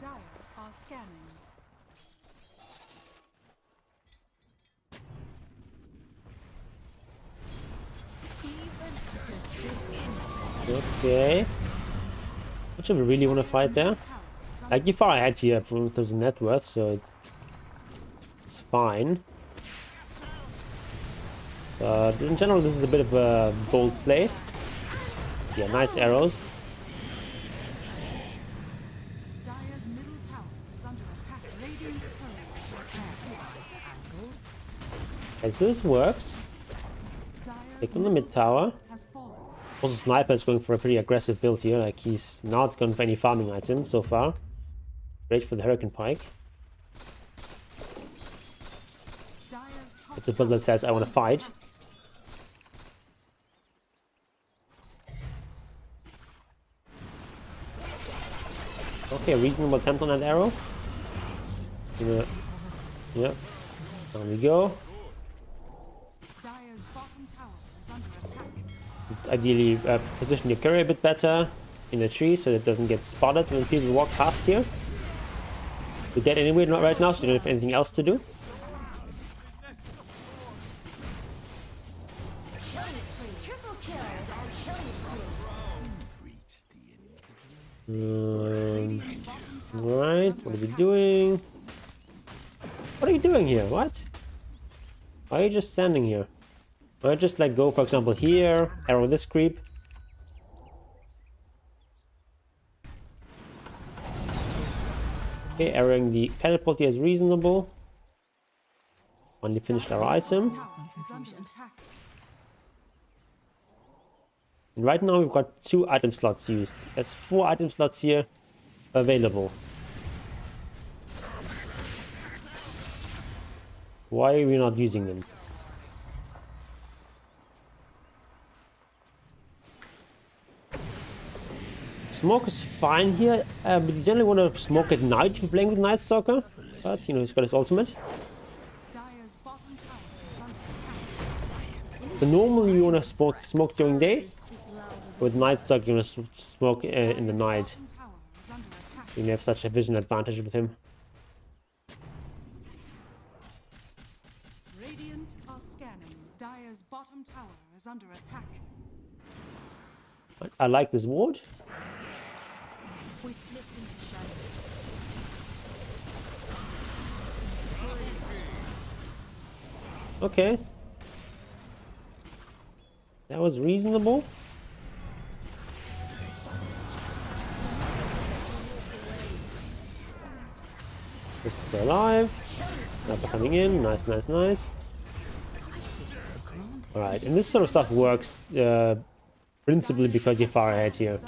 Speaker 5: Dire are scanning.
Speaker 1: Okay. What should we really want to fight there? Like, you're far ahead here from terms of net worth, so it's fine. But in general, this is a bit of a bold play. Yeah, nice arrows.
Speaker 5: Dire's middle tower is under attack. Radiant's courier
Speaker 2: Angles.
Speaker 1: Okay, so this works. Take on the mid tower.
Speaker 5: has fallen.
Speaker 1: Also, Sniper is going for a pretty aggressive build here. Like, he's not going for any farming item so far. Great for the Hurricane Pike.
Speaker 5: Dire's top
Speaker 1: It's a build that says, I want to fight. Okay, reasonable attempt on that arrow. Yeah. Down we go.
Speaker 5: Dire's bottom tower is under attack.
Speaker 1: Ideally, position your courier a bit better in the tree so it doesn't get spotted when people walk past here. We're dead anyway, not right now, so you don't have anything else to do. Right, what are we doing? What are you doing here? What? Why are you just standing here? Why not just like go, for example, here, arrow this creep? Okay, arrowing the catapult here is reasonable. Only finished our item.
Speaker 5: Is under attack.
Speaker 1: And right now we've got 2 item slots used. There's 4 item slots here available. Why are we not using them? Smoke is fine here, but you generally want to smoke at night if you're playing with Night Stalker. But, you know, he's got his ultimate.
Speaker 5: Dire's bottom tower is under attack.
Speaker 1: So normally you want to smoke during day. With Night Stalker you want to smoke in the night.
Speaker 5: Bottom tower is under attack.
Speaker 1: You have such a vision advantage with him.
Speaker 5: Radiant are scanning. Dire's bottom tower is under attack.
Speaker 1: I like this ward.
Speaker 2: We slipped into shadow.
Speaker 1: Okay. That was reasonable. Just stay alive. Sniper coming in. Nice, nice, nice. Alright, and this sort of stuff works principally because you're far ahead here.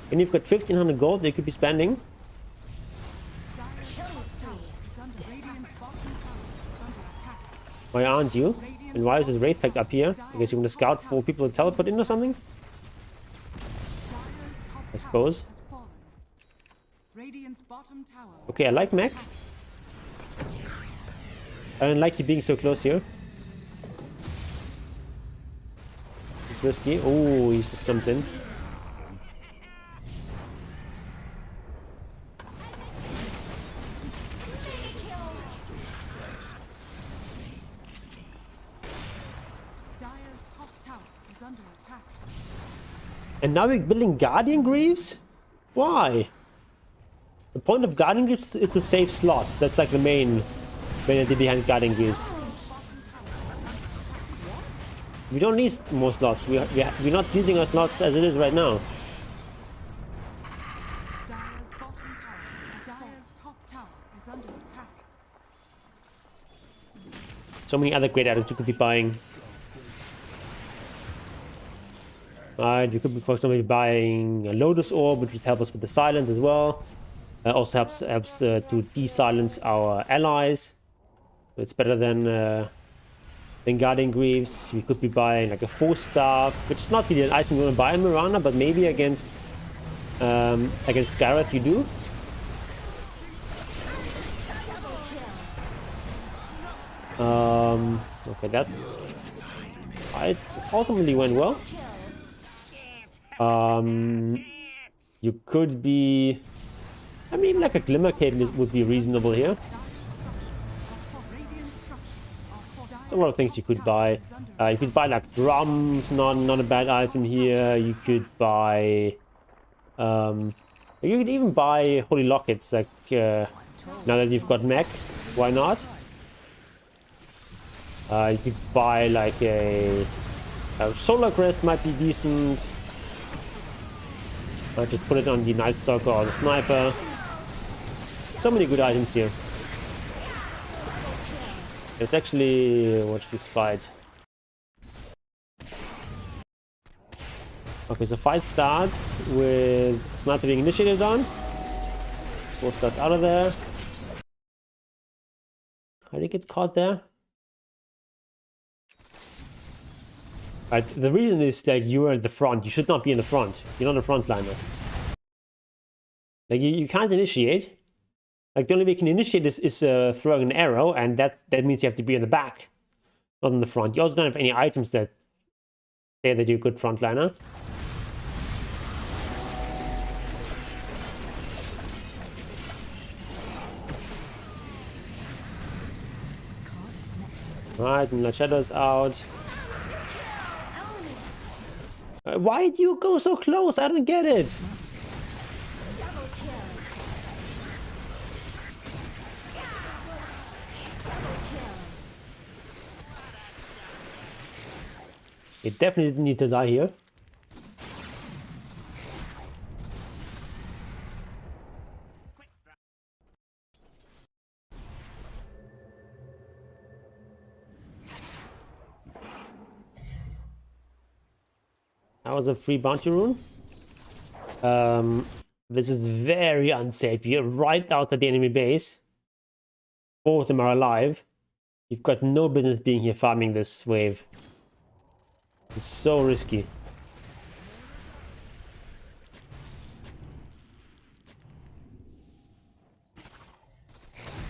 Speaker 1: When you've got 1500 gold that you could be spending.
Speaker 5: Dire's top tower
Speaker 1: Why aren't you? And why is this Wraith Pact up here? I guess you want to scout for people to teleport in or something? I suppose. Okay, I like mech. I don't like you being so close here. It's risky. Oh, he just jumps in. And now we're building Guardian Greaves? Why? The point of Guardian Greaves is to save slots. That's like the main idea behind Guardian Greaves. We don't need more slots. We're not using our slots as it is right now. So many other great items you could be buying. Right, you could be, for example, buying a Lotus Orb, which would help us with the silence as well. Also helps to de-silence our allies. So it's better than Guardian Greaves. We could be buying like a Force Staff, which is not really an item you want to buy in Mirana, but maybe against Gareth you do. Okay, that fight ultimately went well. You could be... I mean, like a Glimmer Cape would be reasonable here. There's a lot of things you could buy. You could buy like drums, not a bad item here. You could buy... you could even buy Holy Lockets, like now that you've got mech. Why not? You could buy like a Solar Crest might be decent. Just put it on the Night Stalker or the Sniper. So many good items here. Let's actually watch this fight. Okay, so fight starts with Sniper being initiated on. Force starts out of there. How did he get caught there? Right, the reason is that you are at the front. You should not be in the front. You're not a frontliner. Like you can't initiate. Like the only way you can initiate is throwing an arrow, and that means you have to be in the back, not in the front. You also don't have any items that say that you're a good frontliner. Right, and the Shadow's out. Why did you go so close? I don't get it. You definitely didn't need to die here. That was a free bounty rune. This is very unsafe. You're right out at the enemy base. Both of them are alive. You've got no business being here farming this wave. It's so risky.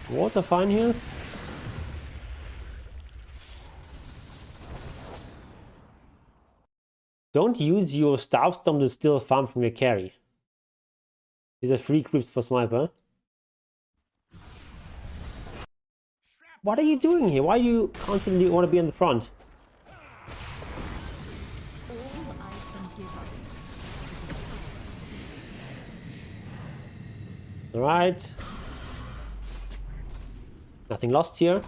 Speaker 1: Water fine here. Don't use your Starstorm to steal farm from your carry. These are free creeps for Sniper. What are you doing here? Why do you constantly want to be in the front? Alright. Nothing lost here.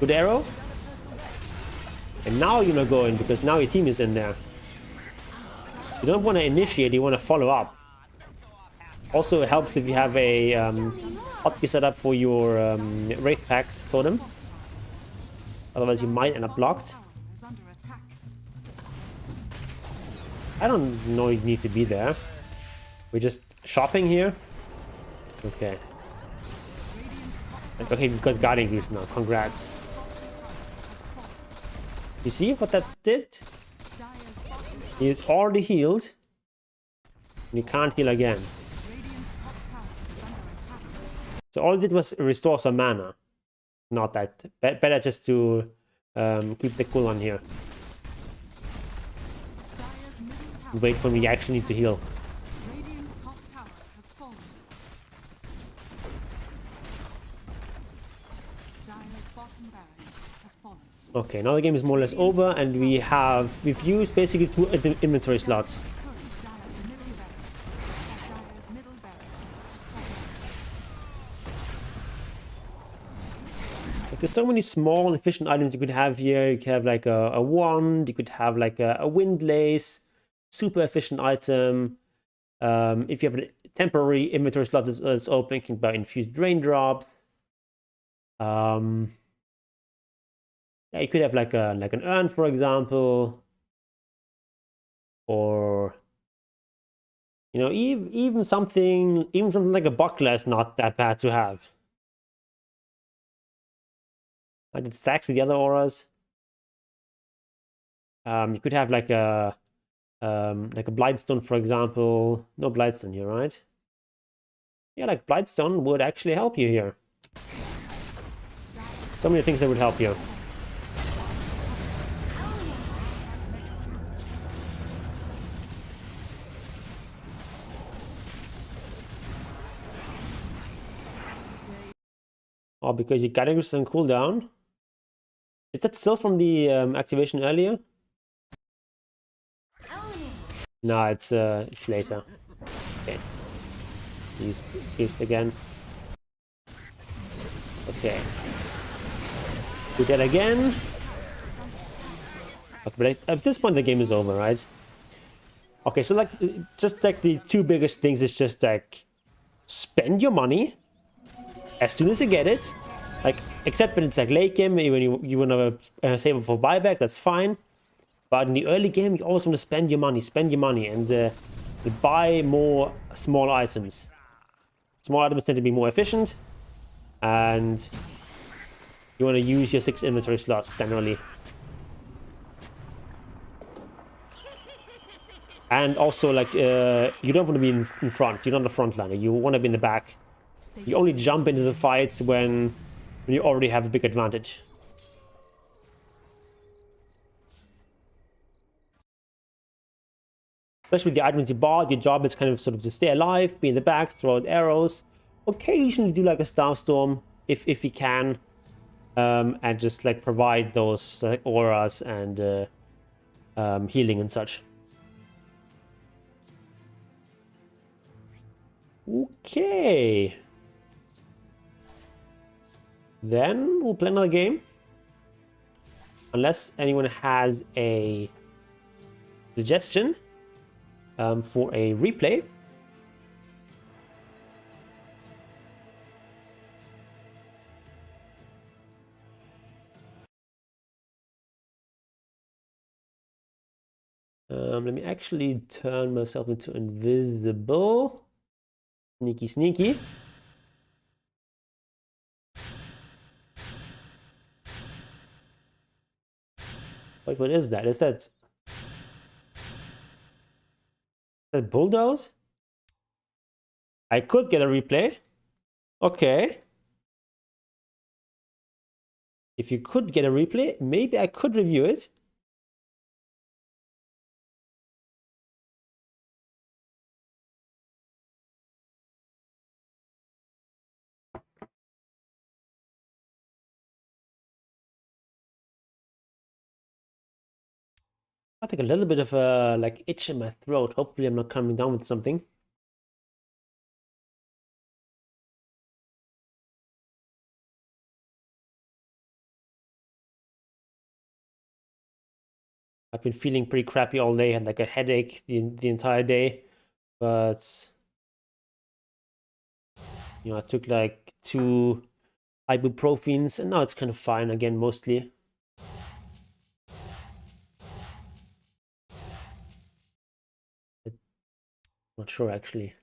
Speaker 1: Good arrow. And now you're not going because now your team is in there. You don't want to initiate, you want to follow up. Also, it helps if you have a hotkey set up for your Wraith Pact totem. Otherwise, you might end up blocked. I don't know you need to be there. We're just shopping here. Okay. Like, okay, we've got guarding boost now. Congrats. You see what that did? He is already healed. And he can't heal again. So all it did was restore some mana. Not that. Better just to keep the cooldown here. Wait for me, I actually need to heal. Okay, now the game is more or less over, and we've used basically 2 inventory slots. Like, there's so many small efficient items you could have here. You could have like a wand, you could have like a windlace, super efficient item. If you have a temporary inventory slot that's open, you can buy infused raindrops. Yeah, you could have like an urn, for example, or you know, even something like a buckler is not that bad to have. Like it stacks with the other auras. You could have like a Blightstone, for example. No Blightstone here, right? Yeah, like Blightstone would actually help you here. So many things that would help you. Oh, because your guiding is on cooldown. Is that still from the activation earlier? No, it's later. Okay. These gifts again. Okay. Do that again. Okay, but at this point the game is over, right? Okay, so like just like the 2 biggest things is just like spend your money as soon as you get it. Like, except when it's like late game, when you want to save it for buyback, that's fine. But in the early game, you always want to spend your money, and buy more small items. Small items tend to be more efficient, and you want to use your 6 inventory slots generally. And also, like, you don't want to be in front. You're not a frontliner. You want to be in the back. You only jump into the fights when you already have a big advantage. Especially with the items you bought, your job is kind of sort of to stay alive, be in the back, throw out arrows. Occasionally do like a Starstorm, if you can. And just like provide those auras and healing and such. Okay. Then we'll play another game. Unless anyone has a suggestion for a replay. Let me actually turn myself into invisible. Sneaky, sneaky. Wait, what is that? Is that bulldoze? I could get a replay. Okay. If you could get a replay, maybe I could review it. I think a little bit of a like itch in my throat. Hopefully I'm not coming down with something. I've been feeling pretty crappy all day. Had like a headache the entire day, but you know, I took like 2 ibuprofens, and now it's kind of fine again, mostly. Not sure actually.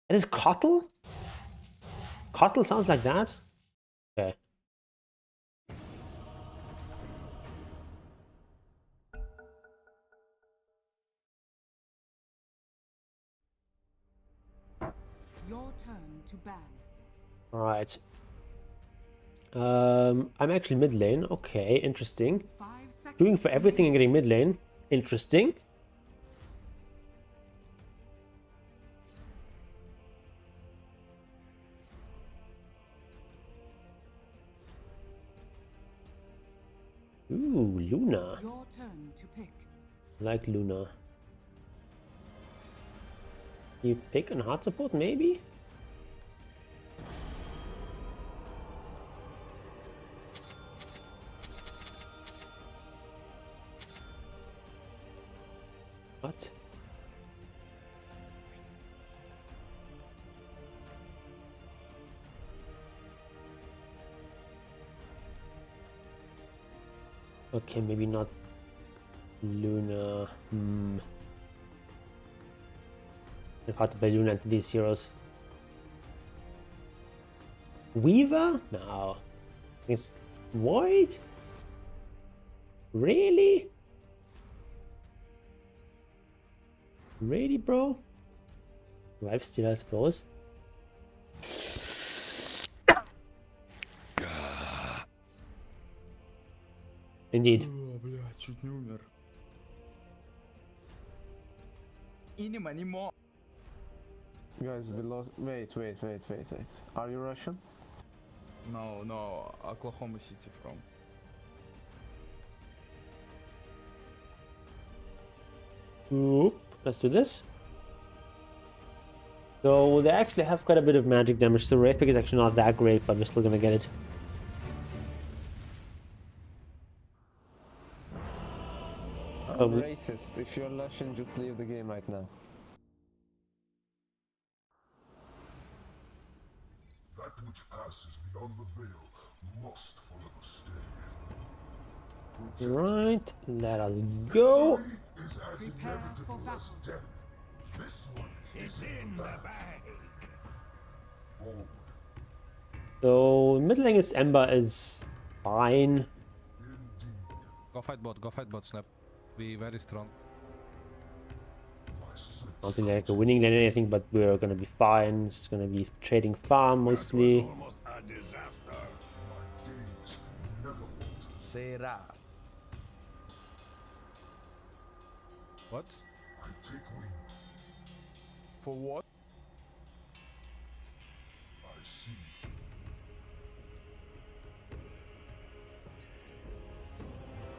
Speaker 1: That is Cottle? Cottle sounds like that? Okay.
Speaker 5: Your turn to ban.
Speaker 1: Alright. I'm actually mid lane. Okay, interesting.
Speaker 5: 5 seconds.
Speaker 1: Doing for everything and getting mid lane. Interesting. Ooh, Luna.
Speaker 5: Your turn to pick.
Speaker 1: I like Luna. You pick on hard support, maybe? What? Okay, maybe not Luna. It's hard to play Luna into these heroes. Weaver? No. It's Void? Really? Really, bro? Lifesteal, I suppose. Indeed.
Speaker 11: О, блядь, чуть не умер. Инема.
Speaker 12: Guys, we lost. Wait. Are you Russian?
Speaker 11: No, Oklahoma City from.
Speaker 1: Oop, let's do this. So they actually have quite a bit of magic damage, so Wraith Pick is actually not that great, but we're still gonna get it.
Speaker 12: I'm racist. If you're Russian, just leave the game right now.
Speaker 4: That which passes beyond the veil must forever stay.
Speaker 1: Right, let us go.
Speaker 4: Is as inevitable as death. This one is in the bag. Forward.
Speaker 1: So mid lane is Ember is fine.
Speaker 6: Go fight bot, Snap. Be very strong.
Speaker 1: Not really like a winning lane or anything, but we're gonna be fine. It's gonna be trading farm mostly.
Speaker 4: Almost a disaster. My gaze never falters.
Speaker 11: Será.
Speaker 6: What?
Speaker 4: I take wing.
Speaker 11: For what?
Speaker 4: I see.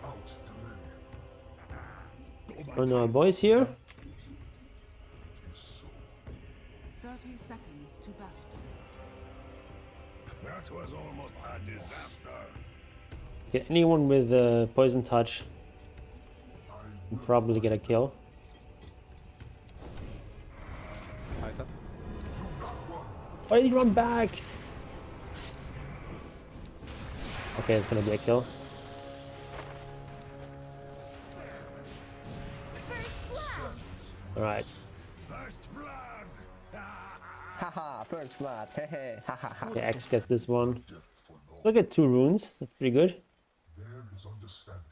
Speaker 4: Without delay.
Speaker 1: Oh no, boys here.
Speaker 4: It is so.
Speaker 5: 30 seconds to battle.
Speaker 4: That was almost a disaster.
Speaker 1: Get anyone with poison touch. Can probably get a kill.
Speaker 6: Fight up.
Speaker 1: Why did he run back? Okay, it's gonna be a kill. Alright.
Speaker 4: First blood.
Speaker 12: Haha, first blood. Hehe. Haha.
Speaker 1: Okay, X gets this one. Look at 2 runes. That's pretty good.
Speaker 4: There is understanding.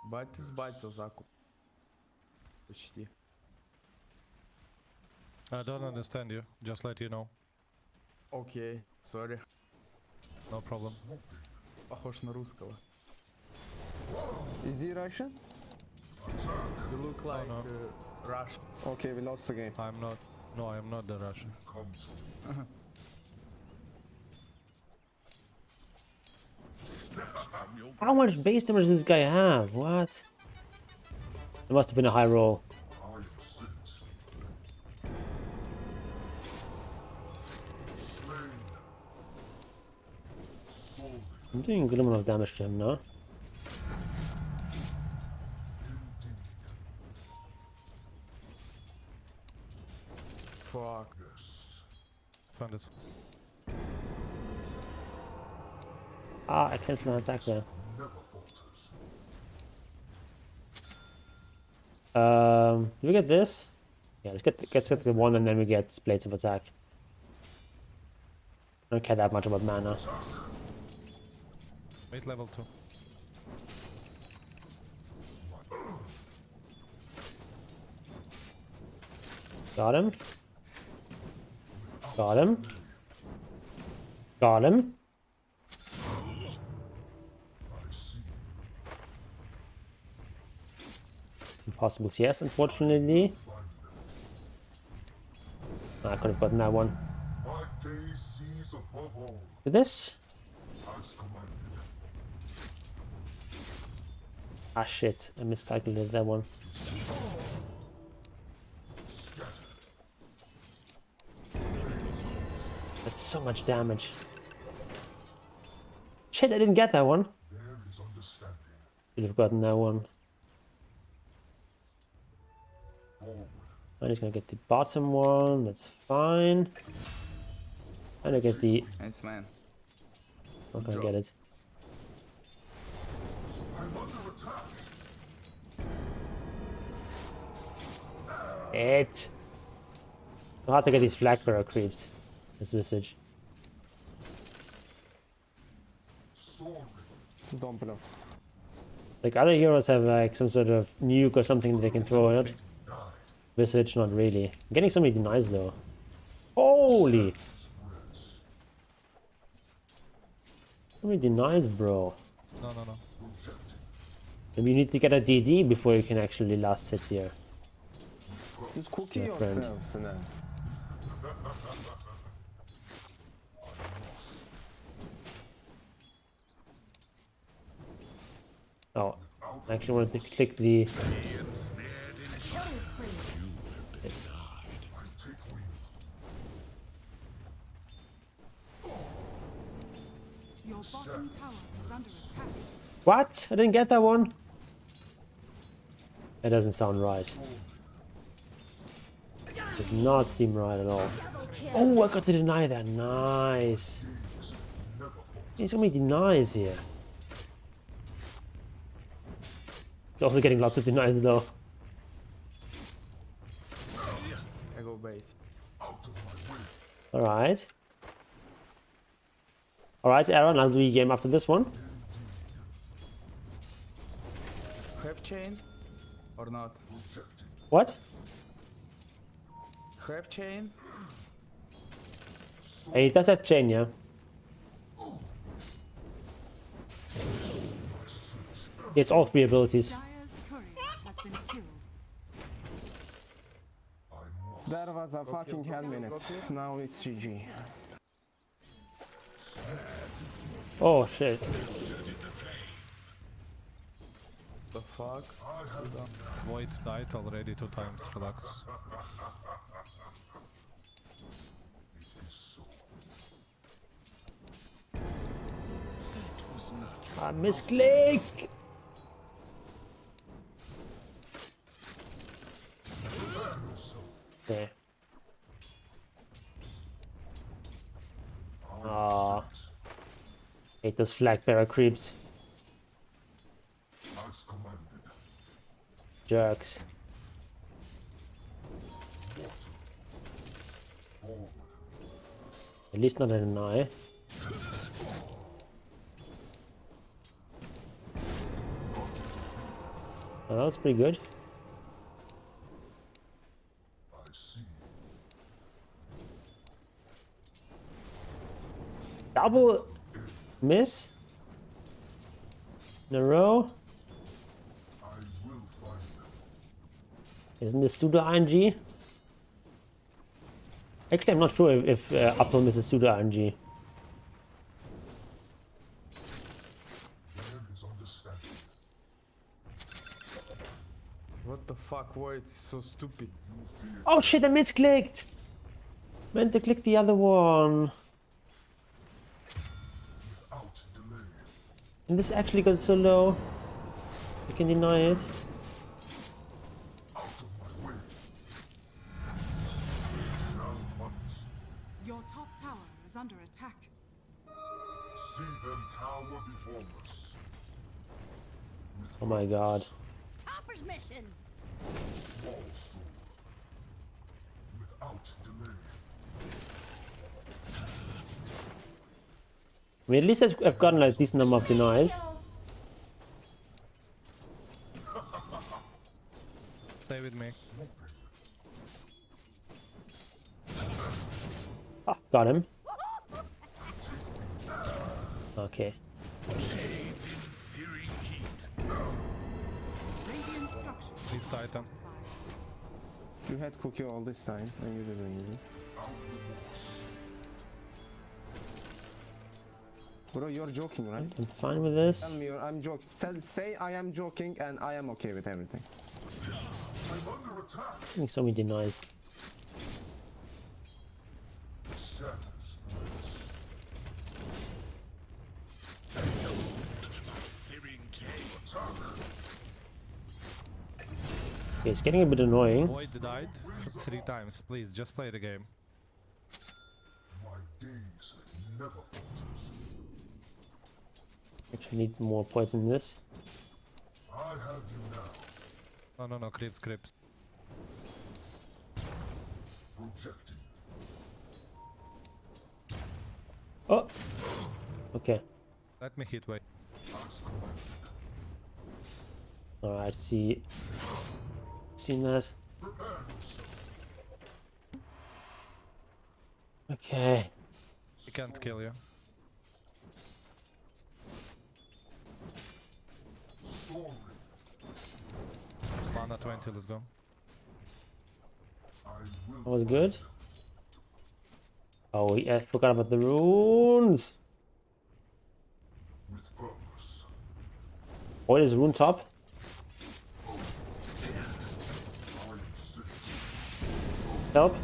Speaker 11: Батя сбатил закуп. Почти.
Speaker 6: I don't understand you. Just let you know.
Speaker 11: Окей, сори.
Speaker 6: No problem.
Speaker 11: Похож на русского.
Speaker 12: Is he Russian?
Speaker 11: You look like
Speaker 6: no.
Speaker 11: Russian.
Speaker 12: Okay, we lost the game.
Speaker 6: I'm not. No, I am not the Russian.
Speaker 4: Come to me.
Speaker 1: How much base damage does this guy have? What? It must have been a high roll.
Speaker 4: I am sent. Slain. Soul.
Speaker 1: I'm doing a good amount of damage to him now.
Speaker 11: Fuck.
Speaker 6: Find it.
Speaker 1: Ah, I cancelled an attack there.
Speaker 4: Never falters.
Speaker 1: Do we get this? Yeah, let's get the one and then we get Blades of Attack. I don't care that much about mana.
Speaker 8: Wait, level 2.
Speaker 1: Got him. Got him. Got him. Impossibles, yes, unfortunately. I could have gotten that one. Did this? Ah shit, I miscalculated that one. That's so much damage. Shit, I didn't get that one. Should have gotten that one. I'm just gonna get the bottom one, that's fine. And I get the...
Speaker 11: Nice man.
Speaker 1: Not gonna get it. It. I'll have to get these flag bearer creeps. This visage.
Speaker 12: Don't blow.
Speaker 1: Like other heroes have like some sort of nuke or something they can throw out. Visage, not really. I'm getting so many denies though. Holy! So many denies, bro.
Speaker 8: No.
Speaker 1: Maybe you need to get a DD before you can actually last sit here.
Speaker 12: Just cookie
Speaker 1: Yeah, friend.
Speaker 12: yourselves now.
Speaker 1: Oh, I actually wanted to click the...
Speaker 5: Your bottom tower is under attack.
Speaker 1: What? I didn't get that one? That doesn't sound right. Does not seem right at all. Oh, I got to deny that. Nice. There's so many denies here. Also getting lots of denies though.
Speaker 11: I go base.
Speaker 1: Alright. Alright, Aaron, I'll do a game after this one.
Speaker 11: Have chain or not?
Speaker 1: What?
Speaker 11: Have chain?
Speaker 1: Hey, it does have chain, yeah. It's all three abilities.
Speaker 5: Dire's courier has been killed.
Speaker 12: That was a fucking 10 minutes. Now it's GG.
Speaker 1: Oh shit.
Speaker 11: The fuck?
Speaker 8: Void died already 2 times, relax.
Speaker 1: I misclick! Okay. Ah. Hate those flag bearer creeps. Jerks. At least not in an eye. Oh, that was pretty good. Double miss in a row. Isn't this pseudo RNG? Actually, I'm not sure if uphill miss is pseudo RNG.
Speaker 11: What the fuck? Void is so stupid.
Speaker 1: Oh shit, I misclicked! Meant to click the other one. And this actually got so low. I can deny it.
Speaker 5: Your top tower is under attack.
Speaker 4: See them cower before us.
Speaker 1: Oh my god.
Speaker 2: Hopper's mission.
Speaker 4: Small soul. Without delay.
Speaker 1: I mean, at least I've gotten like a decent number of denies.
Speaker 8: Stay with me.
Speaker 1: Ah, got him. Okay.
Speaker 2: Radiant structure.
Speaker 8: Please Titan.
Speaker 12: You had cookie all this time and you didn't use it. Bro, you're joking, right?
Speaker 1: I'm fine with this.
Speaker 12: Tell me I'm joking. Say I am joking and I am okay with everything.
Speaker 4: I'm under attack.
Speaker 1: I think so many denies.
Speaker 4: Shadows burst. Attack.
Speaker 1: Okay, it's getting a bit annoying.
Speaker 8: Void died 3 times. Please, just play the game.
Speaker 4: My gaze never falters.
Speaker 1: Actually need more points in this.
Speaker 4: I have you now.
Speaker 8: No, creeps.
Speaker 4: Projecting.
Speaker 1: Oh! Okay.
Speaker 8: Let me hit, wait.
Speaker 4: As commanded.
Speaker 1: Alright, see. Seen that.
Speaker 4: Prepare yourself.
Speaker 1: Okay.
Speaker 8: He can't kill you.
Speaker 4: Soaring.
Speaker 8: Mana 20, let's go.
Speaker 4: I will
Speaker 1: That was good. Oh, yeah, I forgot about the runes.
Speaker 4: with purpose.
Speaker 1: What is rune top?
Speaker 4: I am sent.
Speaker 1: Help.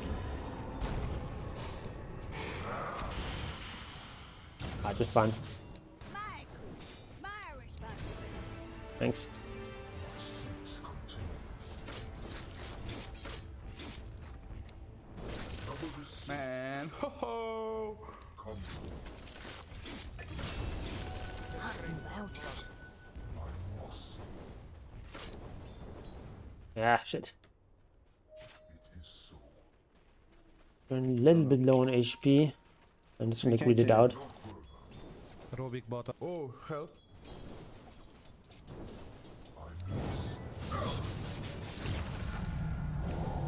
Speaker 1: Ah, just fine.
Speaker 2: My responsibility.
Speaker 1: Thanks.
Speaker 4: My search continues. Double this
Speaker 11: Man, ho ho!
Speaker 4: come true. I must.
Speaker 1: Yeah, shit.
Speaker 4: It is so.
Speaker 1: We're a little bit low on HP. I'm just gonna grid it out.
Speaker 4: No further.
Speaker 8: Rubik bottom.
Speaker 11: Oh, help.
Speaker 4: I must.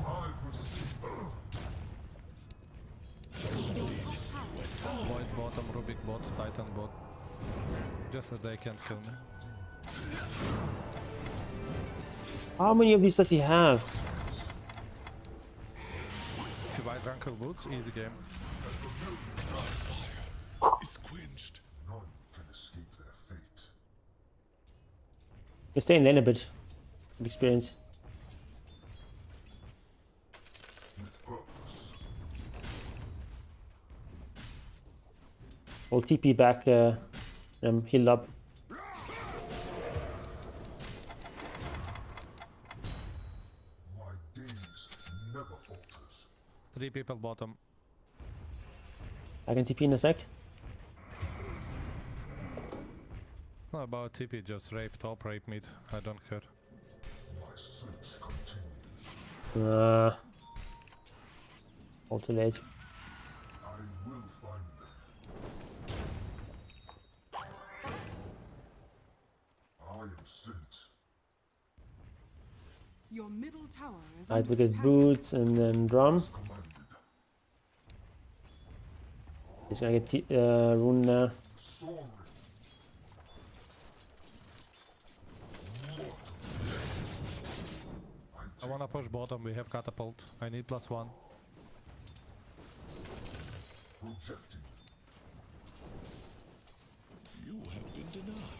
Speaker 4: I perceive.
Speaker 8: Void bottom, Rubik bot, Titan bot. Just that they can't kill me.
Speaker 1: How many of these does he have?
Speaker 8: If you buy Drunken Boots, easy game.
Speaker 4: Is quenched. None can escape their fate.
Speaker 1: We're staying lane a bit. Good experience.
Speaker 4: With purpose.
Speaker 1: We'll TP back, heal up.
Speaker 4: My gaze never falters.
Speaker 8: 3 people bottom.
Speaker 1: I can TP in a sec.
Speaker 8: It's not about TP, just rape top, rape mid. I don't care.
Speaker 4: My search continues.
Speaker 1: All too late.
Speaker 4: I will find them. I am sent.
Speaker 5: Your middle tower is
Speaker 1: I'd
Speaker 5: under
Speaker 1: look at
Speaker 5: attack.
Speaker 1: boots and then drum.
Speaker 4: As commanded.
Speaker 1: He's gonna get rune there.
Speaker 4: Soaring.
Speaker 8: I wanna push bottom, we have catapult. I need +1.
Speaker 4: Projecting.
Speaker 8: You have been denied.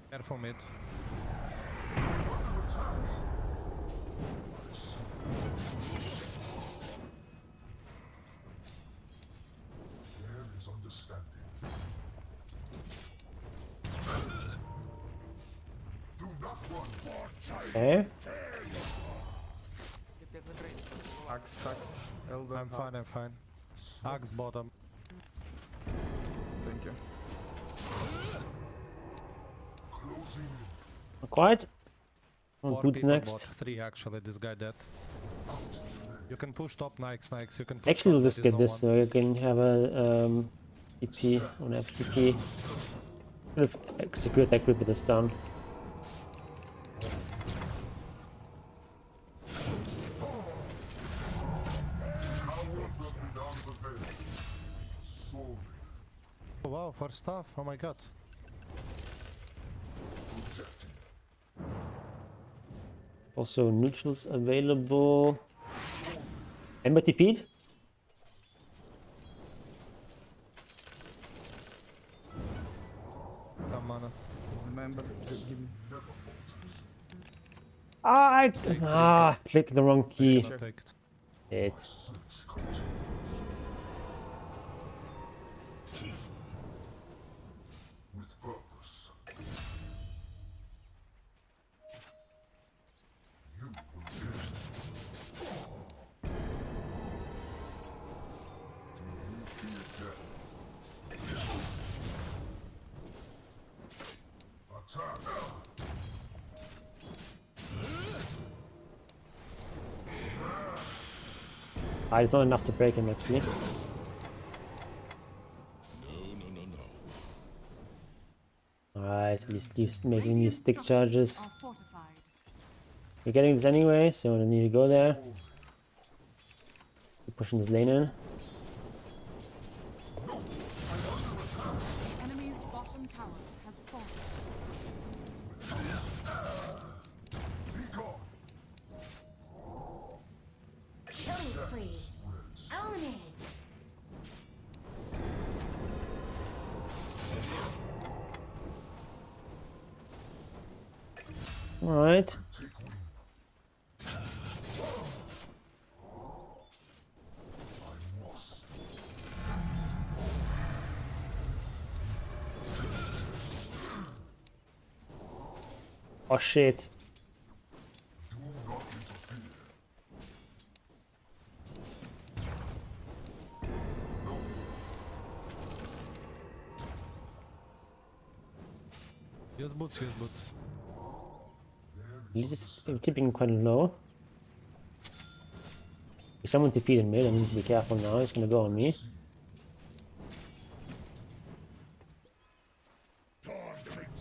Speaker 8: Careful mid.
Speaker 4: Under attack. I see. There is understanding. Do not run.
Speaker 1: Okay.
Speaker 11: Axe, Elder.
Speaker 8: I'm fine, I'm fine. Axe bottom.
Speaker 11: Thank you.
Speaker 1: Not quite.
Speaker 6: Four
Speaker 1: Boots
Speaker 6: people
Speaker 1: next.
Speaker 6: bought 3 actually, this guy dead. You can push top Nikes, you can push
Speaker 1: Actually, we'll
Speaker 6: top,
Speaker 1: just
Speaker 6: there
Speaker 1: get
Speaker 6: is no
Speaker 1: this
Speaker 6: one.
Speaker 1: so you can have a EP on FTP. Could have executed that group with the stun.
Speaker 6: Oh, wow, for stuff, oh my god.
Speaker 1: Also, neutrals available. Ember TP'd.
Speaker 6: Come on.
Speaker 11: Remember, give me.
Speaker 1: Clicked the wrong key.
Speaker 6: Cannot take it.
Speaker 1: It's
Speaker 4: With purpose. You will get. Do you fear death? Attack!
Speaker 1: it's not enough to break him actually. Alright, so he's making new stick charges.
Speaker 2: Are fortified.
Speaker 1: We're getting this anyway, so I need to go there. Keep pushing this lane in.
Speaker 2: Enemy's bottom tower has fallen.
Speaker 5: Killing spree. Own it.
Speaker 1: Alright. Oh shit.
Speaker 6: Use boots, use boots.
Speaker 1: He's just keeping quite low. If someone defeated mid, I need to be careful now. He's gonna go on me.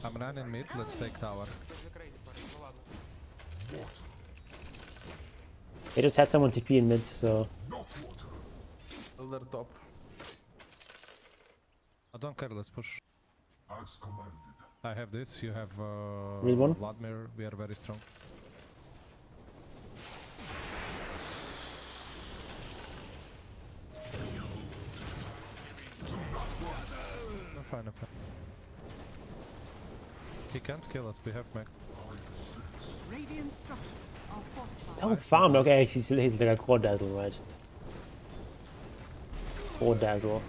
Speaker 6: I'm running mid, let's take tower.
Speaker 1: They just had someone TP in mid, so
Speaker 11: Elder top.
Speaker 6: I don't care, let's push.
Speaker 4: As commanded.
Speaker 6: I have this, you have
Speaker 1: Read one?
Speaker 6: Vladimir, we are very strong. I'm fine, I'm fine. He can't kill us, we have mech.
Speaker 2: Radiant structures are fortified.
Speaker 1: so farmed. Okay, he's like a core dazzle, right? Core dazzle.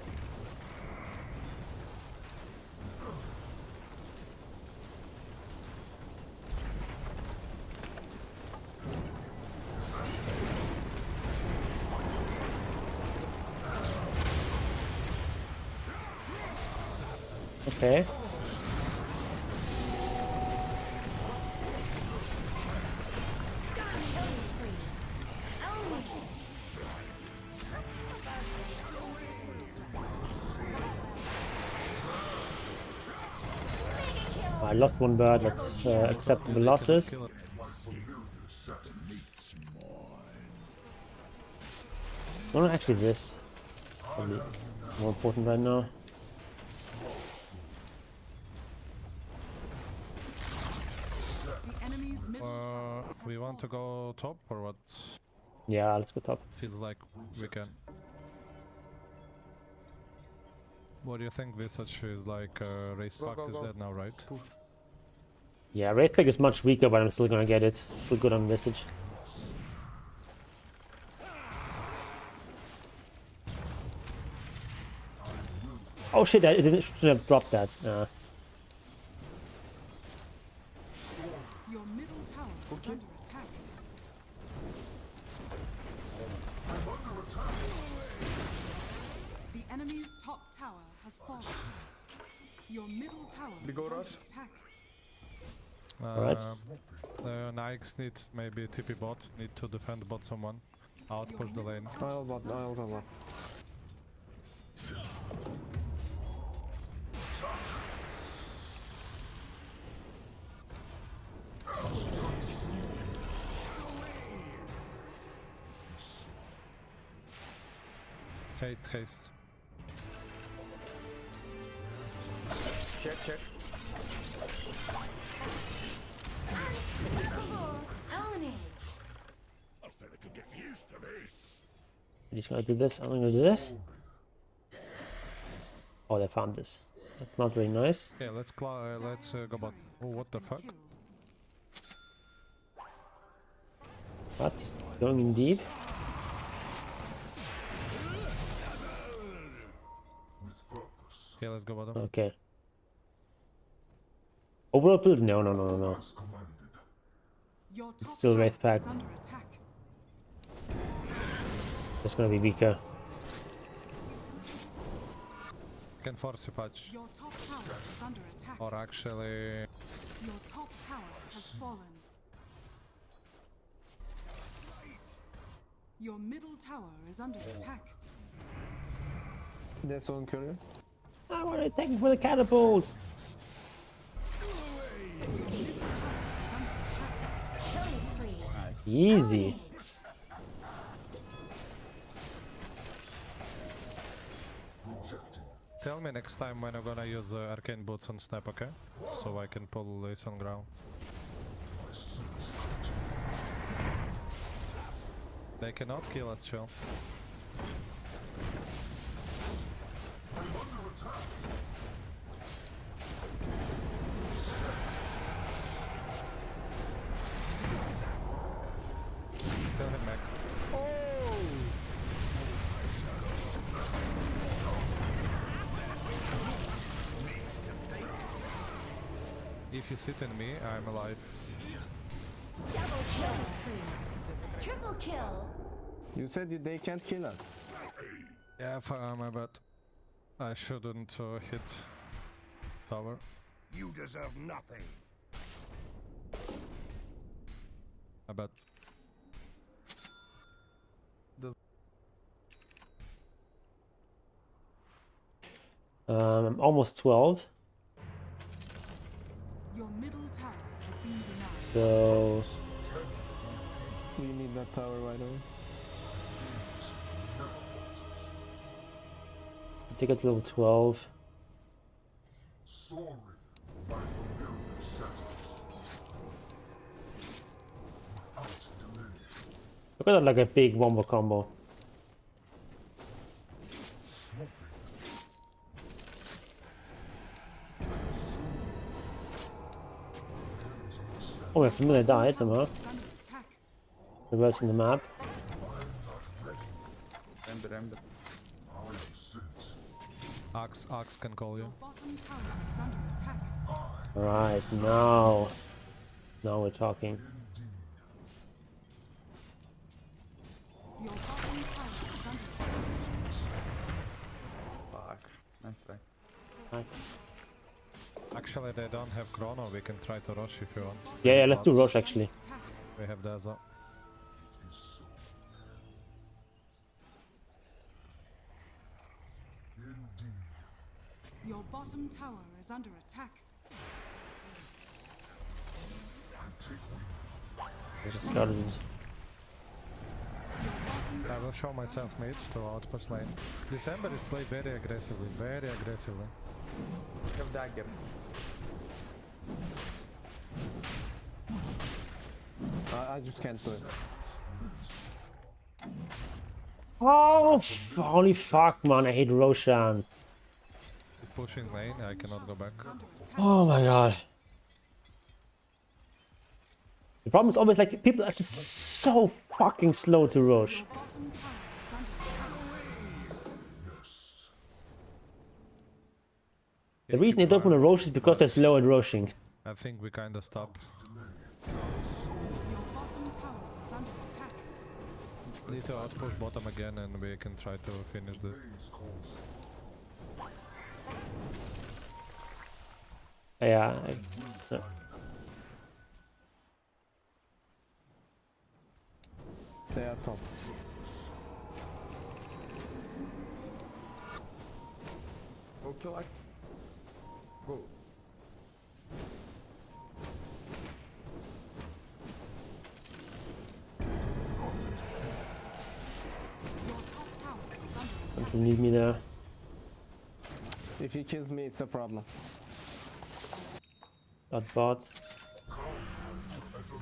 Speaker 1: Okay. I lost one bird, that's acceptable losses. No, actually this. Probably more important right now.
Speaker 2: The enemy's middle
Speaker 6: We want to go top or what?
Speaker 1: Yeah, let's go top.
Speaker 6: Feels like we can. What do you think? Visage is like race
Speaker 11: Go,
Speaker 6: pact
Speaker 11: go,
Speaker 6: is
Speaker 11: go.
Speaker 6: dead now, right?
Speaker 1: Yeah, Wraith Pick is much weaker, but I'm still gonna get it. Still good on Visage. Oh shit, I shouldn't have dropped that.
Speaker 2: your middle tower is under attack. The enemy's top tower has fallen. Your middle tower
Speaker 11: We go
Speaker 2: is under
Speaker 11: rush.
Speaker 2: attack.
Speaker 1: Alright.
Speaker 8: Nikes needs maybe TP bot, need to defend bot someone. Out push the lane.
Speaker 12: I'll go bot.
Speaker 8: Haste.
Speaker 11: Check.
Speaker 1: He's gonna do this. I'm gonna do this. Oh, they found this. That's not very nice.
Speaker 8: Yeah, let's go bot. Oh, what the fuck?
Speaker 1: But he's going in deep.
Speaker 8: Yeah, let's go bottom.
Speaker 1: Okay. Overall build? No.
Speaker 5: Your
Speaker 1: It's
Speaker 5: top
Speaker 1: still
Speaker 5: tower
Speaker 1: Wraith Pact.
Speaker 5: is under attack.
Speaker 1: It's gonna be weaker.
Speaker 8: Can force a patch.
Speaker 5: Your top tower is under attack.
Speaker 8: Or actually...
Speaker 5: Your top tower has fallen. Your middle tower is under attack.
Speaker 12: There's one courier.
Speaker 1: I want to attack him with a catapult. Easy.
Speaker 8: Tell me next time when I'm gonna use arcane boots on snap, okay? So I can pull this on ground. They cannot kill us, chill. Still hit back. If you sit in me, I'm alive.
Speaker 2: Double kill spree. Triple kill.
Speaker 12: You said they can't kill us.
Speaker 8: Yeah, my bad. I shouldn't hit tower.
Speaker 3: You deserve nothing.
Speaker 8: My bad.
Speaker 1: I'm almost 12.
Speaker 5: Your middle tower has been denied.
Speaker 1: So
Speaker 12: We need that tower right away.
Speaker 1: take it to level 12.
Speaker 4: Soaring by familiar shadows. Without delay.
Speaker 1: Look at that, like a big wombo combo.
Speaker 4: Swooping.
Speaker 1: Oh, my familiar died somehow.
Speaker 5: Is under attack.
Speaker 1: Reversing the map.
Speaker 11: Ember.
Speaker 4: I am sent.
Speaker 8: Axe can call you.
Speaker 5: Your bottom tower is under attack.
Speaker 1: Alright, now we're talking.
Speaker 5: Your bottom tower is under attack.
Speaker 11: Fuck. Nice try.
Speaker 1: Right.
Speaker 8: Actually, they don't have chrono. We can try to rush if you want.
Speaker 1: Yeah, let's do Roche actually.
Speaker 5: Attack.
Speaker 8: We have Daza.
Speaker 5: Your bottom tower is under attack.
Speaker 1: I just got it.
Speaker 8: I will show myself mid to outpush lane. This Ember is played very aggressively,
Speaker 11: Have dagger.
Speaker 12: I just can't do it.
Speaker 1: Oh, holy fuck, man! I hate Roshan.
Speaker 8: He's pushing lane, I cannot go back.
Speaker 1: Oh my god. The problem is always like people are just so fucking slow to Roche.
Speaker 5: Your bottom tower is under attack.
Speaker 1: The reason they don't want to Roche is because they're slow at Roshing.
Speaker 8: I think we kinda stop.
Speaker 5: Your bottom tower is under attack.
Speaker 8: Need to outpush bottom again and we can try to finish this.
Speaker 1: Yeah.
Speaker 12: they are top.
Speaker 11: Go kill Axe. Go.
Speaker 1: Don't you need me there?
Speaker 12: If he kills me, it's a problem.
Speaker 1: Got bot.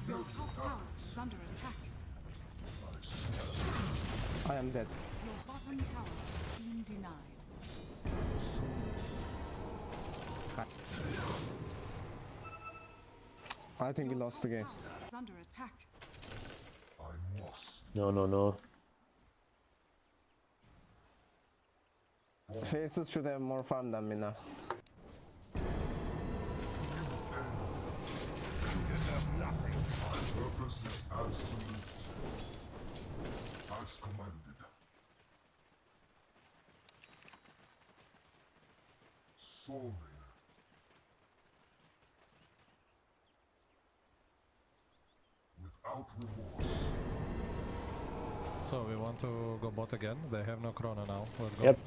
Speaker 2: Your top tower is under attack.
Speaker 12: I am dead.
Speaker 2: Your bottom tower being denied.
Speaker 12: I think we lost the game.
Speaker 2: Tower is under attack.
Speaker 3: I must.
Speaker 1: No, no, no.
Speaker 12: Faces should have more farm than me now.
Speaker 3: Purpose is absolute. As commanded. Soaring. Without remorse.
Speaker 8: So we want to go bot again. They have no Chrono now. Let's go.
Speaker 1: Yep.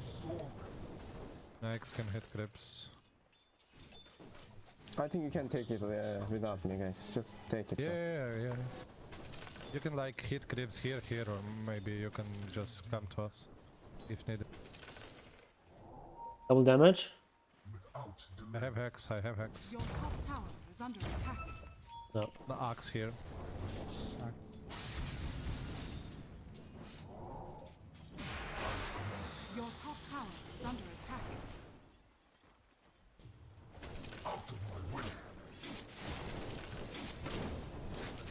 Speaker 8: Next can hit grips.
Speaker 12: I think you can take it without me, guys. Just take it.
Speaker 8: Yeah. You can like hit grips here, or maybe you can just come to us if needed.
Speaker 1: Double damage.
Speaker 3: Without
Speaker 8: I have hex.
Speaker 2: Your top tower is under attack.
Speaker 1: No.
Speaker 8: The axe here.
Speaker 2: Your top tower is under attack.
Speaker 3: out of my way.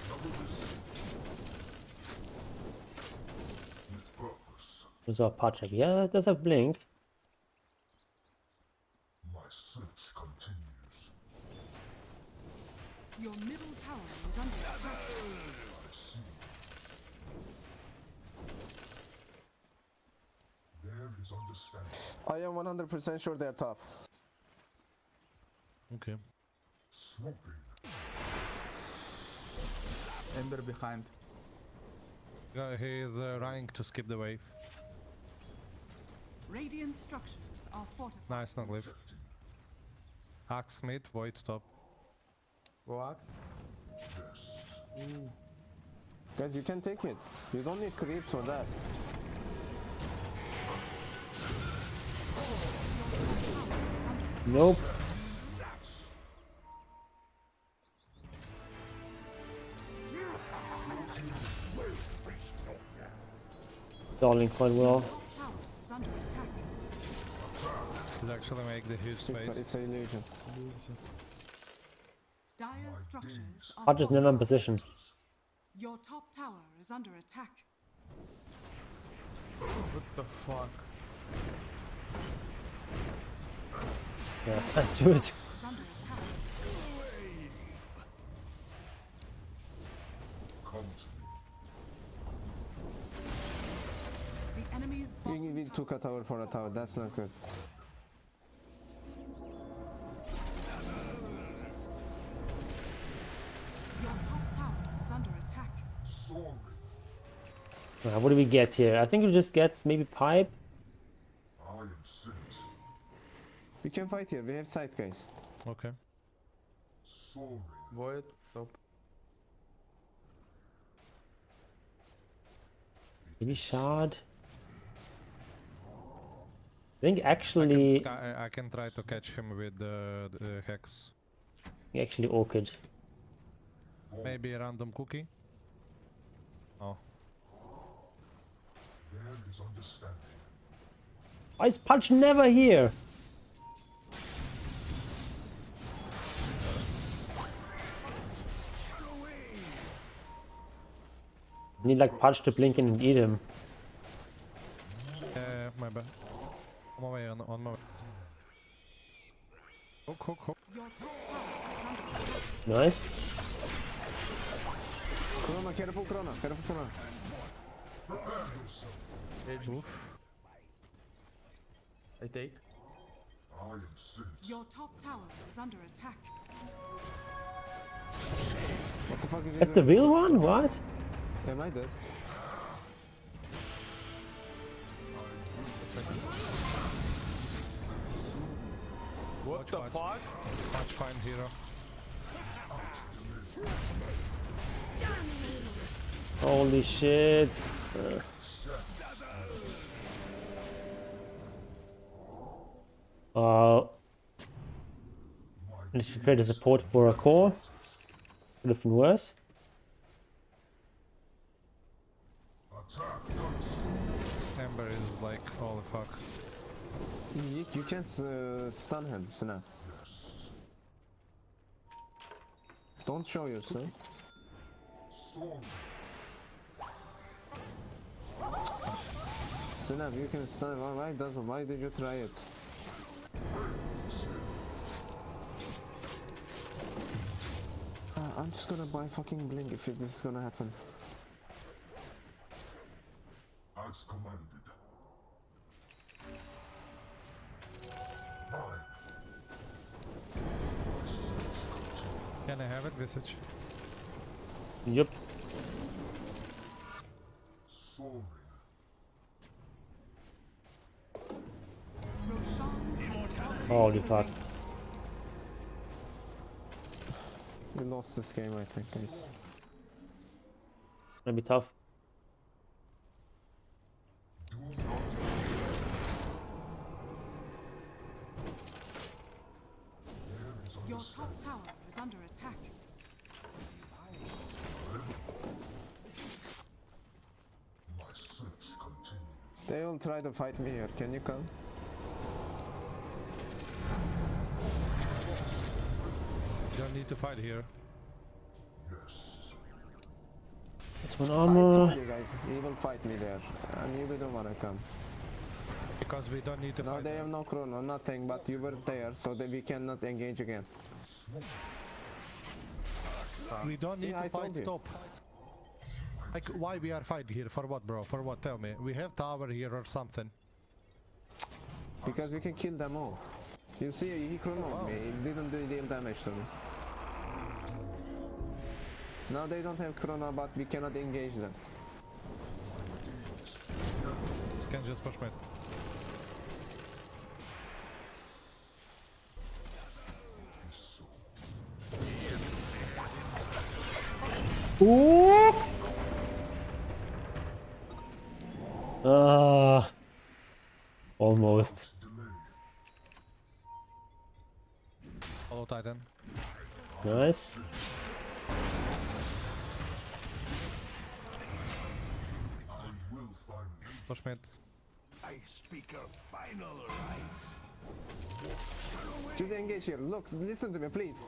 Speaker 3: Double this with purpose.
Speaker 1: There's our patch up. Yeah, it does have blink.
Speaker 3: My search continues.
Speaker 2: Your middle tower is under attack.
Speaker 3: I see. There is understanding.
Speaker 12: I am 100% sure they're top.
Speaker 8: Okay.
Speaker 3: Swooping.
Speaker 11: Ember behind.
Speaker 8: He is running to skip the wave.
Speaker 2: Radiant structures are fortified.
Speaker 8: Nice, not live. Axe mid, void top.
Speaker 11: Go Axe.
Speaker 3: Yes.
Speaker 12: Guys, you can take it. You don't need creeps for that.
Speaker 1: Nope. Stalling quite well.
Speaker 2: Tower is under attack.
Speaker 8: He's actually make the huge space.
Speaker 12: It's an illusion.
Speaker 2: Dire structures are
Speaker 1: Patch is never in position.
Speaker 2: Your top tower is under attack.
Speaker 11: What the fuck?
Speaker 1: Yeah, let's do it.
Speaker 2: Is under attack.
Speaker 3: Come to me.
Speaker 2: The enemy's bottom
Speaker 12: We
Speaker 2: tower.
Speaker 12: took a tower for a tower. That's not good.
Speaker 2: Your top tower is under attack.
Speaker 3: Soaring.
Speaker 1: What do we get here? I think we just get maybe pipe.
Speaker 3: I am sent.
Speaker 12: We can fight here. We have sight, guys.
Speaker 8: Okay.
Speaker 3: Soaring.
Speaker 11: Void. Top.
Speaker 1: Maybe shard. I think actually,
Speaker 8: I can try to catch him with the hex.
Speaker 1: actually orchid.
Speaker 8: Maybe a random cookie. Oh.
Speaker 3: There is understanding.
Speaker 1: Why is Punch never here? Need like Punch to blink in and eat him.
Speaker 8: My bad. On my way, on my way. Hook.
Speaker 2: Your top tower is under attack.
Speaker 1: Nice.
Speaker 12: Chrono, careful, Chrono. Careful, Chrono.
Speaker 8: Oof.
Speaker 11: I take.
Speaker 3: I am sent.
Speaker 2: Your top tower is under attack.
Speaker 12: What the fuck is he
Speaker 1: That's the
Speaker 12: doing?
Speaker 1: real one? What?
Speaker 12: Am I dead?
Speaker 11: What the fuck?
Speaker 8: Much fine hero.
Speaker 1: Holy shit. Let's prepare the support for a core. Could have been worse.
Speaker 8: Ember is like, holy fuck.
Speaker 12: You can stun him, Snap. Don't show yourself. Snap, you can stun him. Why did you try it? I'm just gonna buy fucking blink if this is gonna happen.
Speaker 3: As commanded. Mine. My search continues.
Speaker 8: Can I have it, Visage?
Speaker 1: Yep.
Speaker 3: Soaring.
Speaker 1: Holy fuck.
Speaker 12: We lost this game, I think, guys.
Speaker 1: Gonna be tough.
Speaker 5: Your top tower is under attack.
Speaker 3: My search continues.
Speaker 12: They all try to fight me here. Can you come?
Speaker 8: You don't need to fight here.
Speaker 3: Yes.
Speaker 1: That's one
Speaker 12: I
Speaker 1: armor.
Speaker 12: told you guys, he will fight me there. And you didn't wanna come.
Speaker 8: Because we don't need to
Speaker 12: No,
Speaker 8: fight.
Speaker 12: they have no chrono, nothing, but you were there, so that we cannot engage again.
Speaker 8: We don't
Speaker 12: See,
Speaker 8: need
Speaker 12: I
Speaker 8: to fight
Speaker 12: told you.
Speaker 8: top. Like, why we are fighting here? For what, bro? For what? Tell me. We have tower here or something.
Speaker 12: Because we can kill them all. You see, he chronoed me, he didn't do deal damage to me. Now they don't have chrono, but we cannot engage them.
Speaker 8: Can just push mid.
Speaker 1: Ooh. Almost.
Speaker 8: Follow Titan.
Speaker 1: Nice.
Speaker 8: Push mid.
Speaker 4: I speak of final rights.
Speaker 12: Just engage here. Look, listen to me, please.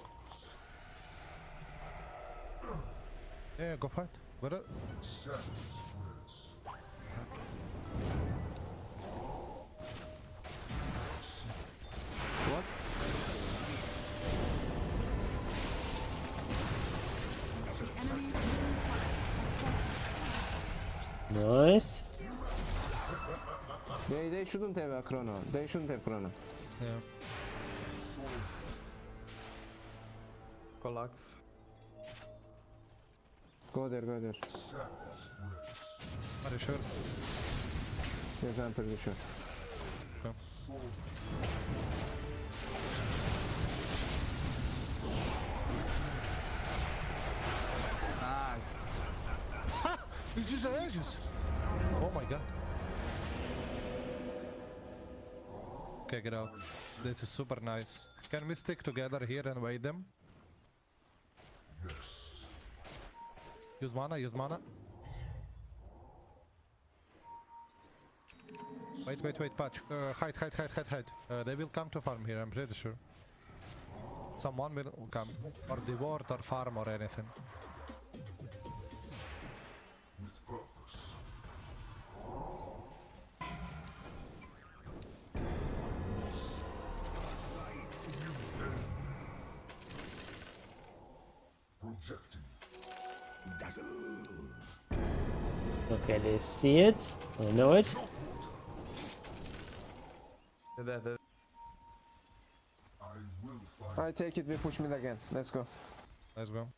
Speaker 8: Yeah, go fight. What?
Speaker 12: What?
Speaker 1: Nice.
Speaker 12: They shouldn't have a chrono. They shouldn't have chrono.
Speaker 8: Yeah.
Speaker 11: Collapse.
Speaker 12: Go there, go there.
Speaker 8: Are you sure?
Speaker 12: Yes, I'm pretty sure.
Speaker 8: Okay.
Speaker 11: Nice.
Speaker 8: Ha! This is Aegis! Oh my god. Okay, get out. This is super nice. Can we stick together here and wait them?
Speaker 3: Yes.
Speaker 8: Use mana, use mana. Wait, patch. Hide. They will come to farm here, I'm pretty sure. Someone will come. Or devour or farm or anything.
Speaker 3: With purpose. Projecting.
Speaker 4: Dazzle.
Speaker 1: Okay, they see it. I know it.
Speaker 3: I will find.
Speaker 12: I take it, we push mid again. Let's go.
Speaker 8: Let's go.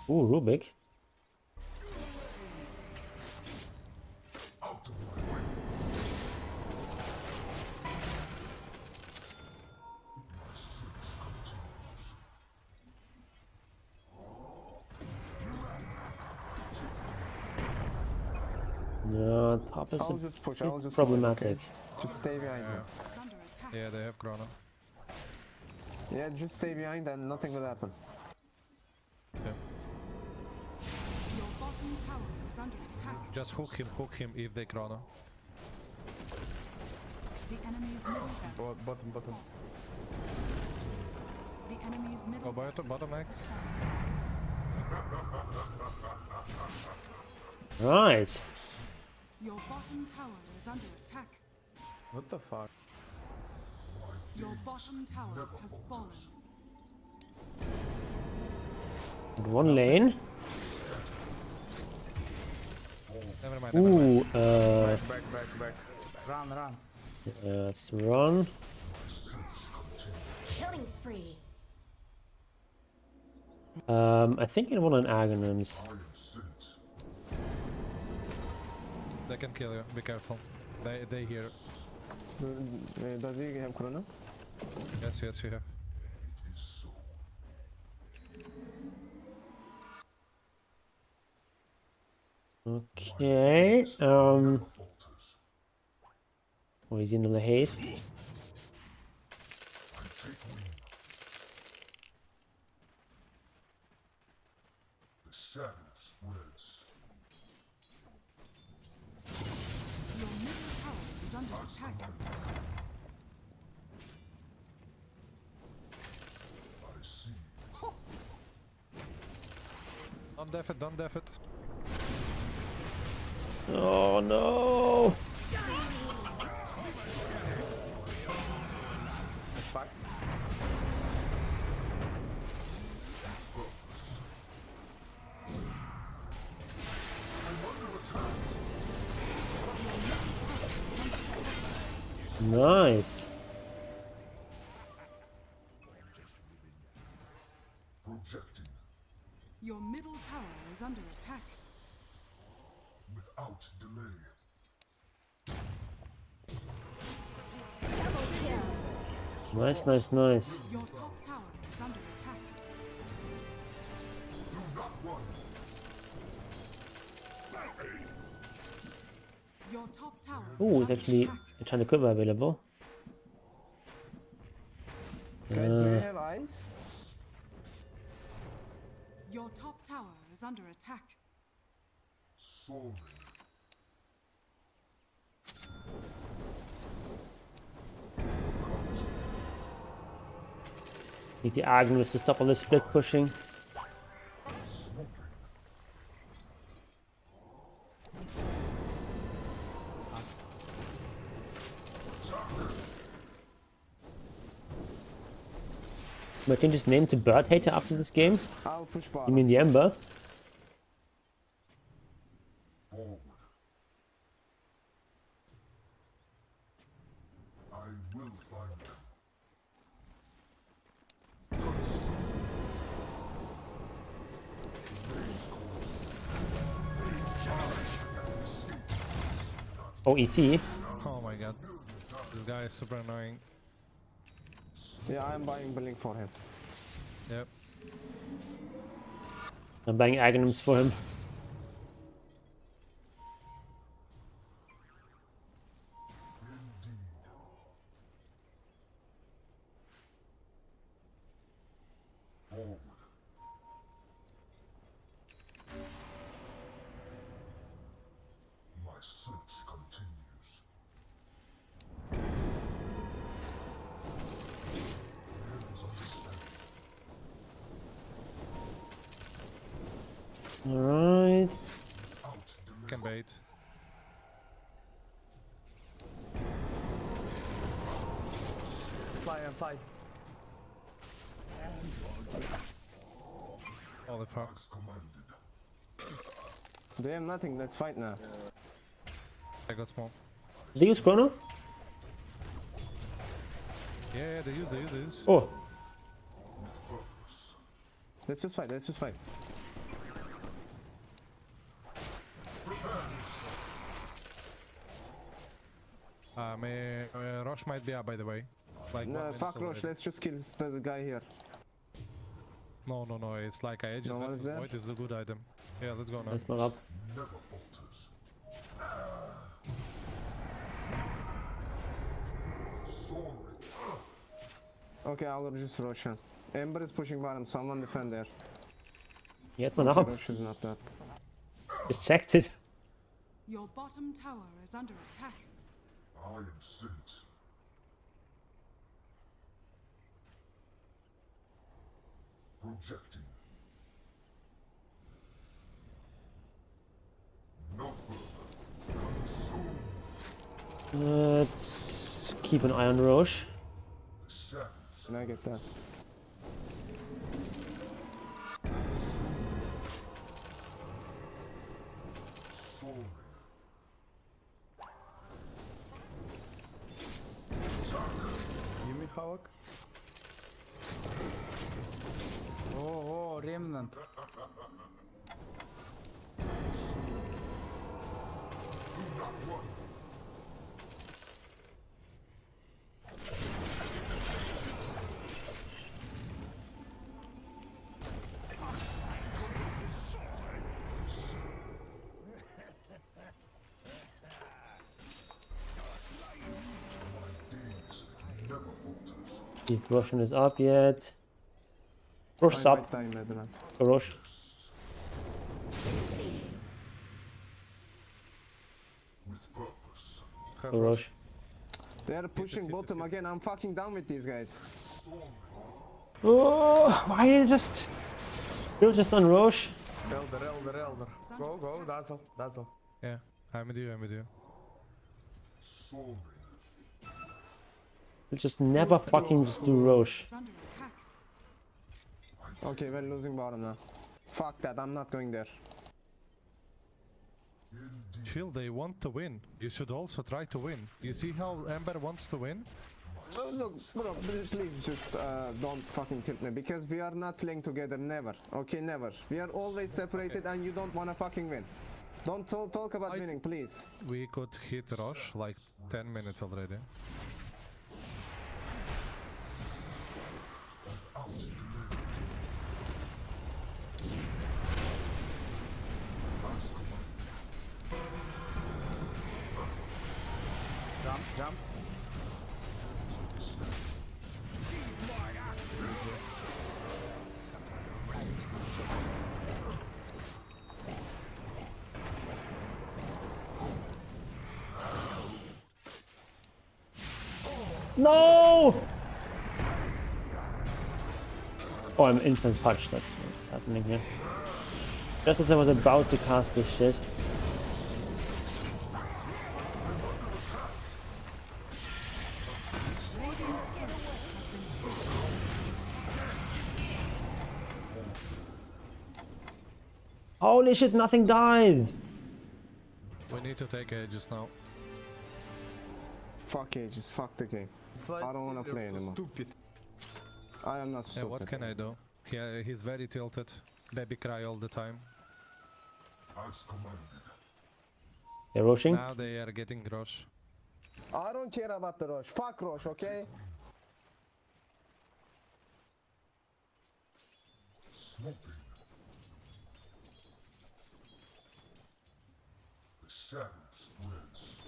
Speaker 1: Ooh, Rubik.
Speaker 3: Out
Speaker 1: Yeah, top is
Speaker 12: I'll
Speaker 1: a
Speaker 12: just push,
Speaker 1: bit
Speaker 12: I'll just
Speaker 1: problematic.
Speaker 12: Hold, okay? Just stay behind me.
Speaker 5: It's under attack.
Speaker 6: Yeah, they have Chrono.
Speaker 12: Yeah, just stay behind and nothing will happen.
Speaker 6: Okay.
Speaker 5: Your bottom tower is under attack.
Speaker 6: Just hook him if they Chrono.
Speaker 5: The enemy's middle barracks.
Speaker 11: Bottom.
Speaker 5: The enemy's middle
Speaker 6: Go bottom X.
Speaker 1: Right.
Speaker 5: Your bottom tower is under attack.
Speaker 11: What the fuck?
Speaker 5: Your bottom tower has fallen.
Speaker 1: One lane.
Speaker 6: Never mind.
Speaker 1: Ooh,
Speaker 11: Back. Run.
Speaker 1: let's run.
Speaker 2: Killing spree.
Speaker 1: I think I want an Aghanims.
Speaker 3: I am sent.
Speaker 6: They can kill you. Be careful. They hear.
Speaker 12: Does he have Chrono?
Speaker 6: Yes, you have.
Speaker 3: It is so.
Speaker 1: Okay.
Speaker 3: Never falters.
Speaker 1: Oh, he's in on the haste.
Speaker 3: I take wing. The shadow spreads.
Speaker 5: Your middle tower is under attack.
Speaker 3: I see.
Speaker 6: Don't def it.
Speaker 1: Oh no!
Speaker 11: Back.
Speaker 1: Nice.
Speaker 3: Projecting
Speaker 5: Your middle tower is under attack.
Speaker 3: without delay.
Speaker 1: Nice.
Speaker 5: Your top tower is under attack.
Speaker 3: Do not run.
Speaker 5: Your top tower
Speaker 1: Ooh,
Speaker 5: is
Speaker 1: it's
Speaker 5: under
Speaker 1: actually
Speaker 5: attack.
Speaker 1: a China quiver available.
Speaker 12: Guys, do you have eyes?
Speaker 5: Your top tower is under attack.
Speaker 3: Soaring.
Speaker 1: Need the Aghanims to stop all this split pushing.
Speaker 3: Swooping.
Speaker 1: Am I change his name to Bird Hater after this game?
Speaker 12: I'll push
Speaker 1: You
Speaker 12: bottom.
Speaker 1: mean the Ember?
Speaker 3: Forward. I will find them. Consume. Rage course. And escape.
Speaker 1: Oh, ET.
Speaker 6: Oh my god. This guy is super annoying.
Speaker 12: Yeah, I'm buying Blink for him.
Speaker 6: Yep.
Speaker 1: I'm buying Aghanims for him.
Speaker 3: Indeed. Forward. My search continues. Heavens understand.
Speaker 1: Alright.
Speaker 3: Out delay.
Speaker 6: Can bait.
Speaker 11: Fly.
Speaker 6: Holy fuck.
Speaker 3: As commanded.
Speaker 12: They have nothing, let's fight now.
Speaker 6: I got small.
Speaker 1: Did they use Chrono?
Speaker 6: Yeah, they use.
Speaker 1: Oh,
Speaker 3: With purpose.
Speaker 12: Let's just fight.
Speaker 6: Roche might be up, by the way. Like
Speaker 12: No,
Speaker 6: 1 minute
Speaker 12: fuck Roche,
Speaker 6: already.
Speaker 12: let's just kill the guy here.
Speaker 6: No, it's like I just
Speaker 12: No, what is that?
Speaker 6: Void is a good item. Yeah, let's go now.
Speaker 1: that's not up.
Speaker 3: Never falters.
Speaker 12: Okay, I'll just rush him. Ember is pushing bottom. Someone defend there.
Speaker 1: Jetzt
Speaker 12: Okay,
Speaker 1: noch.
Speaker 12: rush is not that.
Speaker 1: Just checked it.
Speaker 5: Your bottom tower is under attack.
Speaker 3: I am sent. Projecting. No further. Consume
Speaker 1: Let's keep an eye on Roche.
Speaker 3: the shadows.
Speaker 12: Can I get that?
Speaker 3: Soaring.
Speaker 11: Give me Hawk. Oh, Remnant.
Speaker 3: Do not run. Gaze never falters.
Speaker 1: If Roshan is up yet. Roche's
Speaker 12: I
Speaker 1: up.
Speaker 12: might time it, man.
Speaker 1: Roche.
Speaker 3: With purpose.
Speaker 1: Roche.
Speaker 12: They're pushing bottom again. I'm fucking done with these guys.
Speaker 1: Oh, why are you just... You're just on Roche.
Speaker 11: Elder. Go, dazzle.
Speaker 8: Yeah, I'm with you.
Speaker 3: Soaring.
Speaker 1: You just never fucking just do Roche.
Speaker 5: Is under attack.
Speaker 12: Okay, we're losing bottom now. Fuck that, I'm not going there.
Speaker 8: Chill, they want to win. You should also try to win. You see how Ember wants to win?
Speaker 12: Look, bro, please just don't fucking tilt me, because we are not playing together, never. Okay, never. We are always separated and you don't wanna fucking win. Don't talk about winning, please.
Speaker 8: We could hit Roche like 10 minutes already.
Speaker 11: Jump.
Speaker 1: No! Oh, I'm instant touch. That's what's happening here. Just as I was about to cast this shit. Holy shit, nothing died!
Speaker 8: We need to take Aegis now.
Speaker 12: Fuck ages, fuck the game. I don't wanna play anymore.
Speaker 11: Stupid.
Speaker 12: I am not
Speaker 8: Yeah,
Speaker 12: stupid.
Speaker 8: what can I do? He's very tilted. Baby cry all the time.
Speaker 3: As commanded.
Speaker 1: They're rushing.
Speaker 8: Now they are getting Roche.
Speaker 12: I don't care about the rush. Fuck rush, okay?
Speaker 3: Swooping. The shadow spreads.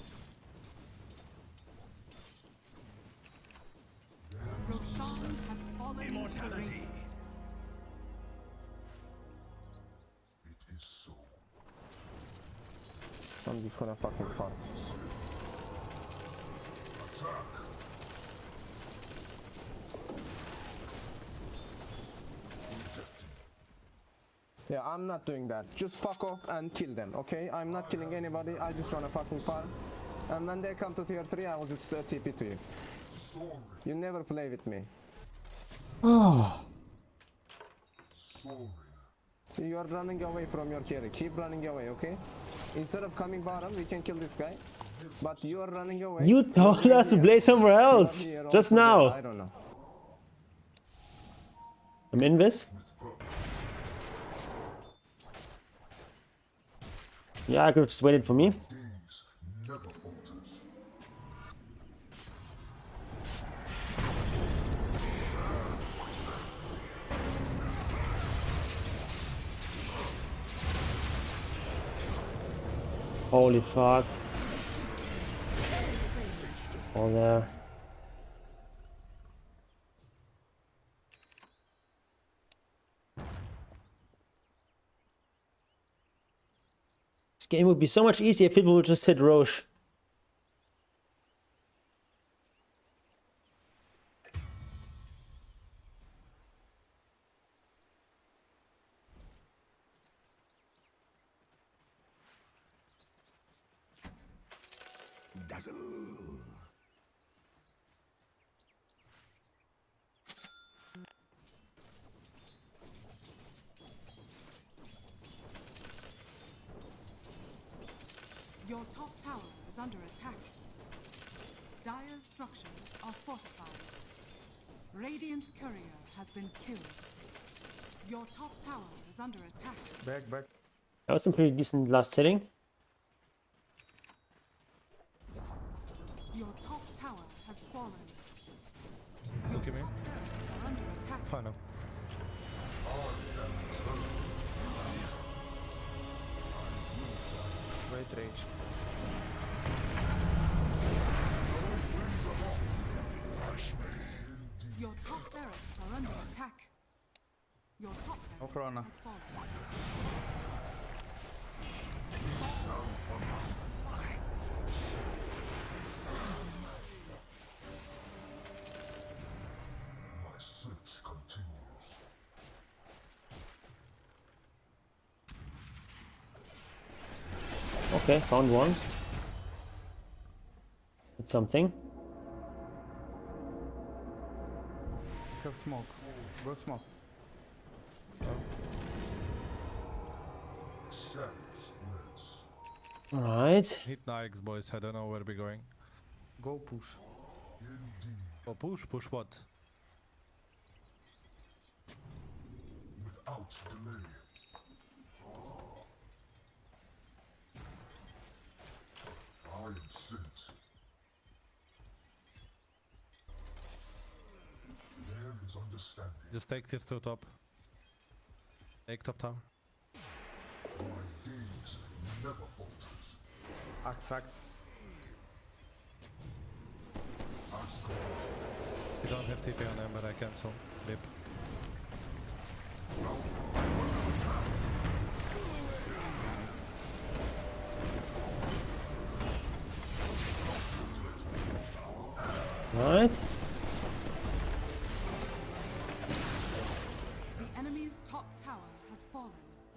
Speaker 5: Roshan has fallen Immortality.
Speaker 3: It is so.
Speaker 12: I'm just gonna fucking fart.
Speaker 3: Attack.
Speaker 12: Yeah, I'm not doing that. Just fuck off and kill them, okay? I'm not killing anybody. I just wanna fucking farm. And when they come to tier 3, I will just TP to you.
Speaker 3: Soaring.
Speaker 12: You never play with me.
Speaker 1: Oh.
Speaker 3: Soaring.
Speaker 12: So you are running away from your carry. Keep running away, okay? Instead of coming bottom, we can kill this guy. But you are running away.
Speaker 1: You told us to play somewhere else!
Speaker 12: Here
Speaker 1: Just
Speaker 12: also,
Speaker 1: now!
Speaker 12: I don't know.
Speaker 1: I'm in this. Yeah, I could have just waited for me.
Speaker 3: Gaze never falters.
Speaker 1: Holy fuck. All there. This game would be so much easier if people would just hit Roche.
Speaker 3: Dazzle.
Speaker 5: Your top tower is under attack. Dire's structures are fortified. Radiant's courier has been killed. Your top tower is under attack.
Speaker 11: Back, back.
Speaker 1: That was some pretty decent last hitting.
Speaker 5: Your top tower has fallen. Your
Speaker 8: Look at me.
Speaker 5: top barracks are under attack.
Speaker 8: I know.
Speaker 11: Wait, rage.
Speaker 5: Your top barracks are under attack. Your top
Speaker 11: No
Speaker 5: barracks
Speaker 11: corona.
Speaker 5: has fallen.
Speaker 3: My search continues.
Speaker 1: Okay, found one. It's something.
Speaker 11: Have smoke. Go smoke.
Speaker 3: The shadow spreads.
Speaker 1: Alright.
Speaker 8: Need Nikes, boys. I don't know where we're going.
Speaker 11: Go push.
Speaker 3: Indeed,
Speaker 8: Oh, push? Push what?
Speaker 3: without delay. I am sent. There is understanding.
Speaker 8: Just take tier 2 top. Take top tower.
Speaker 3: My gaze never falters.
Speaker 11: Axe, axe.
Speaker 3: Ask God.
Speaker 8: You don't have TP on them, but I cancel. Rip.
Speaker 1: Alright.
Speaker 5: The enemy's top tower has fallen.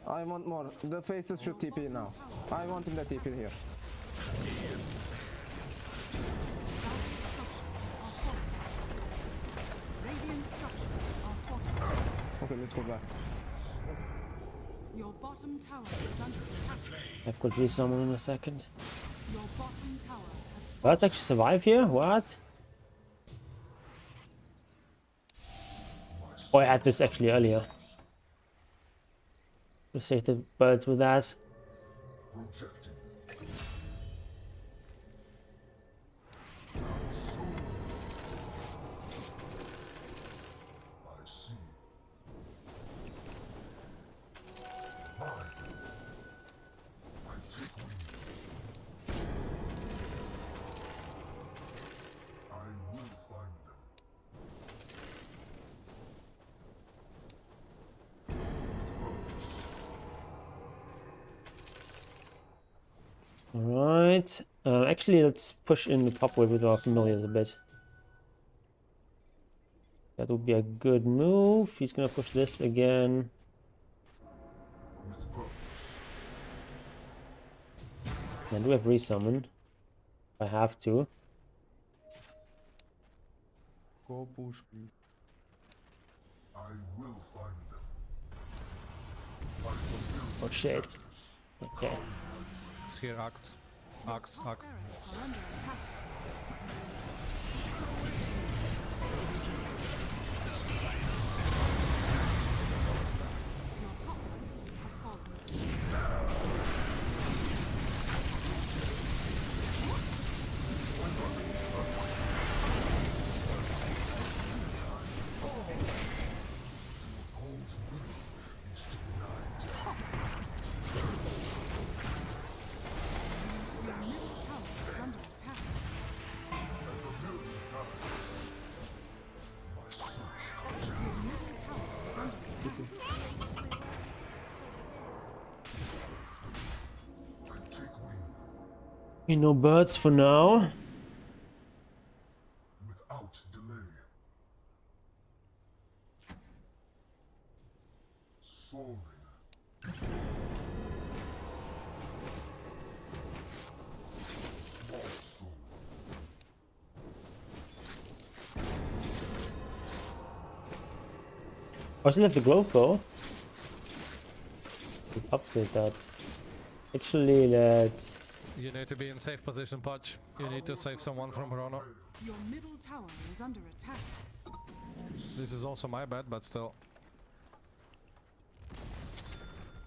Speaker 12: I want more. The faces should TP now. I want him to TP here.
Speaker 5: Radiant structures are fortified.
Speaker 12: Okay, let's go back.
Speaker 5: Your bottom tower is under attack.
Speaker 1: I've got resummon in a second.
Speaker 5: Your bottom tower has
Speaker 1: What? Actually survive here? What? Oh, I had this actually earlier. To save the birds with that.
Speaker 3: Projecting. Not so. I see. Mine. I take wing. I will find them. With purpose.
Speaker 1: Alright. Actually, let's push in the top wave with our familiars a bit. That would be a good move. He's gonna push this again.
Speaker 3: With purpose.
Speaker 1: I do have resummon. I have to.
Speaker 11: Go push, please.
Speaker 3: I will find them. I fulfill
Speaker 1: Oh shit. Okay.
Speaker 8: It's here, Axe. Axe, Axe.
Speaker 5: barracks are under attack. Your top barracks has fallen.
Speaker 3: All's will is to deny death.
Speaker 1: Okay, no birds for now.
Speaker 3: Without delay. Soaring. Small soul.
Speaker 1: I still have the growth bow. Upgrade that. Actually, let's.
Speaker 13: You need to be in safe position, Podge. You need to save someone from Rona.
Speaker 5: Your middle tower is under attack.
Speaker 13: This is also my bad, but still.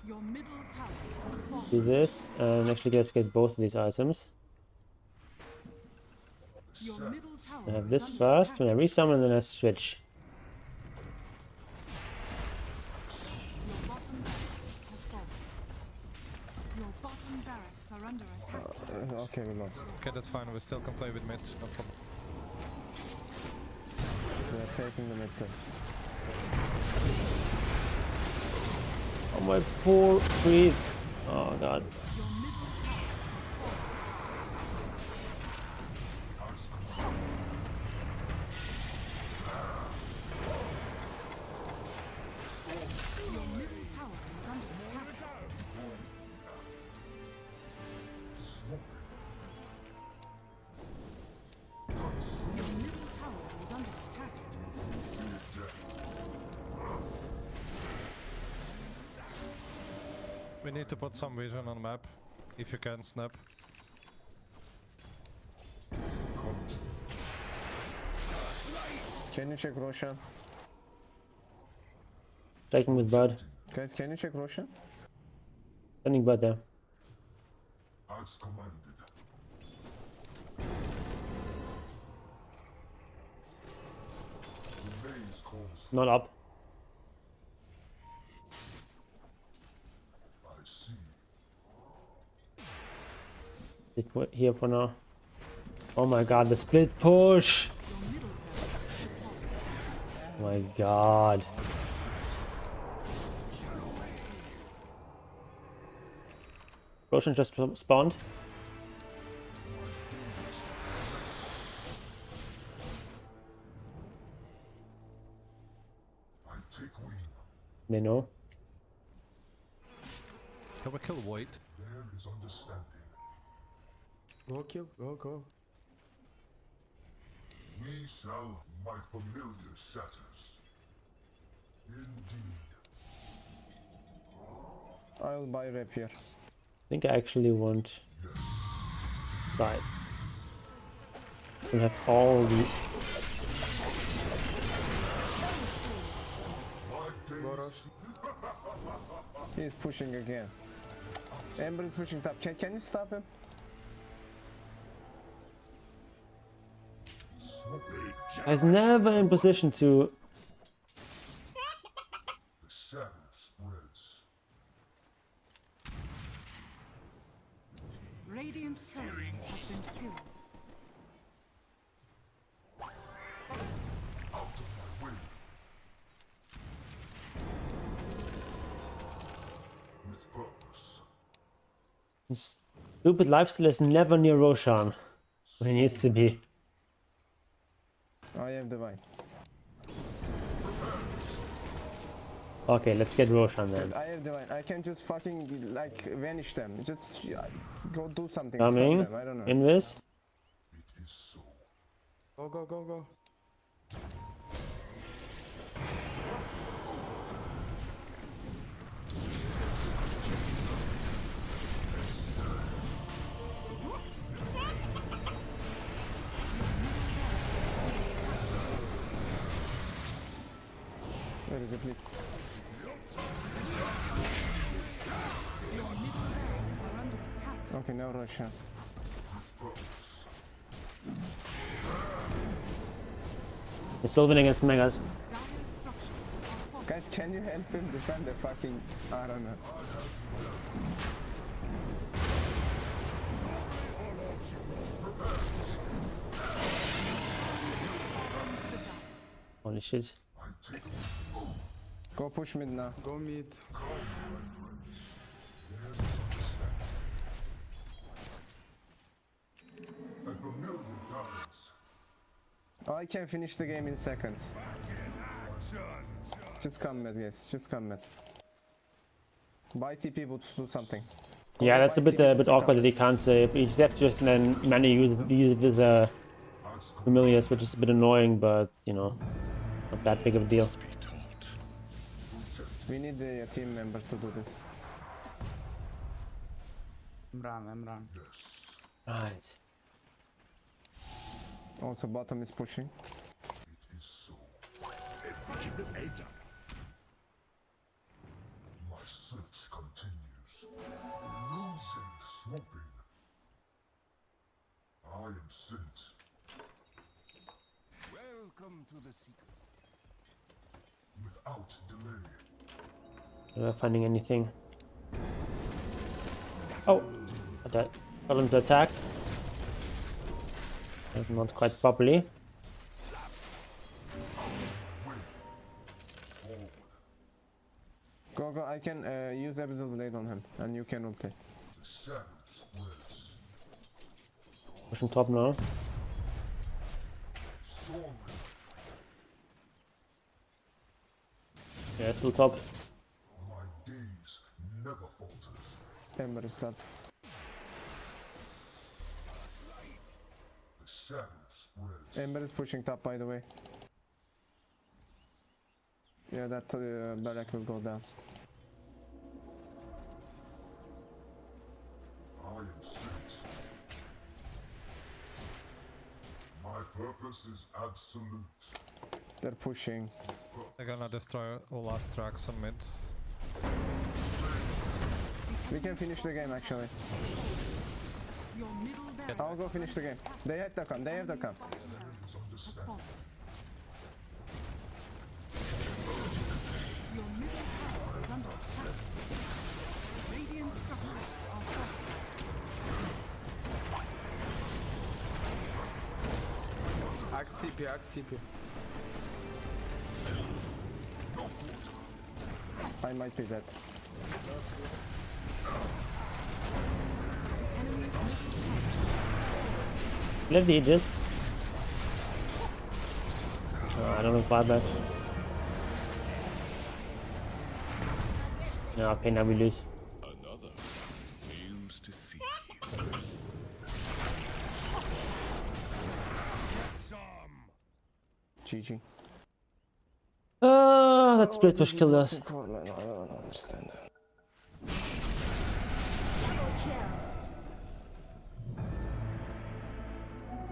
Speaker 5: Your middle tower has fallen.
Speaker 1: Do this and actually let's get both of these items.
Speaker 5: Your middle tower
Speaker 1: I have
Speaker 5: is
Speaker 1: this
Speaker 5: under
Speaker 1: first,
Speaker 5: attack.
Speaker 1: when I resummon, then I switch.
Speaker 5: Your bottom barracks has fallen. Your bottom barracks are under attack.
Speaker 12: Okay, we lost.
Speaker 13: Okay, that's fine. We still can play with mid. No problem.
Speaker 12: We're taking the mid turn.
Speaker 1: Oh my poor creeps. Oh god.
Speaker 5: Your middle tower has fallen. Your middle tower is under attack. Your middle tower is under attack.
Speaker 13: We need to put some vision on the map. If you can, snap.
Speaker 12: Can you check Roshan?
Speaker 1: Striking with bird.
Speaker 12: Guys, can you check Roshan?
Speaker 1: Sending bird there.
Speaker 3: As commanded. The maze calls.
Speaker 1: Not up.
Speaker 3: I see.
Speaker 1: Stick here for now. Oh my god, the split push!
Speaker 5: Your middle barracks has fallen.
Speaker 1: Oh my god. Roshan just spawned.
Speaker 3: I take wing.
Speaker 1: They know.
Speaker 13: Can we kill Void?
Speaker 3: There is understanding.
Speaker 11: Go kill, go.
Speaker 3: We shall, my familiar shatters. Indeed.
Speaker 12: I'll buy rapier.
Speaker 1: I think I actually want side. We have all these.
Speaker 12: He's pushing again. Ember is pushing top. Can you stop him?
Speaker 1: He's never in position to.
Speaker 3: The shadow spreads.
Speaker 5: Radiant courier has been killed.
Speaker 3: Out of my way. With purpose.
Speaker 1: Stupid lifesteal is never near Roshan when he needs to be.
Speaker 12: I have divine.
Speaker 1: Okay, let's get Roshan then.
Speaker 12: I have divine. I can just fucking like vanish them. Just go do something.
Speaker 1: Coming.
Speaker 12: Stop them. I don't know.
Speaker 1: Invis.
Speaker 3: It is so.
Speaker 11: Go.
Speaker 12: Where is it, please?
Speaker 5: Your middle barracks are under attack.
Speaker 12: Okay, now Roshan.
Speaker 1: He's still winning against Megas.
Speaker 5: Dire structures are falling.
Speaker 12: Guys, can you help him defend the fucking... I don't know.
Speaker 1: Holy shit.
Speaker 3: I take
Speaker 12: Go push mid now.
Speaker 11: Go mid.
Speaker 12: I can finish the game in seconds. Just come mid, guys. Just come mid. Buy TP would do something.
Speaker 1: Yeah, that's a bit awkward that he can't save. He'd have to just then manually use it with familiars, which is a bit annoying, but you know, not that big of a deal.
Speaker 12: We need the team members to do this.
Speaker 11: Emran.
Speaker 1: Right.
Speaker 12: Also, bottom is pushing.
Speaker 3: It is so. My search continues. Illusion swooping. I am sent.
Speaker 4: Welcome to the secret.
Speaker 3: Without delay.
Speaker 1: Not finding anything. Oh, that got him to attack. Not quite properly.
Speaker 12: Go, I can use Abyssal Blade on him, and you can ulti.
Speaker 3: The shadow spreads.
Speaker 1: Pushing top now.
Speaker 3: Soaring.
Speaker 1: Yeah, still top.
Speaker 3: My gaze never falters.
Speaker 12: Ember is dead.
Speaker 3: The shadow spreads.
Speaker 12: Ember is pushing top, by the way. Yeah, that barrack will go down.
Speaker 3: I am sent. My purpose is absolute.
Speaker 12: They're pushing.
Speaker 13: They're gonna destroy all last tracks on mid.
Speaker 12: We can finish the game actually.
Speaker 5: Your middle barracks
Speaker 12: I'll go finish the game. They have to come. They have to come.
Speaker 5: fallen. Your middle tower is under attack. Radiant structures are fortified.
Speaker 11: Axe TP.
Speaker 12: I might be dead.
Speaker 1: Let the Aegis. I don't know if that. No, okay, now we lose.
Speaker 8: Another aims to see.
Speaker 12: GG.
Speaker 1: That split push killed us.
Speaker 12: I don't understand that.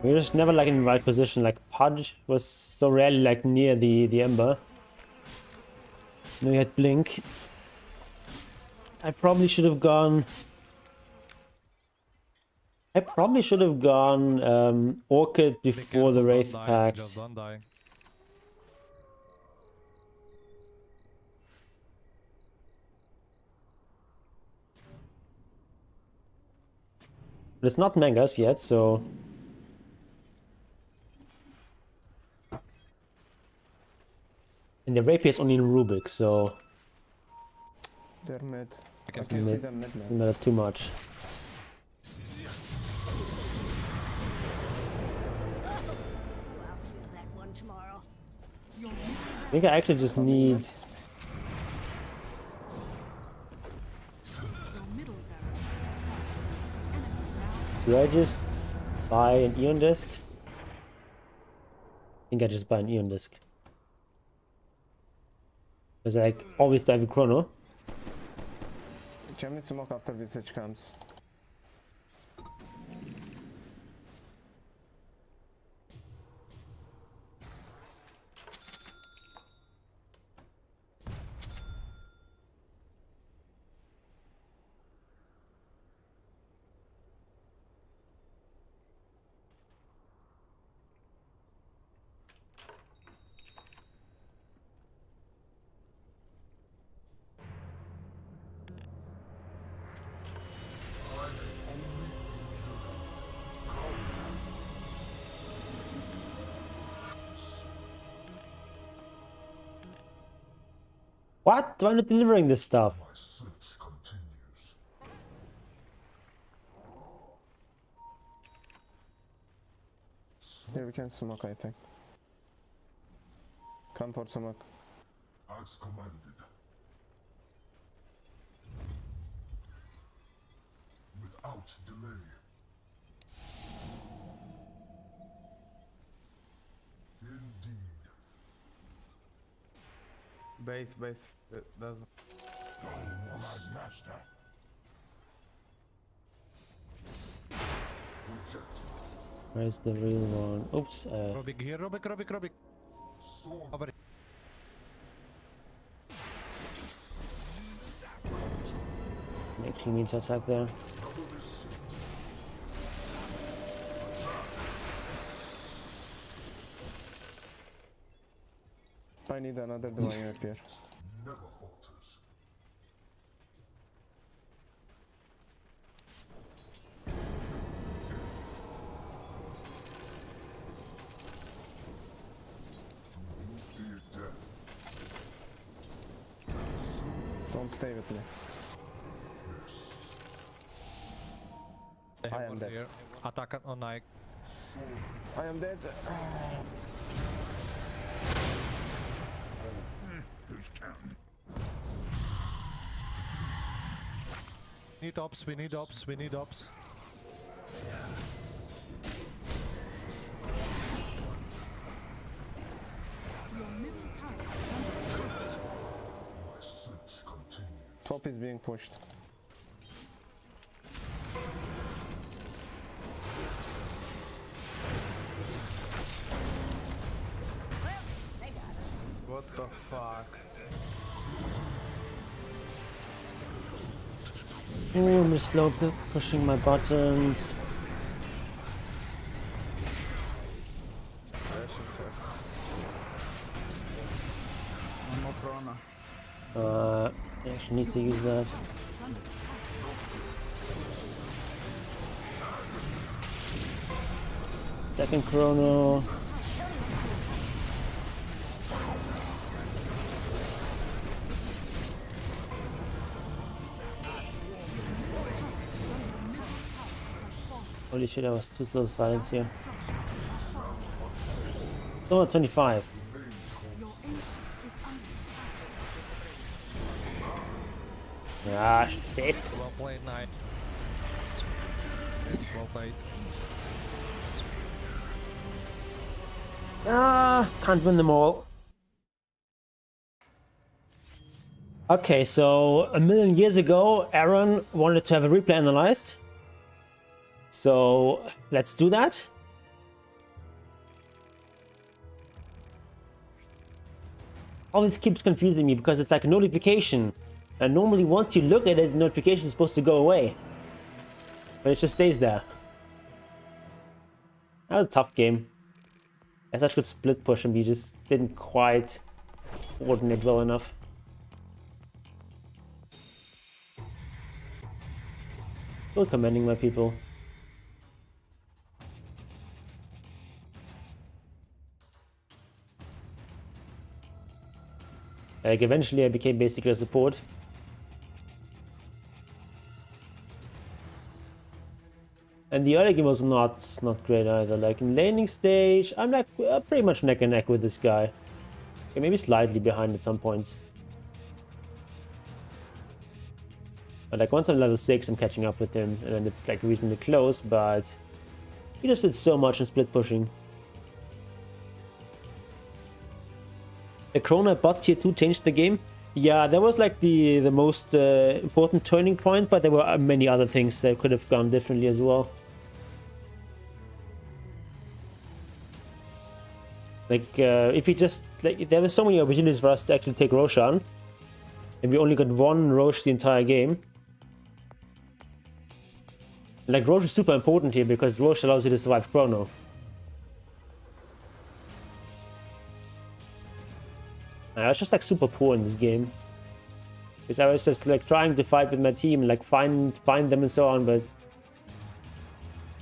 Speaker 1: We were just never like in the right position. Like Pudge was so rarely like near the Ember. No, he had Blink. I probably should have gone. Orchid before the Wraith Pact.
Speaker 13: Just don't die.
Speaker 1: But it's not Mangas yet, so. And the Rapier is only in Rubik, so.
Speaker 12: They're mid. I
Speaker 13: can
Speaker 12: can see them mid
Speaker 1: Doesn't
Speaker 12: now.
Speaker 1: matter too much. I think I actually just need. Do I just buy an Eon Disc? I think I just buy an Eon Disc. Because I always dive in Chrono.
Speaker 12: Can we smoke after Visage comes?
Speaker 1: What? Why not delivering this stuff?
Speaker 3: My search continues.
Speaker 12: Yeah, we can smoke, I think. Come for smoke.
Speaker 3: As commanded. Without delay. Indeed.
Speaker 11: Base. Doesn't.
Speaker 8: My master.
Speaker 3: Rejected.
Speaker 1: Where's the real one? Oops.
Speaker 13: Rubik here, Rubik.
Speaker 3: Sword.
Speaker 13: Over here.
Speaker 1: Actually need to attack there.
Speaker 3: Double is
Speaker 12: I need another divine here.
Speaker 3: never falters. Do you fear death?
Speaker 12: Don't stay with me.
Speaker 3: Yes.
Speaker 13: They have
Speaker 12: I am
Speaker 13: one
Speaker 12: dead.
Speaker 13: here. Attack on Nike.
Speaker 3: Sword.
Speaker 12: I am dead.
Speaker 8: Who's counting?
Speaker 13: We need ops.
Speaker 5: Your middle tower is under attack.
Speaker 3: My search continues.
Speaker 12: Top is being pushed.
Speaker 11: What the fuck?
Speaker 1: Oh, I'm just slow pushing my buttons.
Speaker 11: One more chrono.
Speaker 1: I actually need to use that. Second chrono. Holy shit, I was too slow silence here. Oh, 25.
Speaker 5: Your ancient is under attack.
Speaker 1: Ah, shit.
Speaker 13: Well played, Knight. Well played.
Speaker 1: Ah, can't win them all. Okay, so a million years ago, Aaron wanted to have a replay analyzed. So let's do that. Always keeps confusing me because it's like a notification. And normally once you look at it, the notification is supposed to go away. But it just stays there. That was a tough game. I thought I could split push and we just didn't quite coordinate well enough. Still commending my people. Like eventually I became basically a support. And the other game was not great either. Like in laning stage, I'm like pretty much neck and neck with this guy. Okay, maybe slightly behind at some points. But like once I'm level 6, I'm catching up with him, and then it's like reasonably close, but he just did so much in split pushing. The Krona bot tier 2 changed the game. Yeah, that was like the most important turning point, but there were many other things that could have gone differently as well. Like, if we just, like, there were so many opportunities for us to actually take Roshan, and we only got one Rosh the entire game. Like, Rosh is super important here because Rosh allows you to survive Chrono. I was just like super poor in this game. Because I was just like trying to fight with my team, like find them and so on, but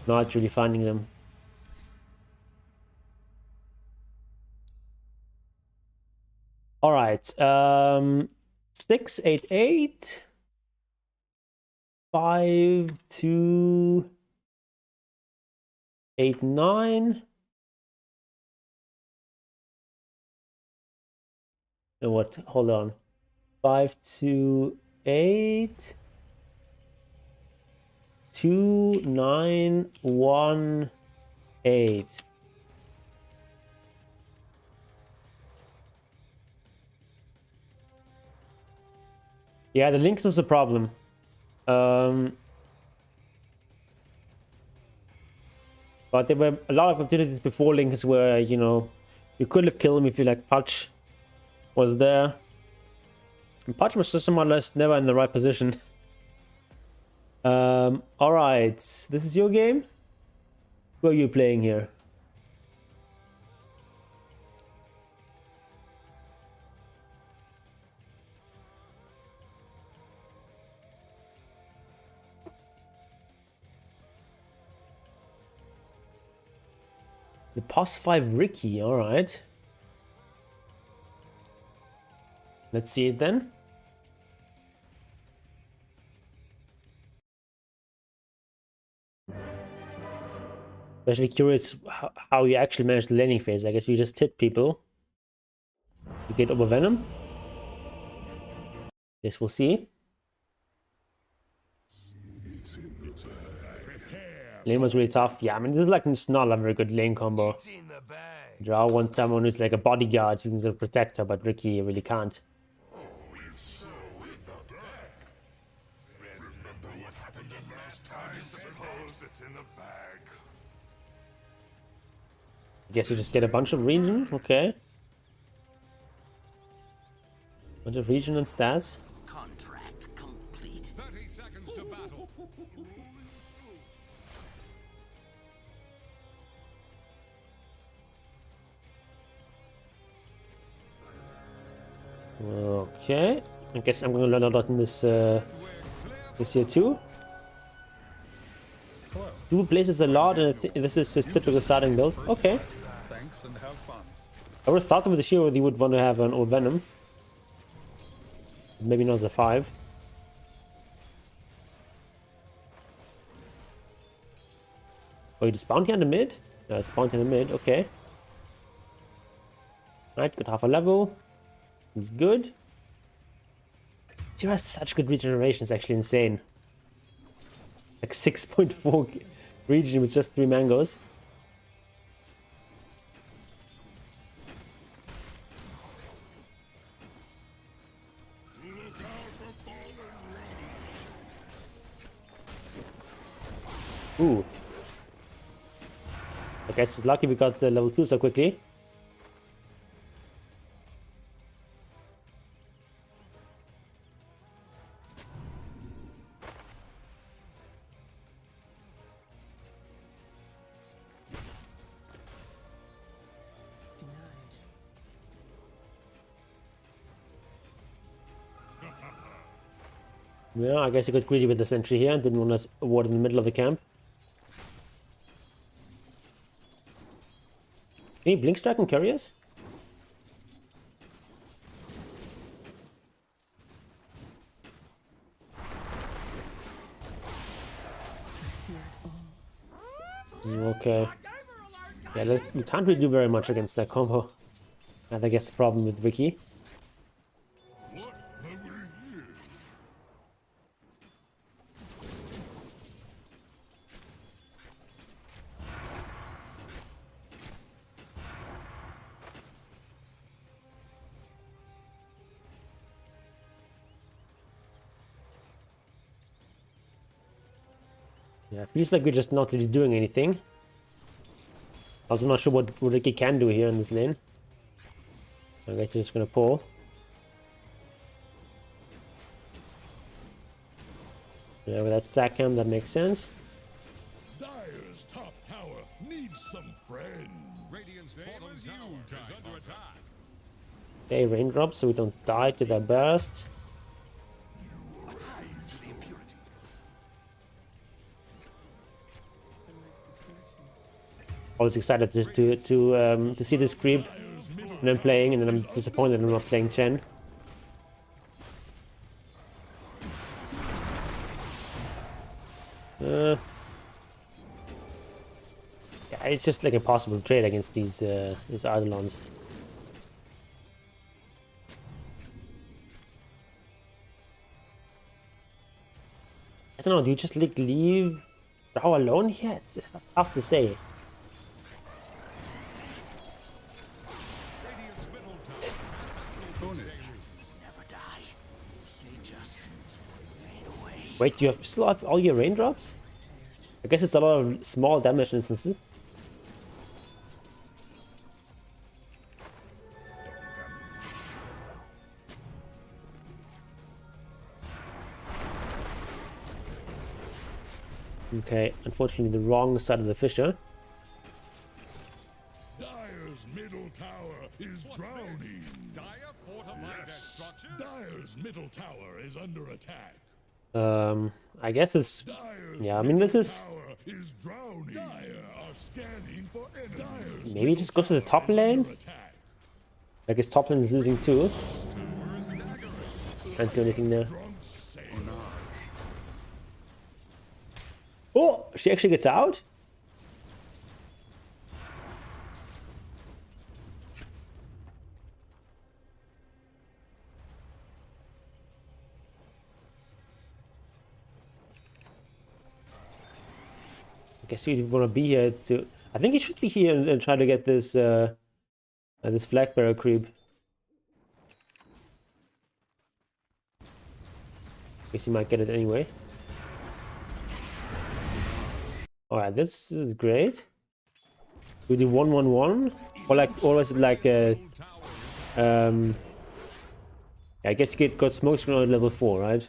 Speaker 1: not really finding them. Alright, 688 5289 What? Hold on. 5, 2, 8, 2, 9, 1, 8. Yeah, the links was a problem. But there were a lot of opportunities before links where, you know, you could have killed him if you like Pudge was there. And Pudge was just more or less never in the right position. Alright, this is your game? Who are you playing here? The POS 5 Ricky, alright. Let's see it then. Especially curious how you actually managed the laning phase. I guess you just hit people. You get over Venom. Yes, we'll see. Lane was really tough. Yeah, I mean, this is like it's not a very good lane combo. Draw one someone who's like a bodyguard, who can sort of protect her, but Ricky really can't. I guess you just get a bunch of region, okay. Bunch of region and stats.
Speaker 4: Contract complete.
Speaker 8: 30 seconds to battle.
Speaker 1: Okay. I guess I'm gonna learn a lot in this this year too. Dual places a lot, and this is his typical starting build. Okay.
Speaker 13: Thanks and have fun.
Speaker 1: I would have thought with the shield he would want to have an old Venom. Maybe not as a 5. Oh, you just bounty on the mid? No, it's bounty on the mid, okay. Right, good half a level. He's good. Tira has such good regeneration, it's actually insane. Like 6.4 regen with just 3 mangoes. Ooh. I guess it's lucky we got the level 2 so quickly. Yeah, I guess he got greedy with the sentry here and didn't want to ward in the middle of the camp. Can he blink strike and carry us? Okay. Yeah, we can't really do very much against that combo. And I guess the problem with Ricky. Yeah, feels like we're just not really doing anything. Also not sure what Ricky can do here in this lane. I guess he's just gonna pull. Yeah, with that stack cam, that makes sense.
Speaker 8: Dire's top tower needs some friends. Radiant's bottom tower is under attack.
Speaker 1: Okay, raindrops so we don't die to that burst. I was excited to see this creep when I'm playing, and then I'm disappointed I'm not playing Chen. Yeah, it's just like impossible to trade against these Eidolons. I don't know, do you just like leave Drow alone here? It's tough to say. Wait, do you still have all your raindrops? I guess it's a lot of small damage instances. Okay, unfortunately the wrong side of the fissure.
Speaker 8: Dyer's middle tower is drowning. Dyer fortified their structures? Dyer's middle tower is under attack.
Speaker 1: I guess it's...
Speaker 8: Dyer's
Speaker 1: yeah, I mean this is...
Speaker 8: tower is drowning. Dyer are scanning for enemies.
Speaker 1: maybe just go to the top lane? I guess top lane is losing too. Can't do anything there. Oh, she actually gets out? I guess you want to be here to... I think he should be here and try to get this this flag bearer creep. Guess he might get it anyway. Alright, this is great. Do the 1-1-1? Or like, or is it like a... I guess you got smoke screen on level 4, right?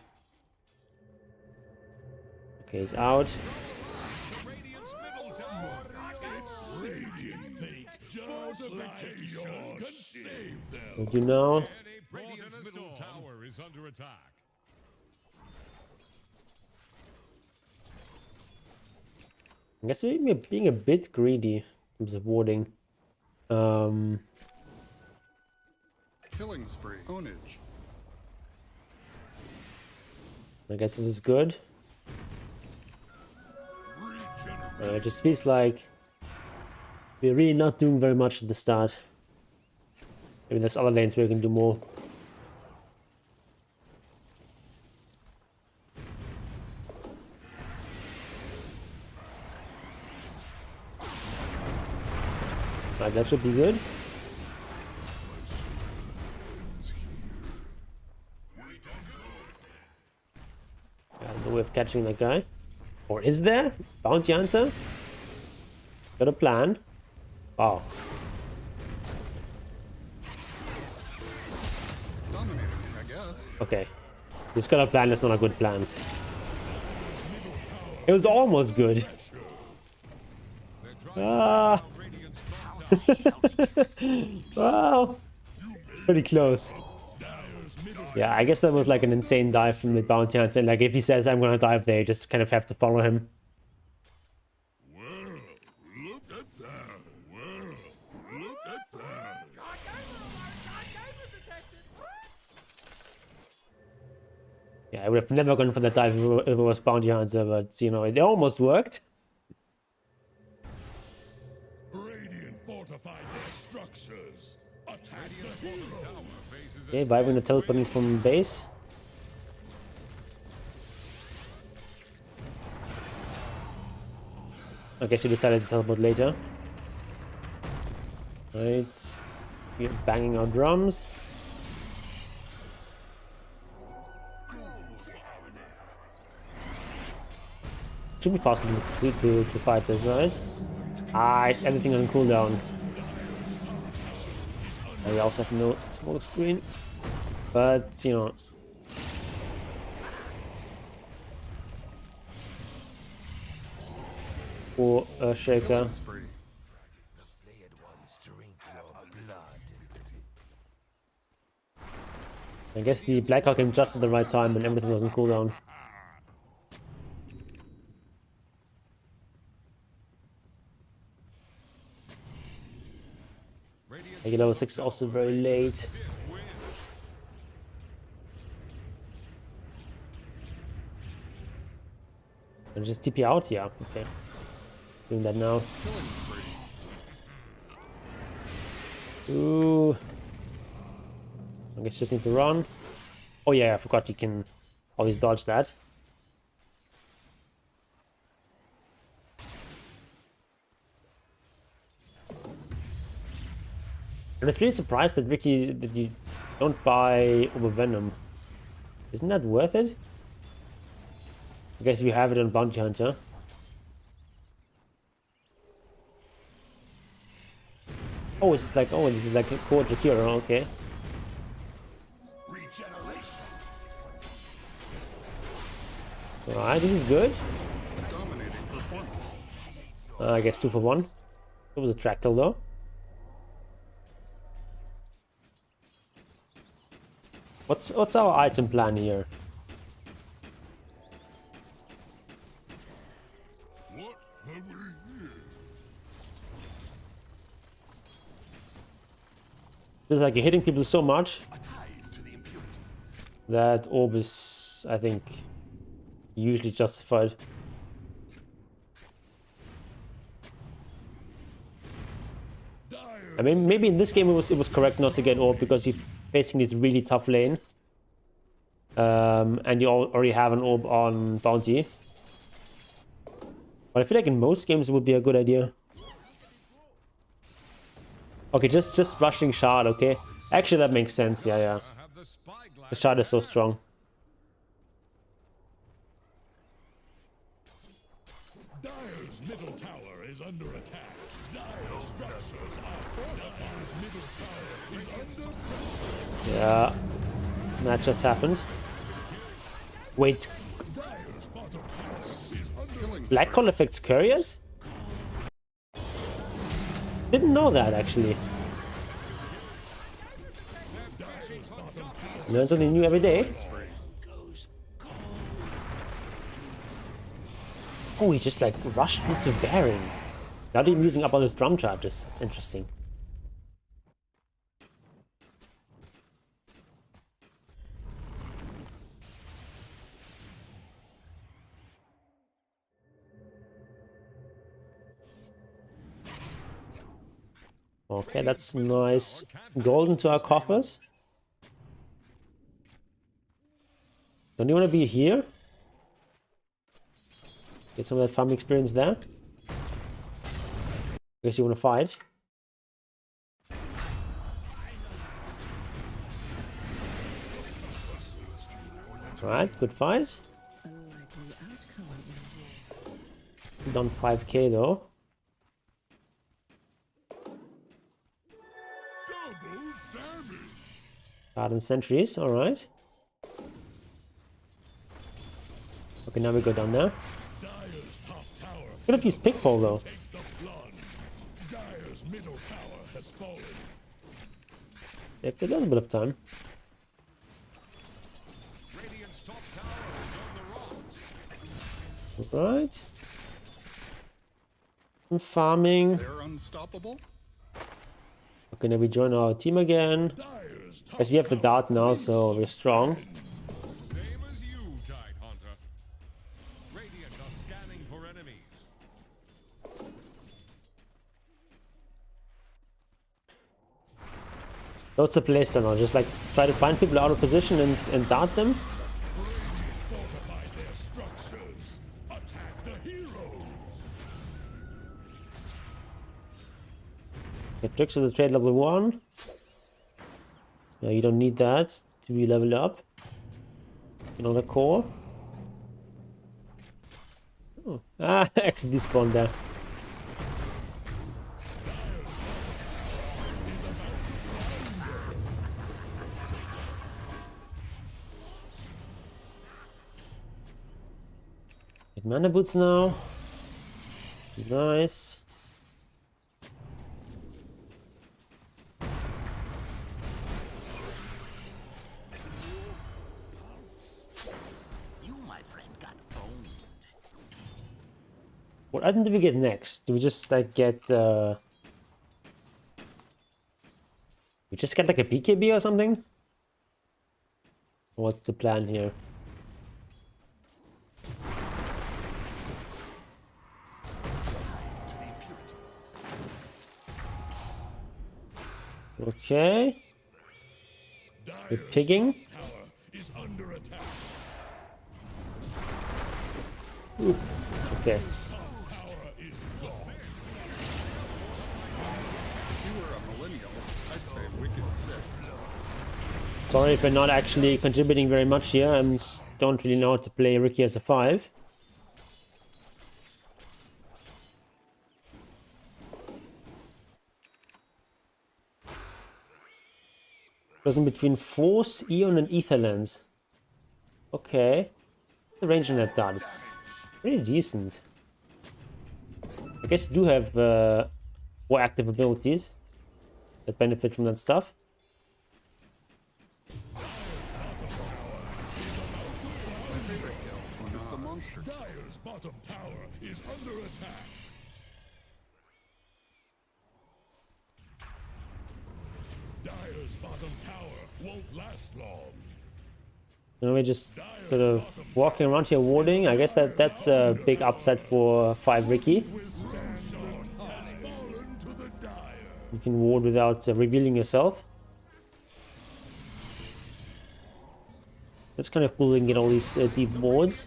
Speaker 1: Okay, he's out. What do you know?
Speaker 8: Radiant's middle tower is under attack.
Speaker 1: I guess maybe being a bit greedy in terms of warding.
Speaker 14: Killing spree. Ownage.
Speaker 1: I guess this is good. It just feels like we're really not doing very much at the start. Maybe there's other lanes where we can do more. Right, that should be good. No way of catching that guy. Or is there? Bounty Hunter? Got a plan. Wow.
Speaker 14: Dominating, I guess.
Speaker 1: Okay. He's got a plan that's not a good plan. It was almost good. Ah. Wow. Pretty close. Yeah, I guess that was like an insane dive from the bounty hunter. Like if he says I'm gonna dive there, you just kind of have to follow him.
Speaker 8: Look at that. Look at that.
Speaker 1: Yeah, I would have never gone for that dive if it was bounty hunter, but you know, it almost worked.
Speaker 8: Radiant fortified their structures. Attack the hero.
Speaker 1: Okay, Vibing the teleporting from base. Okay, she decided to teleport later. Right. We're banging our drums. Should be possible to fight this, right? Ah, it's everything on cooldown. And we also have no smoke screen. But, you know. Or a shaker. I guess the Blackhawk came just at the right time and everything was on cooldown. Like level 6 is also very late. And just TP out? Yeah, okay. Doing that now. Ooh. I guess just need to run. Oh yeah, I forgot you can always dodge that. I'm just really surprised that Ricky, that you don't buy Over Venom. Isn't that worth it? I guess we have it on Bounty Hunter. Oh, it's like, oh, this is like a core Jakira, okay. Alright, this is good. I guess 2 for 1. It was a tractor though. What's our item plan here? Feels like you're hitting people so much that orb is, I think, usually justified. I mean, maybe in this game it was correct not to get orb because you're facing this really tough lane, and you already have an orb on bounty. But I feel like in most games it would be a good idea. Okay, just rushing shard, okay. Actually, that makes sense, yeah. The shard is so strong.
Speaker 8: Dire's middle tower is under attack. Dire's structures are fortified. Middle tower is under pressure.
Speaker 1: Yeah, that just happened. Wait, Black Hole affects couriers? Didn't know that actually. Learn something new every day. Oh, he just like rushed into Baron. Not even using up all his drum charges. That's interesting. Okay, that's nice. Gold into our coffers. Don't you want to be here? Get some of that farm experience there. I guess you want to fight. Alright, good fight. Done 5k though. Garden sentries, alright. Okay, now we go down there. Could have used Pickpole though. Take a little bit of time. Alright. I'm farming.
Speaker 14: They're unstoppable.
Speaker 1: Okay, now we join our team again. As we have the dart now, so we're strong.
Speaker 8: Same as you, Tidehunter. Radiant are scanning for enemies.
Speaker 1: What's the playstyle now? Just like try to find people out of position and dart them?
Speaker 8: Fortify their structures. Attack the heroes.
Speaker 1: Get tricks of the trade level 1. No, you don't need that to be leveled up. Another core. Oh. Ah, actually despawned there. Get mana boots now. Nice. What item do we get next? Do we just like get we just get like a BKB or something? What's the plan here? Okay. We're pigging. Ooh. Okay.
Speaker 14: lineal, I'd say wicked sick.
Speaker 1: Sorry if we're not actually contributing very much here. I don't really know how to play Ricky as a 5. Chosen between Force, Eon, and Etherlands. Okay. The range on that dart is pretty decent. I guess you do have more active abilities that benefit from that stuff.
Speaker 8: Dire's bottom tower is under attack. Dire's bottom tower won't last long.
Speaker 1: And we're just sort of walking around here warding. I guess that's a big upset for 5 Ricky. You can ward without revealing yourself. That's kind of cool. We can get all these deep wards.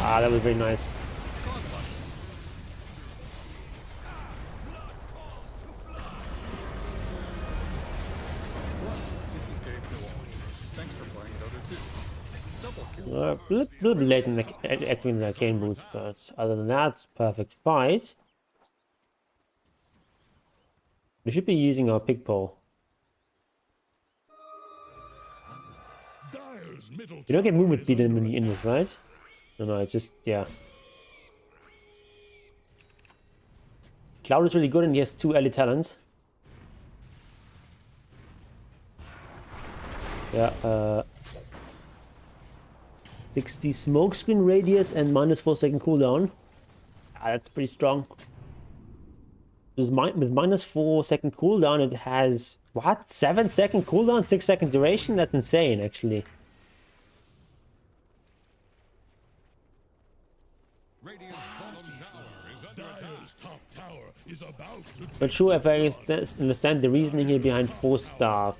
Speaker 1: Ah, that was very nice.
Speaker 14: Thanks for playing Dota 2. Double kill.
Speaker 1: A little bit late in activating the arcane boost, but other than that, perfect fight. We should be using our pig pole. You don't get movement speed when you're in this, right? No, it's just, yeah. Cloud is really good and he has 2 early talents. Yeah, 60 smokescreen radius and minus 4 second cooldown. Ah, that's pretty strong. With minus 4 second cooldown, it has what? 7 second cooldown, 6 second duration? That's insane, actually. Not sure if I understand the reasoning here behind Force Staff.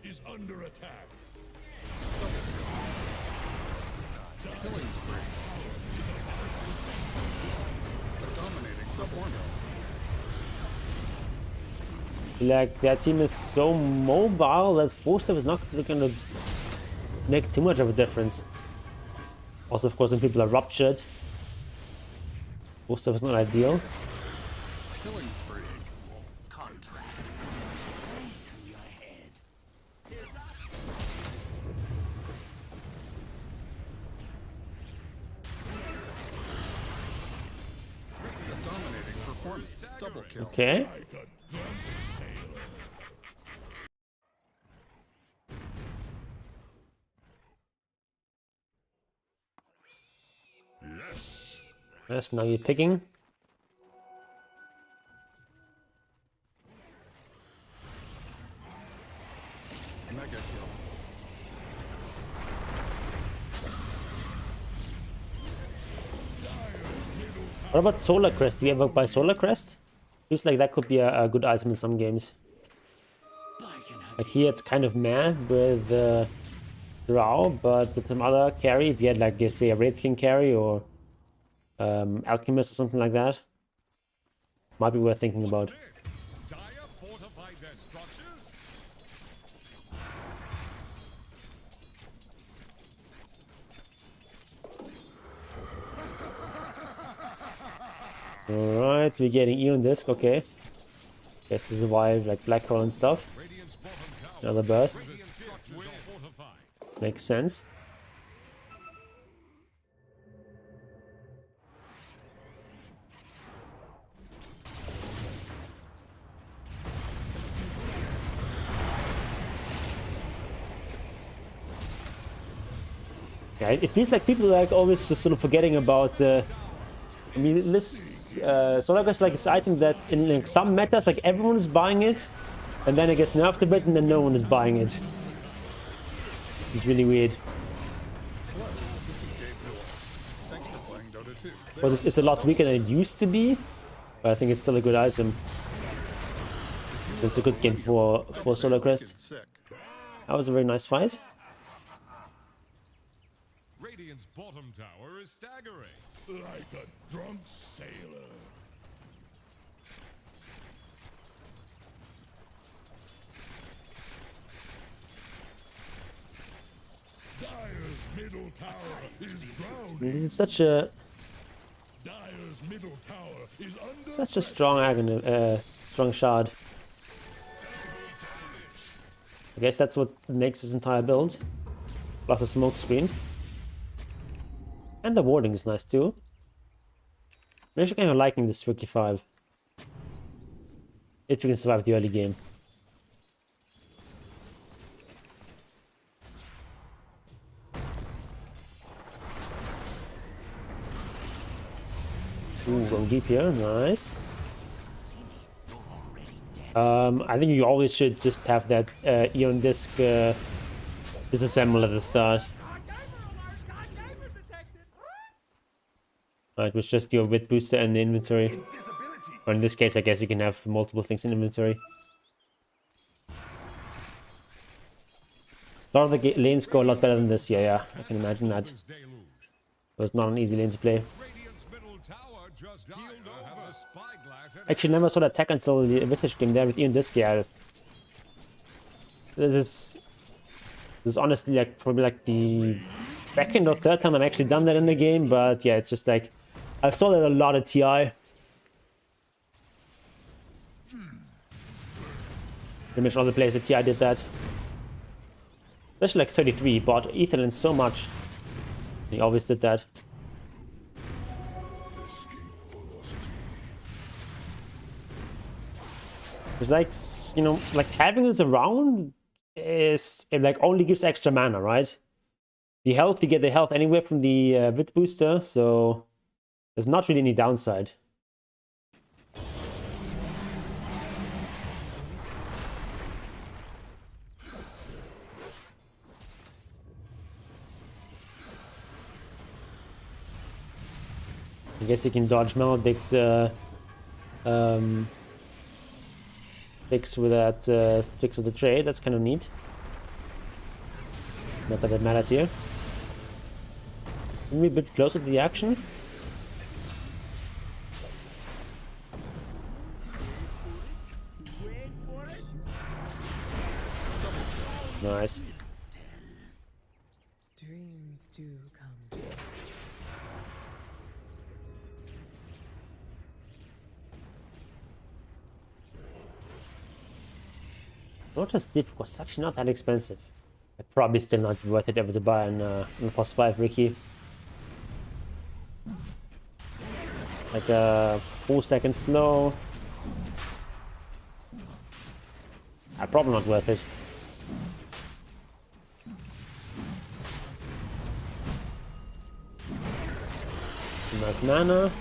Speaker 1: Like, their team is so mobile that Force Staff is not gonna make too much of a difference. Also, of course, when people are ruptured, Force Staff is not ideal. Okay. Yes, now you're picking. What about Solar Crest? Do you ever buy Solar Crest? Feels like that could be a good item in some games. Like here it's kind of meh with Drow, but with some other carry, if you had like, say, a Wraith King carry or Alchemist or something like that, might be worth thinking about. Alright, we're getting Eon Disc, okay. Guess to survive like Black Hole and stuff. Another burst. Makes sense. Yeah, it feels like people are like always just sort of forgetting about I mean, this Solar Crest is like this item that in like some metas, like everyone is buying it, and then it gets nerfed a bit, and then no one is buying it. It's really weird. Well, it's a lot weaker than it used to be, but I think it's still a good item. It's a good game for Solar Crest. That was a very nice fight.
Speaker 8: Radiant's bottom tower is staggering. Like a drunk sailor. Dire's middle tower is drowning.
Speaker 1: This is such a
Speaker 8: Dire's middle tower is under
Speaker 1: such a strong strong shard. I guess that's what makes this entire build. Plus a smoke screen. And the warding is nice too. I'm actually kind of liking this Rookie 5. If you can survive the early game. Ooh, going deep here, nice. I think you always should just have that Eon Disc disassemble at the start. It was just your wit booster and the inventory. Or in this case, I guess you can have multiple things in inventory. A lot of the lanes go a lot better than this, yeah, I can imagine that. So it's not an easy lane to play. Actually, never saw that tech until the Visage game there with Ian Disc. Yeah, this is honestly like probably like the second or third time I've actually done that in the game. But yeah, it's just like I saw that a lot at TI. Pretty much all the players at TI did that. Especially like 33 bought Etherland so much. He always did that. It's like, you know, like having this around is it like only gives extra mana, right? The health, you get the health anywhere from the wit booster, so there's not really any downside. I guess you can dodge Maledict fix with that fix of the trade. That's kind of neat. Not that it matters here. Can we be a bit closer to the action? Nice.
Speaker 2: Dreams do come true.
Speaker 1: Dota's diff was actually not that expensive. Probably still not worth it ever to buy on plus 5 Ricky. Like a 4 second slow. Probably not worth it. Nice mana.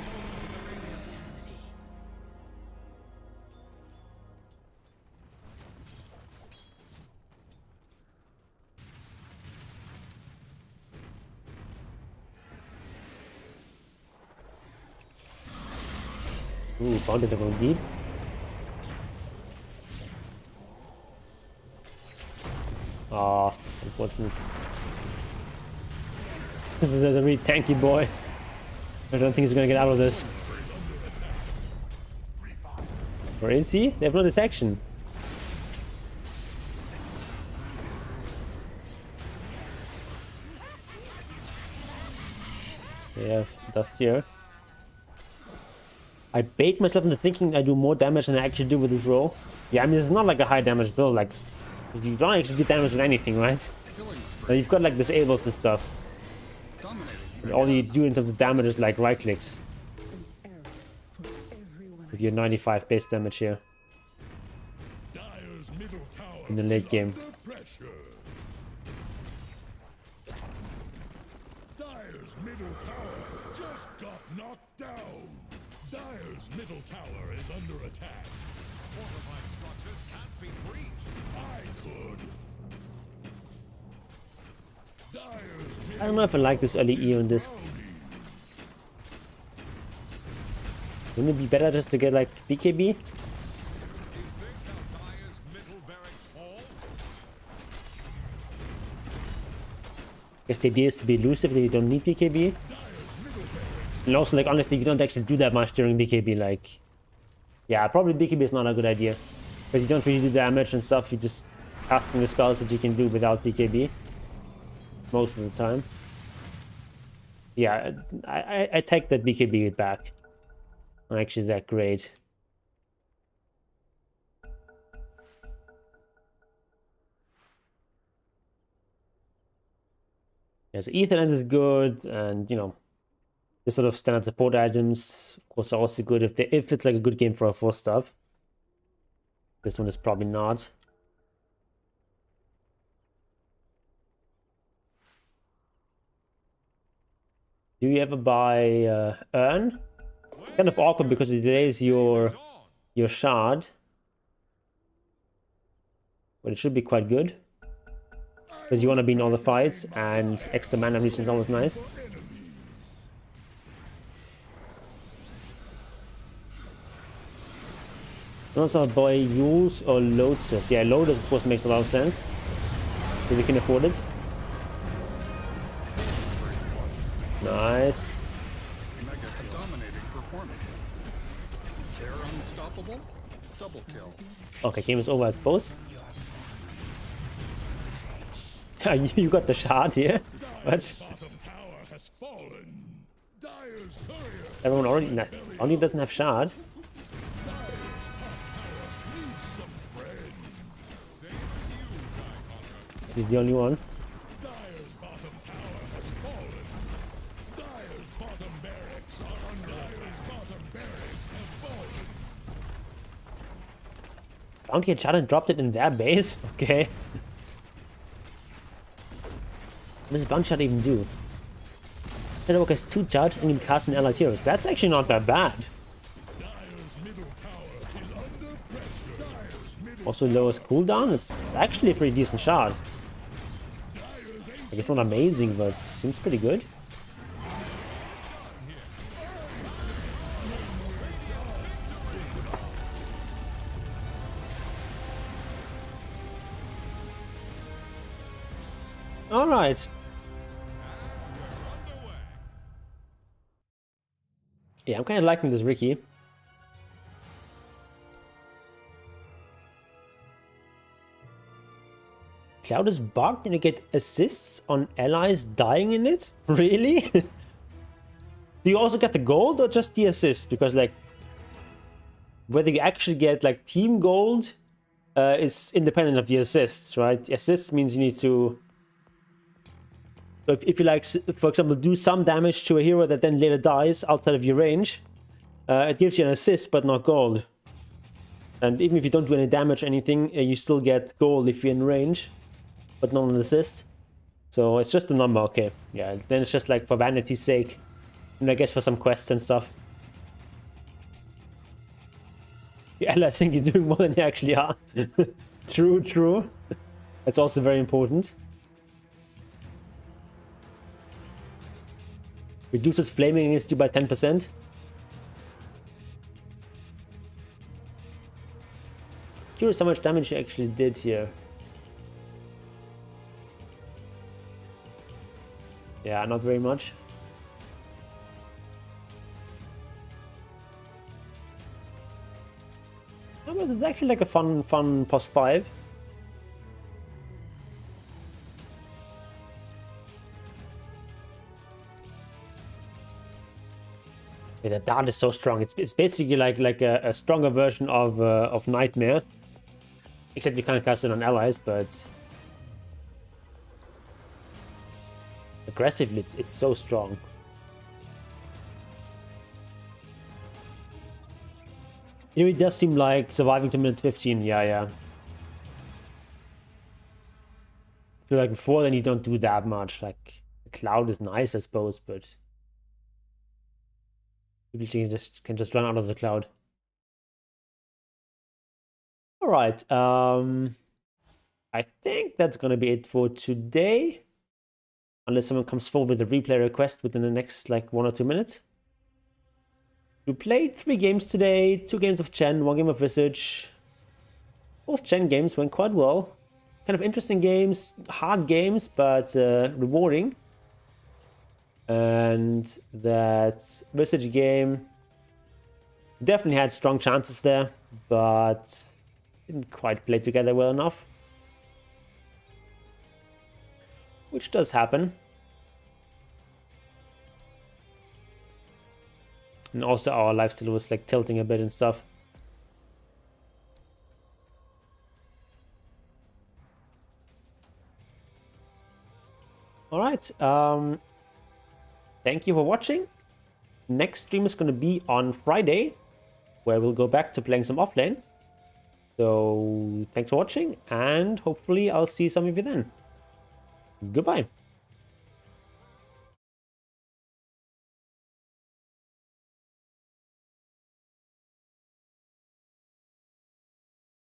Speaker 1: Ooh, found it going deep. Ah, unfortunate. This is a really tanky boy. I don't think he's gonna get out of this. Where is he? They have no detection. They have dust here. I bait myself into thinking I do more damage than I actually do with this roll. Yeah, I mean, it's not like a high damage build, like, you don't actually do damage with anything, right? You've got like disables and stuff. And all you do in terms of damage is like right clicks. With your 95 base damage here. In the late game.
Speaker 8: Dire's middle tower just got knocked down. Dire's middle tower is under attack. Fortified structures can't be breached. I could.
Speaker 1: I don't know if I like this early Eon disc. Wouldn't it be better just to get like BKB? Guess the idea is to be elusive, that you don't need BKB. And also, like, honestly, you don't actually do that much during BKB, like... Yeah, probably BKB is not a good idea. Because you don't really do damage and stuff, you're just casting the spells which you can do without BKB. Most of the time. Yeah, I take that BKB back. Not actually that great. Yeah, so Ethernet is good, and you know, the sort of standard support items, of course, are also good if it's like a good game for a 4-star. This one is probably not. Do you ever buy Urn? Kind of awkward because it delays your shard, but it should be quite good because you want to be in all the fights, and extra mana reach is always nice. Also buy Yules or Lotus. Yeah, Lotus of course makes a lot of sense if you can afford it. Nice.
Speaker 14: Dominating performance. They're unstoppable. Double kill.
Speaker 1: Okay, game is over, I suppose. You got the shard here. What? Everyone already doesn't have shard. He's the only one. Bounty had shot and dropped it in their base? Okay. What does Bounty shot even do? Shadowwalker has 2 charges and can cast an allied heroes. That's actually not that bad. Also lowers cooldown. It's actually a pretty decent shot. Like, it's not amazing, but seems pretty good. All right. Yeah, I'm kind of liking this Ricky. Cloud is bugged and you get assists on allies dying in it? Really? Do you also get the gold or just the assist? Because like, whether you actually get like team gold is independent of the assists, right? The assist means you need to... If you like, for example, do some damage to a hero that then later dies outside of your range, it gives you an assist but not gold. And even if you don't do any damage or anything, you still get gold if you're in range, but not an assist. So it's just a number, okay. Yeah, then it's just like for vanity's sake. And I guess for some quests and stuff. Yeah, I think you're doing more than you actually are. True, true. That's also very important. Reduces flaming against you by 10%. Curious how much damage you actually did here. Yeah, not very much. Oh, but it's actually like a fun plus 5. Yeah, the dart is so strong. It's basically like a stronger version of Nightmare, except you can't cast it on allies. But aggressively, it's so strong. You know, it does seem like surviving to minute 15. Yeah. I feel like before then you don't do that much. Like the cloud is nice, I suppose, but. People can just run out of the cloud. All right. I think that's gonna be it for today, unless someone comes forward with a replay request within the next like 1 or 2 minutes. We played 3 games today: 2 games of Chen, 1 game of Visage. Both Chen games went quite well. kind of interesting games, hard games, but rewarding. And that Visage game definitely had strong chances there, but didn't quite play together well enough. Which does happen. And also our lifesteal was like tilting a bit and stuff. Alright, thank you for watching. Next stream is going to be on Friday, where we'll go back to playing some offlane. So thanks for watching, and hopefully I'll see some of you then. Goodbye.